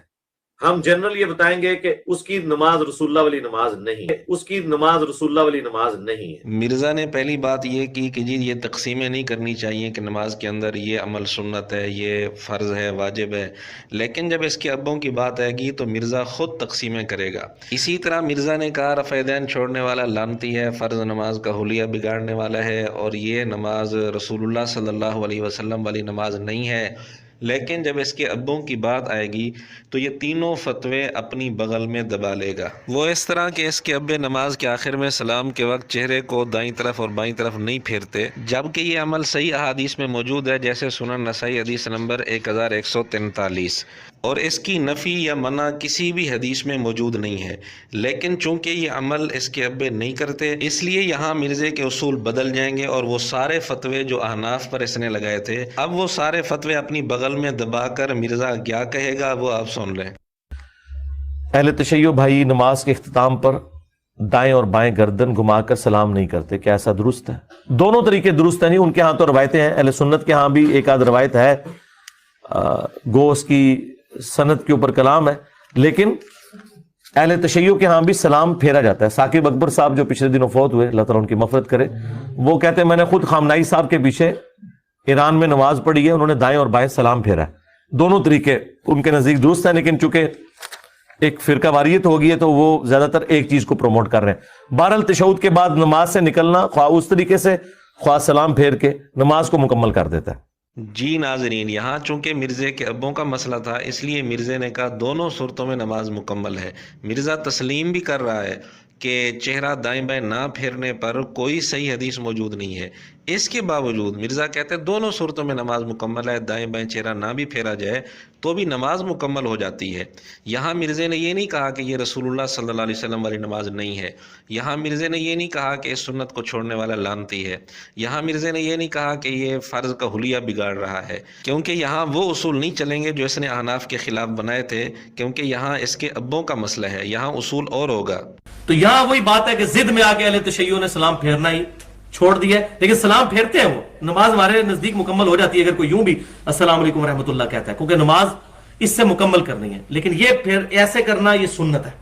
ہم جنرل یہ بتائیں گے کہ اس کی نماز رسول اللہ والی نماز نہیں ہے، اس کی نماز رسول اللہ والی نماز نہیں ہے۔ مرزا نے پہلی بات یہ کی کہ جی یہ تقسیمیں نہیں کرنی چاہیے کہ نماز کے اندر یہ عمل سنت ہے، یہ فرض ہے، واجب ہے، لیکن جب اس کے ابوں کی بات آئے گی تو مرزا خود تقسیمیں کرے گا۔ اسی طرح مرزا نے کہا رفع دین چھوڑنے والا لعنتی ہے، فرض نماز کا حلیہ بگاڑنے والا ہے، اور یہ نماز رسول اللہ صلی اللہ علیہ وسلم والی نماز نہیں ہے، لیکن جب اس کے ابوں کی بات آئے گی تو یہ تینوں فتوے اپنی بغل میں دبا لے گا۔ وہ اس طرح کہ اس کے ابے نماز کے آخر میں سلام کے وقت چہرے کو دائیں طرف اور بائیں طرف نہیں پھیرتے، جبکہ یہ عمل صحیح احادیث میں موجود ہے، جیسے سنن نسائی حدیث نمبر 1143۔ اور اس کی نفی یا منع کسی بھی حدیث میں موجود نہیں ہے، لیکن چونکہ یہ عمل اس کے ابے نہیں کرتے اس لیے یہاں مرزے کے اصول بدل جائیں گے، اور وہ سارے فتوے جو احناف پر اس نے لگائے تھے اب وہ سارے فتوے اپنی بغل میں دبا کر مرزا کیا کہے گا وہ آپ سن لیں۔ اہل تشیع بھائی نماز کے اختتام پر دائیں اور بائیں گردن گھما کر سلام نہیں کرتے، کیا ایسا درست ہے؟ دونوں طریقے درست ہیں، نہیں ان کے ہاں تو روایتیں ہیں، اہل سنت کے ہاں بھی ایک آدھ روایت ہے، گو اس کی سند کے اوپر کلام ہے، لیکن اہل تشیع کے ہاں بھی سلام پھیرا جاتا ہے۔ ثاقب اکبر صاحب جو پچھلے دنوں فوت ہوئے، اللہ تعالیٰ ان کی مغفرت کرے، وہ کہتے ہیں میں نے خود خامنائی صاحب کے پیچھے ایران میں نماز پڑھی ہے، انہوں نے دائیں اور بائیں سلام پھیرا ہے۔ دونوں طریقے ان کے نزدیک درست ہیں، لیکن چونکہ ایک فرقہ واریت ہو گئی ہے تو وہ زیادہ تر ایک چیز کو پروموٹ کر رہے ہیں۔ بہرحال تشہد کے بعد نماز سے نکلنا خواہ اس طریقے سے خواہ سلام پھیر کے نماز کو مکمل کر دیتا ہے۔ جی ناظرین، یہاں چونکہ مرزے کے ابوں کا مسئلہ تھا اس لیے مرزے نے کہا دونوں صورتوں میں نماز مکمل ہے۔ مرزا تسلیم بھی کر رہا ہے کہ چہرہ دائیں بائیں نہ پھیرنے پر کوئی صحیح حدیث موجود نہیں ہے، اس کے باوجود مرزا کہتے ہیں دونوں صورتوں میں نماز مکمل ہے، دائیں بائیں چہرہ نہ بھی پھیرا جائے تو بھی نماز مکمل ہو جاتی ہے۔ یہاں مرزے نے یہ نہیں کہا کہ یہ رسول اللہ صلی اللہ علیہ وسلم والی نماز نہیں ہے، یہاں مرزے نے یہ نہیں کہا کہ اس سنت کو چھوڑنے والا لعنتی ہے، یہاں مرزے نے یہ نہیں کہا کہ یہ فرض کا حلیہ بگاڑ رہا ہے، کیونکہ یہاں وہ اصول نہیں چلیں گے جو اس نے احناف کے خلاف بنائے تھے، کیونکہ یہاں اس کے ابوں کا مسئلہ ہے، یہاں اصول اور ہوگا۔ تو یہاں وہی بات ہے کہ ضد میں آ کے اہل تشیع نے سلام پھیرنا ہی چھوڑ دیا ہے، لیکن سلام پھیرتے ہیں، وہ نماز ہمارے نزدیک مکمل ہو جاتی ہے اگر کوئی یوں بھی السلام علیکم ورحمۃ اللہ کہتا ہے، کیونکہ نماز اس سے مکمل کرنی ہے، لیکن یہ پھر ایسے کرنا یہ سنت ہے،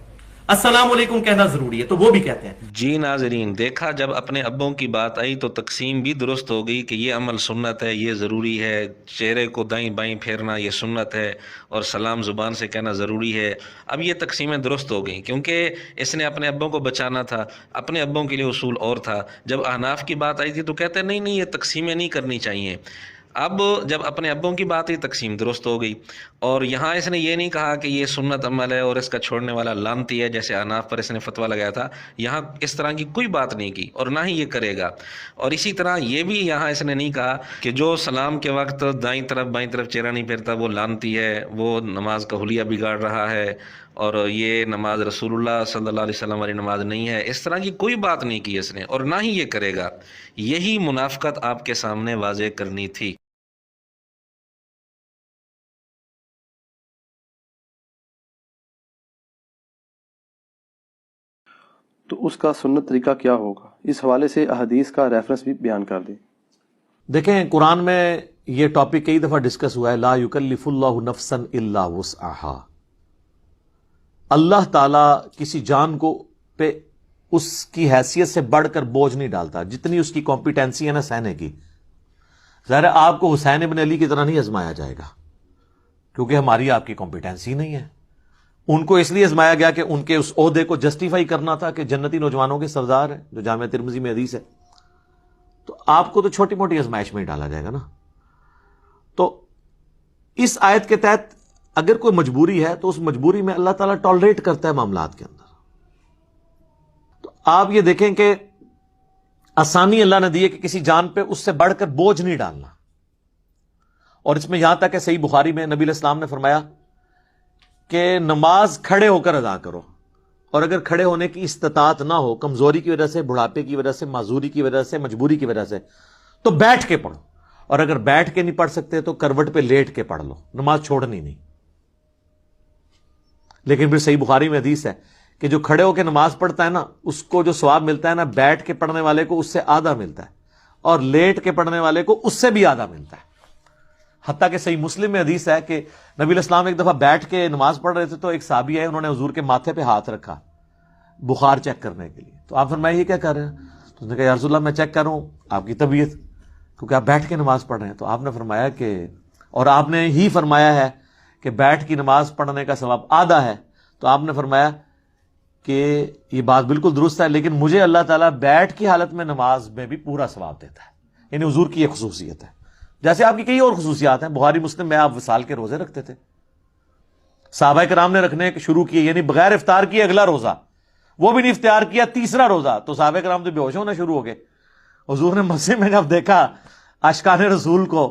السلام علیکم کہنا ضروری ہے، تو وہ بھی کہتے ہیں۔ جی ناظرین، دیکھا جب اپنے ابوں کی بات آئی تو تقسیم بھی درست ہو گئی کہ یہ عمل سنت ہے، یہ ضروری ہے، چہرے کو دائیں بائیں پھیرنا یہ سنت ہے اور سلام زبان سے کہنا ضروری ہے۔ اب یہ تقسیمیں درست ہو گئیں کیونکہ اس نے اپنے ابوں کو بچانا تھا، اپنے ابوں کے لیے اصول اور تھا۔ جب احناف کی بات آئی تھی تو کہتے ہیں نہیں نہیں، یہ تقسیمیں نہیں کرنی چاہیے۔ اب جب اپنے ابوں کی بات آئی تقسیم درست ہو گئی، اور یہاں اس نے یہ نہیں کہا کہ یہ سنت عمل ہے اور اس کا چھوڑنے والا لعنتی ہے جیسے احناف پر اس نے فتویٰ لگایا تھا، یہاں اس طرح کی کوئی بات نہیں کی اور نہ ہی یہ کرے گا۔ اور اسی طرح یہ بھی یہاں اس نے نہیں کہا کہ جو سلام کے وقت دائیں طرف بائیں طرف چہرہ نہیں پھیرتا وہ لعنتی ہے، وہ نماز کا حلیہ بگاڑ رہا ہے اور یہ نماز رسول اللہ صلی اللہ علیہ وسلم والی نماز نہیں ہے، اس طرح کی کوئی بات نہیں کی اس نے اور نہ ہی یہ کرے گا۔ یہی منافقت آپ کے سامنے واضح کرنی تھی۔ تو اس کا سنت طریقہ کیا ہوگا؟ اس حوالے سے احادیث کا ریفرنس بھی بیان کر دیں۔ دیکھیں قرآن میں یہ ٹاپک کئی دفعہ ڈسکس ہوا ہے، لا یکلف اللہ نفسا الا وسعہا۔ اللہ تعالیٰ کسی جان کو پہ اس کی حیثیت سے بڑھ کر بوجھ نہیں ڈالتا، جتنی اس کی کمپیٹنسی ہے نا سہنے کی۔ ظاہر ہے آپ کو حسین ابن علی کی طرح نہیں آزمایا جائے گا کیونکہ ہماری آپ کی کمپیٹنسی نہیں ہے۔ ان کو اس لیے آزمایا گیا کہ ان کے اس عہدے کو جسٹیفائی کرنا تھا کہ جنتی نوجوانوں کے سردار ہیں، جو جامعہ ترمذی میں حدیث ہے۔ تو آپ کو تو چھوٹی موٹی آزمائش میں ہی ڈالا جائے گا نا۔ تو اس آیت کے تحت اگر کوئی مجبوری ہے تو اس مجبوری میں اللہ تعالیٰ ٹالریٹ کرتا ہے معاملات کے اندر۔ تو آپ یہ دیکھیں کہ آسانی اللہ نے دی ہے کہ کسی جان پہ اس سے بڑھ کر بوجھ نہیں ڈالنا۔ اور اس میں یہاں تک کہ صحیح بخاری میں نبی علیہ السلام نے فرمایا کہ نماز کھڑے ہو کر ادا کرو، اور اگر کھڑے ہونے کی استطاعت نہ ہو، کمزوری کی وجہ سے، بڑھاپے کی وجہ سے، معذوری کی وجہ سے، مجبوری کی وجہ سے، تو بیٹھ کے پڑھو، اور اگر بیٹھ کے نہیں پڑھ سکتے تو کروٹ پہ لیٹ کے پڑھ لو، نماز چھوڑنی نہیں۔ لیکن پھر صحیح بخاری میں حدیث ہے کہ جو کھڑے ہو کے نماز پڑھتا ہے نا، اس کو جو ثواب ملتا ہے نا، بیٹھ کے پڑھنے والے کو اس سے آدھا ملتا ہے، اور لیٹ کے پڑھنے والے کو اس سے بھی آدھا ملتا ہے۔ حتیٰ کہ صحیح مسلم میں حدیث ہے کہ نبی علیہ السلام ایک دفعہ بیٹھ کے نماز پڑھ رہے تھے تو ایک صحابی ہے، انہوں نے حضور کے ماتھے پہ ہاتھ رکھا بخار چیک کرنے کے لیے۔ تو آپ فرمایا یہ کیا کر رہے ہیں؟ تو اس نے کہا یا رسول اللہ میں چیک کر رہا ہوں آپ کی طبیعت، کیونکہ آپ بیٹھ کے نماز پڑھ رہے ہیں۔ تو آپ نے فرمایا کہ، اور آپ نے ہی فرمایا ہے کہ بیٹھ کی نماز پڑھنے کا ثواب آدھا ہے، تو آپ نے فرمایا کہ یہ بات بالکل درست ہے، لیکن مجھے اللہ تعالیٰ بیٹھ کی حالت میں نماز میں بھی پورا ثواب دیتا ہے۔ یعنی حضور کی یہ خصوصیت ہے، جیسے آپ کی کئی اور خصوصیات ہیں۔ بخاری مسلم میں آپ وصال کے روزے رکھتے تھے، صحابہ کرام نے رکھنے شروع کیے، یعنی بغیر افطار کیے اگلا روزہ، وہ بھی نہیں افطار کیا تیسرا روزہ، تو صحابہ کرام تو بے ہوش ہونا شروع ہو گئے۔ حضور نے مسجد میں جب دیکھا عاشقان رسول کو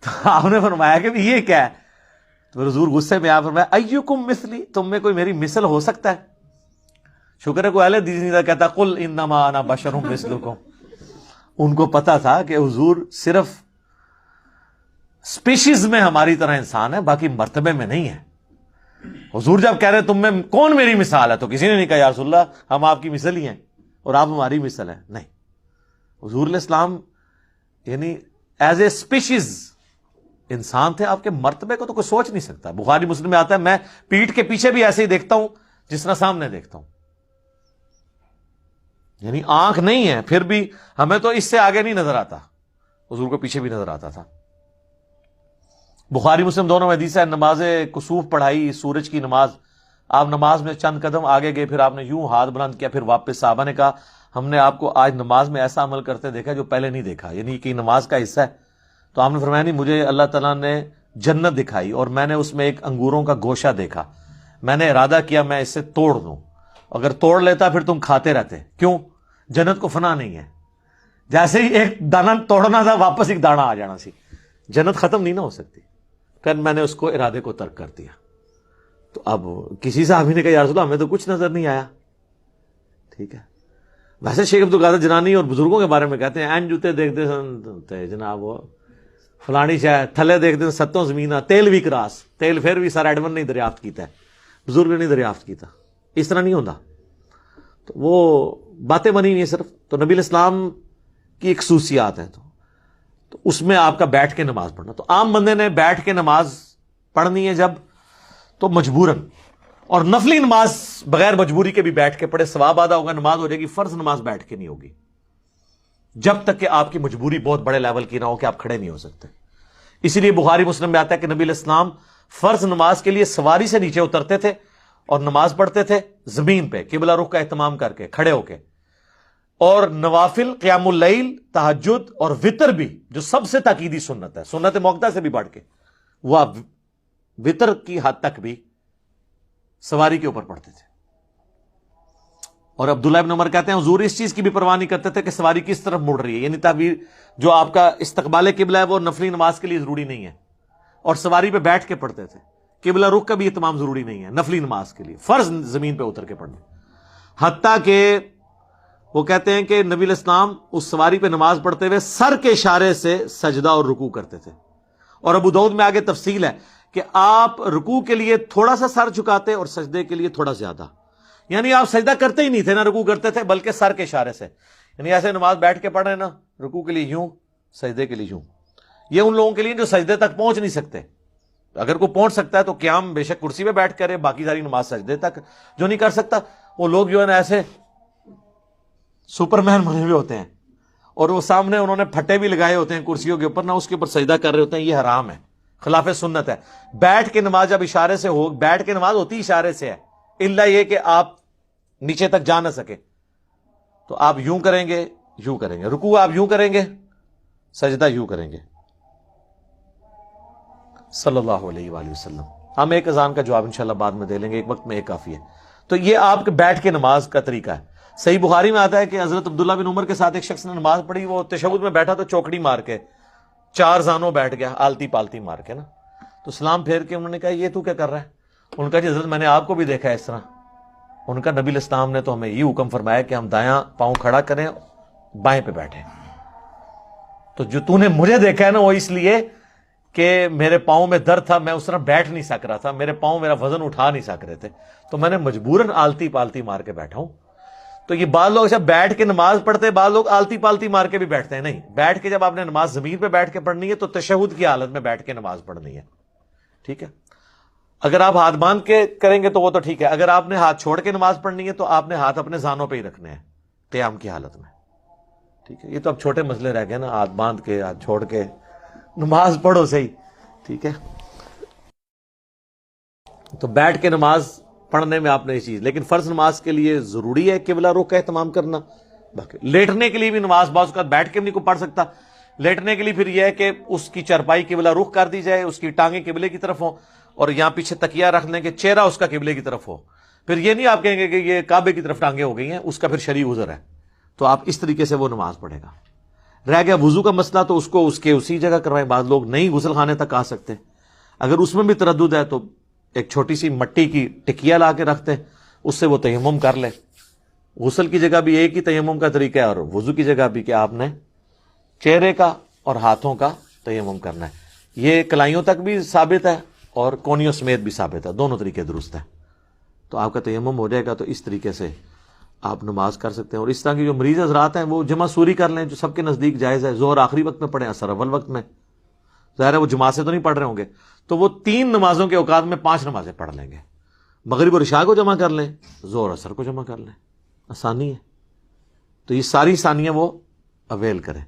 تو آپ نے فرمایا کہ یہ کیا ہے؟ تو پھر حضور غصے میں آپ فرمایا ایکم مثلی, تم میں کوئی میری مثل ہو سکتا ہے؟ شکر ہے کوئی اہل حدیث نہیں کہتا قل انما انا بشر مثلکم. ان کو پتا تھا کہ حضور صرف سپیشیز میں ہماری طرح انسان ہے, باقی مرتبے میں نہیں ہے. حضور جب کہہ رہے تم میں کون میری مثال ہے, تو کسی نے نہیں کہا یا رسول اللہ ہم آپ کی مثل ہی ہیں اور آپ ہماری مثل ہیں. نہیں, حضور علیہ السلام یعنی ایز اے سپیشیز انسان تھے. آپ کے مرتبے کو تو کوئی سوچ نہیں سکتا. بخاری مسلم میں آتا ہے میں پیٹھ کے پیچھے بھی ایسے ہی دیکھتا ہوں جس طرح سامنے دیکھتا ہوں. یعنی آنکھ نہیں ہے پھر بھی ہمیں تو اس سے آگے نہیں نظر آتا, حضور کو پیچھے بھی نظر آتا تھا. بخاری مسلم دونوں میں حدیث ہے, نماز کسوف پڑھائی, سورج کی نماز. آپ نماز میں چند قدم آگے گئے, پھر آپ نے یوں ہاتھ بلند کیا, پھر واپس. صحابہ نے کہا ہم نے آپ کو آج نماز میں ایسا عمل کرتے دیکھا جو پہلے نہیں دیکھا, یعنی کہ نماز کا حصہ ہے. تو آپ نے فرمایا نہیں, مجھے اللہ تعالیٰ نے جنت دکھائی اور میں نے اس میں ایک انگوروں کا گوشہ دیکھا, میں نے ارادہ کیا میں اسے توڑ دوں, اگر توڑ لیتا پھر تم کھاتے رہتے. کیوں؟ جنت کو فنا نہیں ہے. جیسے ہی ایک دانہ توڑنا تھا واپس ایک دانہ آ جانا سی, جنت ختم نہیں نہ ہو سکتی. پھر میں نے اس کو ارادے کو ترک کر دیا. تو اب کسی صحابی نے کہا یا رسول اللہ ہمیں تو کچھ نظر نہیں آیا. ٹھیک ہے, ویسے شیخ عبد القادر جنانی اور بزرگوں کے بارے میں کہتے ہیں این جوتے دیکھتے سن جناب وہ فلانی شاید تھلے دیکھتے ستوں زمینہ تیل بھی کراس, تیل پھر بھی سر ایڈمن نہیں دریافت کیتا ہے, بزرگ نے نہیں دریافت کیتا. اس طرح نہیں ہوتا. تو وہ باتیں بنی ہوئی ہیں صرف. تو نبی علیہ السلام کی ایک خصوصیات ہے, تو اس میں آپ کا بیٹھ کے نماز پڑھنا. تو عام بندے نے بیٹھ کے نماز پڑھنی ہے جب تو مجبوراً, اور نفلی نماز بغیر مجبوری کے بھی بیٹھ کے پڑھے ثواب آدھا ہوگا, نماز ہو جائے گی. فرض نماز بیٹھ کے نہیں ہوگی جب تک کہ آپ کی مجبوری بہت بڑے لیول کی نہ ہو کہ آپ کھڑے نہیں ہو سکتے. اسی لیے بخاری مسلم میں آتا ہے کہ نبی علیہ السلام فرض نماز کے لیے سواری سے نیچے اترتے تھے اور نماز پڑھتے تھے زمین پہ قبلہ رخ کا اہتمام کر کے کھڑے ہو کے. اور نوافل قیام اللیل, تہجد اور وطر بھی جو سب سے تاکیدی سنت ہے, سنت موقدہ سے بھی بڑھ کے, وہ آپ وطر کی حد تک بھی سواری کے اوپر پڑھتے تھے. اور عبداللہ ابن عمر کہتے ہیں حضور اس چیز کی بھی پرواہ نہیں کرتے تھے کہ سواری کس طرف مڑ رہی ہے, یعنی تعبیر جو آپ کا استقبال قبلہ ہے وہ نفلی نماز کے لیے ضروری نہیں ہے, اور سواری پہ بیٹھ کے پڑھتے تھے. قبلہ رخ کا بھی اہتمام ضروری نہیں ہے نفلی نماز کے لیے, فرض زمین پہ اتر کے پڑھنا. حتیٰ کہ وہ کہتے ہیں کہ نبی علیہ السلام اس سواری پہ نماز پڑھتے ہوئے سر کے اشارے سے سجدہ اور رکوع کرتے تھے. اور ابو داؤد میں آگے تفصیل ہے کہ آپ رکوع کے لیے تھوڑا سا سر جھکاتے اور سجدے کے لیے تھوڑا زیادہ, یعنی آپ سجدہ کرتے ہی نہیں تھے نہ رکوع کرتے تھے, بلکہ سر کے اشارے سے, یعنی ایسے نماز بیٹھ کے پڑھ رہے ہیں نا, رکوع کے لیے یوں, سجدے کے لیے یوں. یہ ان لوگوں کے لیے جو سجدے تک پہنچ نہیں سکتے. اگر کوئی پہنچ سکتا ہے تو قیام بے شک کرسی پہ بیٹھ کرے, باقی ساری نماز سجدے تک. جو نہیں کر سکتا وہ لوگ جو ہے نا ایسے سپر مین بنے ہوئے ہوتے ہیں اور وہ سامنے انہوں نے پھٹے بھی لگائے ہوتے ہیں کرسیوں کے اوپر, نہ اس کے اوپر سجدہ کر رہے ہوتے ہیں. یہ حرام ہے, خلاف سنت ہے. بیٹھ کے نماز جب اشارے سے ہو, بیٹھ کے نماز ہوتی اشارے سے ہے, الا یہ کہ آپ نیچے تک جا نہ سکے تو آپ یوں کریں گے, یوں کریں گے, رکوع آپ یوں کریں گے, سجدہ یوں کریں گے. صلی اللہ علیہ وآلہ وسلم. ہم ایک اذان کا جواب انشاءاللہ بعد میں دے لیں گے, ایک وقت میں ایک کافی ہے. تو یہ آپ کے بیٹھ کے نماز کا طریقہ ہے. صحیح بخاری میں آتا ہے کہ حضرت عبداللہ بن عمر کے ساتھ ایک شخص نے نماز پڑھی, وہ تشہد میں بیٹھا تو چوکڑی مار کے چار زانوں بیٹھ گیا, آلتی پالتی مار کے نا. تو سلام پھیر کے انہوں نے کہا یہ تو کیا کر رہا ہے؟ ان کا جی حضرت میں نے آپ کو بھی دیکھا ہے اس طرح. ان کا نبی علیہ السلام نے تو ہمیں یہ حکم فرمایا کہ ہم دایاں پاؤں کھڑا کریں, بائیں پہ بیٹھیں. تو جو تو نے مجھے دیکھا ہے نا وہ اس لیے کہ میرے پاؤں میں درد تھا, میں اس طرح بیٹھ نہیں سک رہا تھا, میرے پاؤں میرا وزن اٹھا نہیں سک رہے تھے, تو میں نے مجبوراً آلتی پالتی مار کے بیٹھا ہوں. تو یہ بعض لوگ جب بیٹھ کے نماز پڑھتے ہیں, بعض لوگ آلتی پالتی مار کے بھی بیٹھتے ہیں. نہیں, بیٹھ کے جب آپ نے نماز زمین پہ بیٹھ کے پڑھنی ہے تو تشہد کی حالت میں بیٹھ کے نماز پڑھنی ہے. ٹھیک ہے, اگر آپ ہاتھ باندھ کے کریں گے تو وہ تو ٹھیک ہے, اگر آپ نے ہاتھ چھوڑ کے نماز پڑھنی ہے تو آپ نے ہاتھ اپنے زانوں پہ ہی رکھنے ہیں قیام کی حالت میں. ٹھیک ہے, یہ تو اب چھوٹے مسئلے رہ گئے نا, ہاتھ باندھ کے ہاتھ چھوڑ کے نماز پڑھو صحیح. ٹھیک ہے, تو بیٹھ کے نماز پڑھنے میں آپ نے یہ چیز, لیکن فرض نماز کے لیے ضروری ہے قبلہ رخ کا اہتمام کرنا. باقی لیٹنے کے لیے بھی نماز بعض اوقات بیٹھ کے بھی نہیں کو پڑھ سکتا, لیٹنے کے لیے پھر یہ ہے کہ اس کی چرپائی قبلہ رخ کر دی جائے, اس کی ٹانگیں قبلے کی طرف ہوں اور یہاں پیچھے تکیہ رکھ لیں کہ چہرہ اس کا قبلے کی طرف ہو. پھر یہ نہیں آپ کہیں گے کہ یہ کعبے کی طرف ٹانگیں ہو گئی ہیں, اس کا پھر شرعی عذر ہے, تو آپ اس طریقے سے وہ نماز پڑھے گا. رہ گیا وضو کا مسئلہ, تو اس کو اس کے اسی جگہ کروائیں. بعض لوگ نہیں غسل خانے تک آ سکتے, اگر اس میں بھی تردد ہے تو ایک چھوٹی سی مٹی کی ٹکیا لا کے رکھتے ہیں, اس سے وہ تیمم کر لے. غسل کی جگہ بھی ایک ہی تیمم کا طریقہ ہے, اور وضو کی جگہ بھی کہ آپ نے چہرے کا اور ہاتھوں کا تیمم کرنا ہے. یہ کلائیوں تک بھی ثابت ہے اور کونیوں سمیت بھی ثابت ہے, دونوں طریقے درست ہیں. تو آپ کا تیمم ہو جائے گا, تو اس طریقے سے آپ نماز کر سکتے ہیں. اور اس طرح کی جو مریض حضرات ہیں وہ جمع سوری کر لیں, جو سب کے نزدیک جائز ہے. ظہر آخری وقت میں پڑھیں, عصر اول وقت میں, ظاہر ہے وہ جماعت سے تو نہیں پڑھ رہے ہوں گے, تو وہ 3 نمازوں کے اوقات میں 5 نمازیں پڑھ لیں گے. مغرب اور عشاء کو جمع کر لیں, ظہر اثر کو جمع کر لیں, آسانی ہے. تو یہ ساری ثانیہ وہ اویل کریں.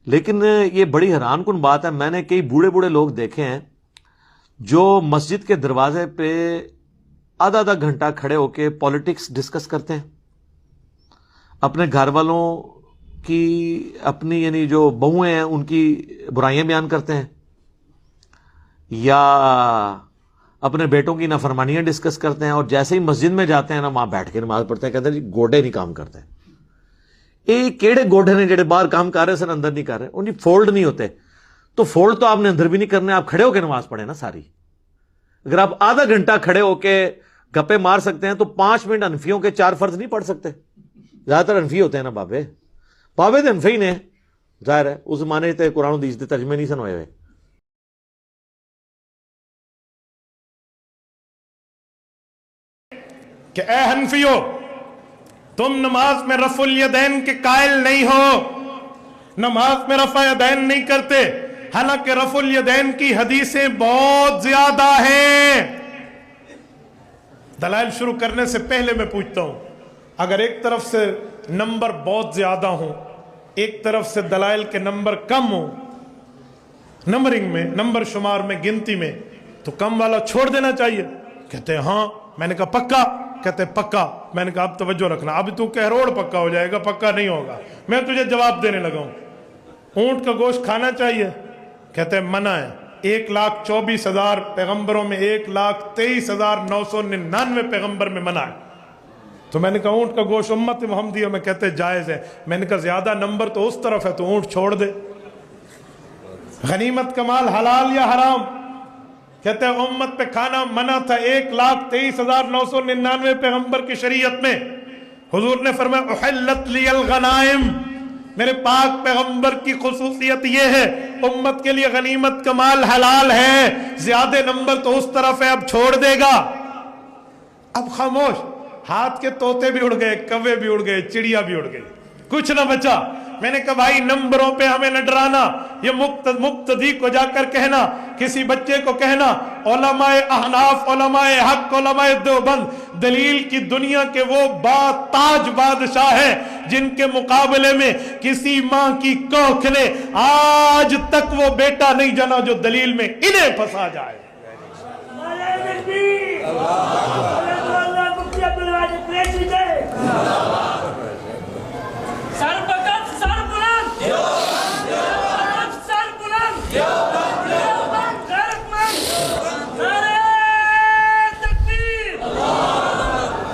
لیکن یہ بڑی حیران کن بات ہے, میں نے کئی بوڑھے بوڑھے لوگ دیکھے ہیں جو مسجد کے دروازے پہ آدھا گھنٹہ کھڑے ہو کے پالیٹکس ڈسکس کرتے ہیں, اپنے گھر والوں کی, اپنی یعنی جو بہویں ہیں ان کی برائیاں بیان کرتے ہیں, یا اپنے بیٹوں کی نافرمانیاں ڈسکس کرتے ہیں, اور جیسے ہی مسجد میں جاتے ہیں نا وہاں بیٹھ کے نماز پڑھتے ہیں, کہتے ہیں جی گوڈے نہیں کام کرتے. یہ کیڑے گوڈے نے جڑے باہر کام کر رہے سن اندر نہیں کر رہے, ان کی فولڈ نہیں ہوتے. تو فولڈ تو آپ نے اندر بھی نہیں کرنے, آپ کھڑے ہو کے نماز پڑھیں نا ساری. اگر آپ آدھا گھنٹہ کھڑے ہو کے گپے مار سکتے ہیں تو 5 منٹ انفیوں کے 4 فرض نہیں پڑھ سکتے. زیادہ تر انفی ہوتے ہیں نا بابے تو انفی نے, ظاہر ہے اس زمانے تے قرآن و حدیث دے ترجمے نہیں سن ہوئے ہوئے. کہ اے حنفیو, تم نماز میں رفع الیدین کے قائل نہیں ہو, نماز میں رفع الیدین نہیں کرتے, حالانکہ رفع الیدین کی حدیثیں بہت زیادہ ہیں. دلائل شروع کرنے سے پہلے میں پوچھتا ہوں, اگر ایک طرف سے نمبر بہت زیادہ ہوں, ایک طرف سے دلائل کے نمبر کم ہوں, نمبرنگ میں, نمبر شمار میں, گنتی میں, تو کم والا چھوڑ دینا چاہیے. کہتے ہیں ہاں. میں نے کہا پکا؟ کہتے ہیں پکا. میں نے کہا اب توجہ رکھنا, اب تو کہروڑ پکا ہو جائے گا, پکا نہیں ہوگا. میں تجھے جواب دینے لگا ہوں. اونٹ کا گوشت کھانا چاہیے؟ کہتے ہیں منع ہے. 1,24,000 پیغمبروں میں 1,23,999 پیغمبر میں منع ہے. تو میں نے کہا اونٹ کا گوشت امت محمدیہ میں کہتے جائز ہے. میں نے کہا زیادہ نمبر تو اس طرف ہے تو اونٹ چھوڑ دے. غنیمت کا مال حلال یا حرام؟ کہتے ہیں امت پہ کھانا منع تھا 1,23,999 پیغمبر کی شریعت میں. حضور نے فرمایا احلت لی الغنائم, میرے پاک پیغمبر کی خصوصیت یہ ہے امت کے لیے غنیمت کا مال حلال ہے. زیادہ نمبر تو اس طرف ہے, اب چھوڑ دے گا. اب خاموش. ہاتھ کے طوطے بھی اڑ گئے, کوے بھی اڑ گئے, چڑیا بھی اڑ گئی, کچھ نہ بچا. میں نے کہا بھائی نمبروں پہ ہمیں نہ ڈرانا. یہ مقتدی کو جا کر کہنا, کسی بچے کو کہنا علماء احناف, علماء حق, علماء دیوبند دلیل کی دنیا کے وہ تاج بادشاہ ہیں جن کے مقابلے میں کسی ماں کی کوکھ نے آج تک وہ بیٹا نہیں جنا جو دلیل میں انہیں پھنسا جائے.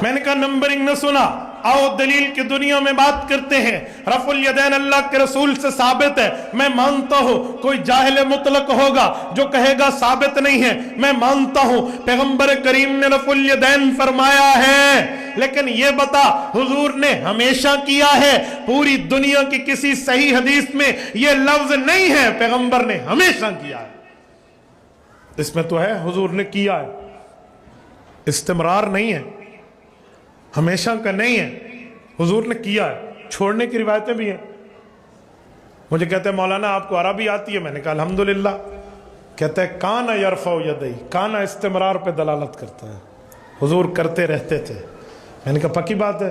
میں نے کہا نمبرنگ نہ سنا, آؤ دلیل کی دنیا میں بات کرتے ہیں. رفع الیدین اللہ کے رسول سے ثابت ہے, میں مانتا ہوں. کوئی جاہل مطلق ہوگا جو کہے گا ثابت نہیں ہے, میں مانتا ہوں پیغمبر کریم نے رفع الیدین فرمایا ہے, لیکن یہ بتا حضور نے ہمیشہ کیا ہے؟ پوری دنیا کی کسی صحیح حدیث میں یہ لفظ نہیں ہے پیغمبر نے ہمیشہ کیا ہے. اس میں تو ہے حضور نے کیا ہے, استمرار نہیں ہے, ہمیشہ کا نہیں ہے, حضور نے کیا ہے. چھوڑنے کی روایتیں بھی ہیں. مجھے کہتے ہیں مولانا آپ کو عربی آتی ہے؟ میں نے کہا الحمدللہ. کہتے ہیں کانا یرفع یدیہ, کانا استمرار پہ دلالت کرتا ہے, حضور کرتے رہتے تھے. میں نے کہا پکی بات ہے؟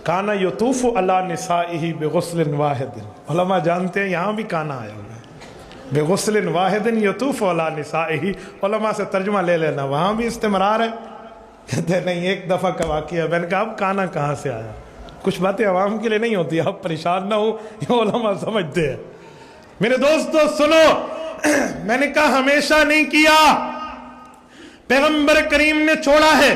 کانا یطوف علی نسائہ بغسل واحد. علماء جانتے ہیں یہاں بھی کانا آیا ہوا ہے, بغسل واحد یطوف علی نسائہ. علماء سے ترجمہ لے لینا, وہاں بھی استمرار ہے. کہتے ہیں نہیں ایک دفعہ کا واقعہ ہے. میں نے کہا اب کانا کہاں سے آیا؟ کچھ باتیں عوام کے لیے نہیں ہوتی, آپ پریشان نہ ہو, یہ علماء سمجھتے ہیں. میرے دوستو سنو, میں نے کہا ہمیشہ نہیں کیا, پیغمبر کریم نے چھوڑا ہے.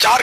4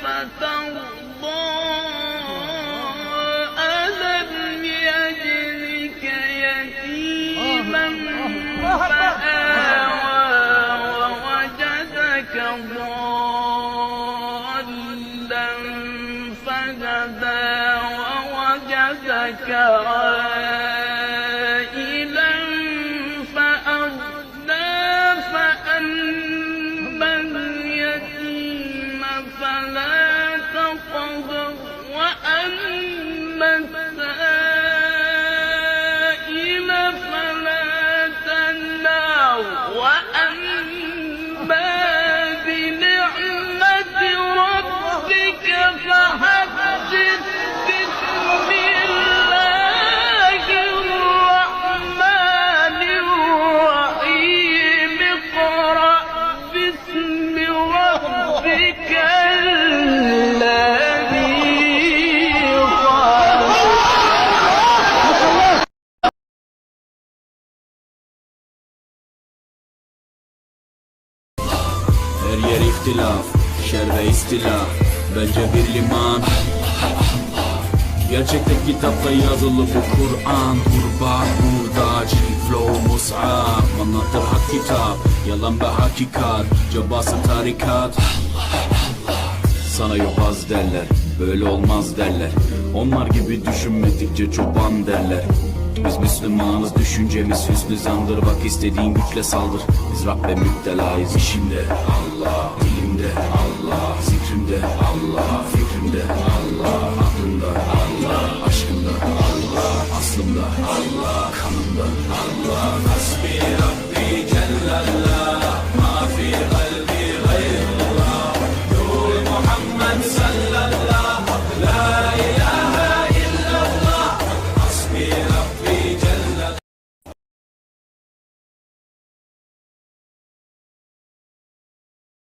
فترضى ألم يجدك يتيما فآوى ووجدك ضالا فهدى ووجدك عائلا فأغنى فأما اليتيم فلا تقهر وأما السائل فلا تنهر وأما بنعمة ربك فحدث. بسم الله الرحمن الرحيم اقرأ باسم ربك الذي خلق. Her yer ihtilaf, şer ve istilaf. Bence bir liman. Gerçekte kitapta yazılı bu Kur'an. Kurban, hurdaç, flow, mus'ab. Anlatır hak kitap, yalan ve hakikat. Cabası tarikat. Sana yobaz derler, böyle olmaz derler. Onlar gibi düşünmedikçe çoban derler. Biz Müslümanız, düşüncemiz hüsnü zandır. Bak istediğin güçle saldır. Biz Rabbe müptelayız. İşimde Allah, dilimde Allah, zikrimde Allah, fikrimde Allah, aklımda Allah, aşkımda Allah, aslımda Allah, kanımda Allah. Hasbi Rabbi Cellallah, ma fi kalbi gayrullah. Nur Muhammed sallallahu, la ilahe illallah. Hasbi Rabbi Cellallah.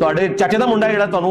ਤੁਹਾਡੇ ਚਾਚੇ ਦਾ ਮੁੰਡਾ ਜਿਹੜਾ ਤੁਹਾਨੂੰ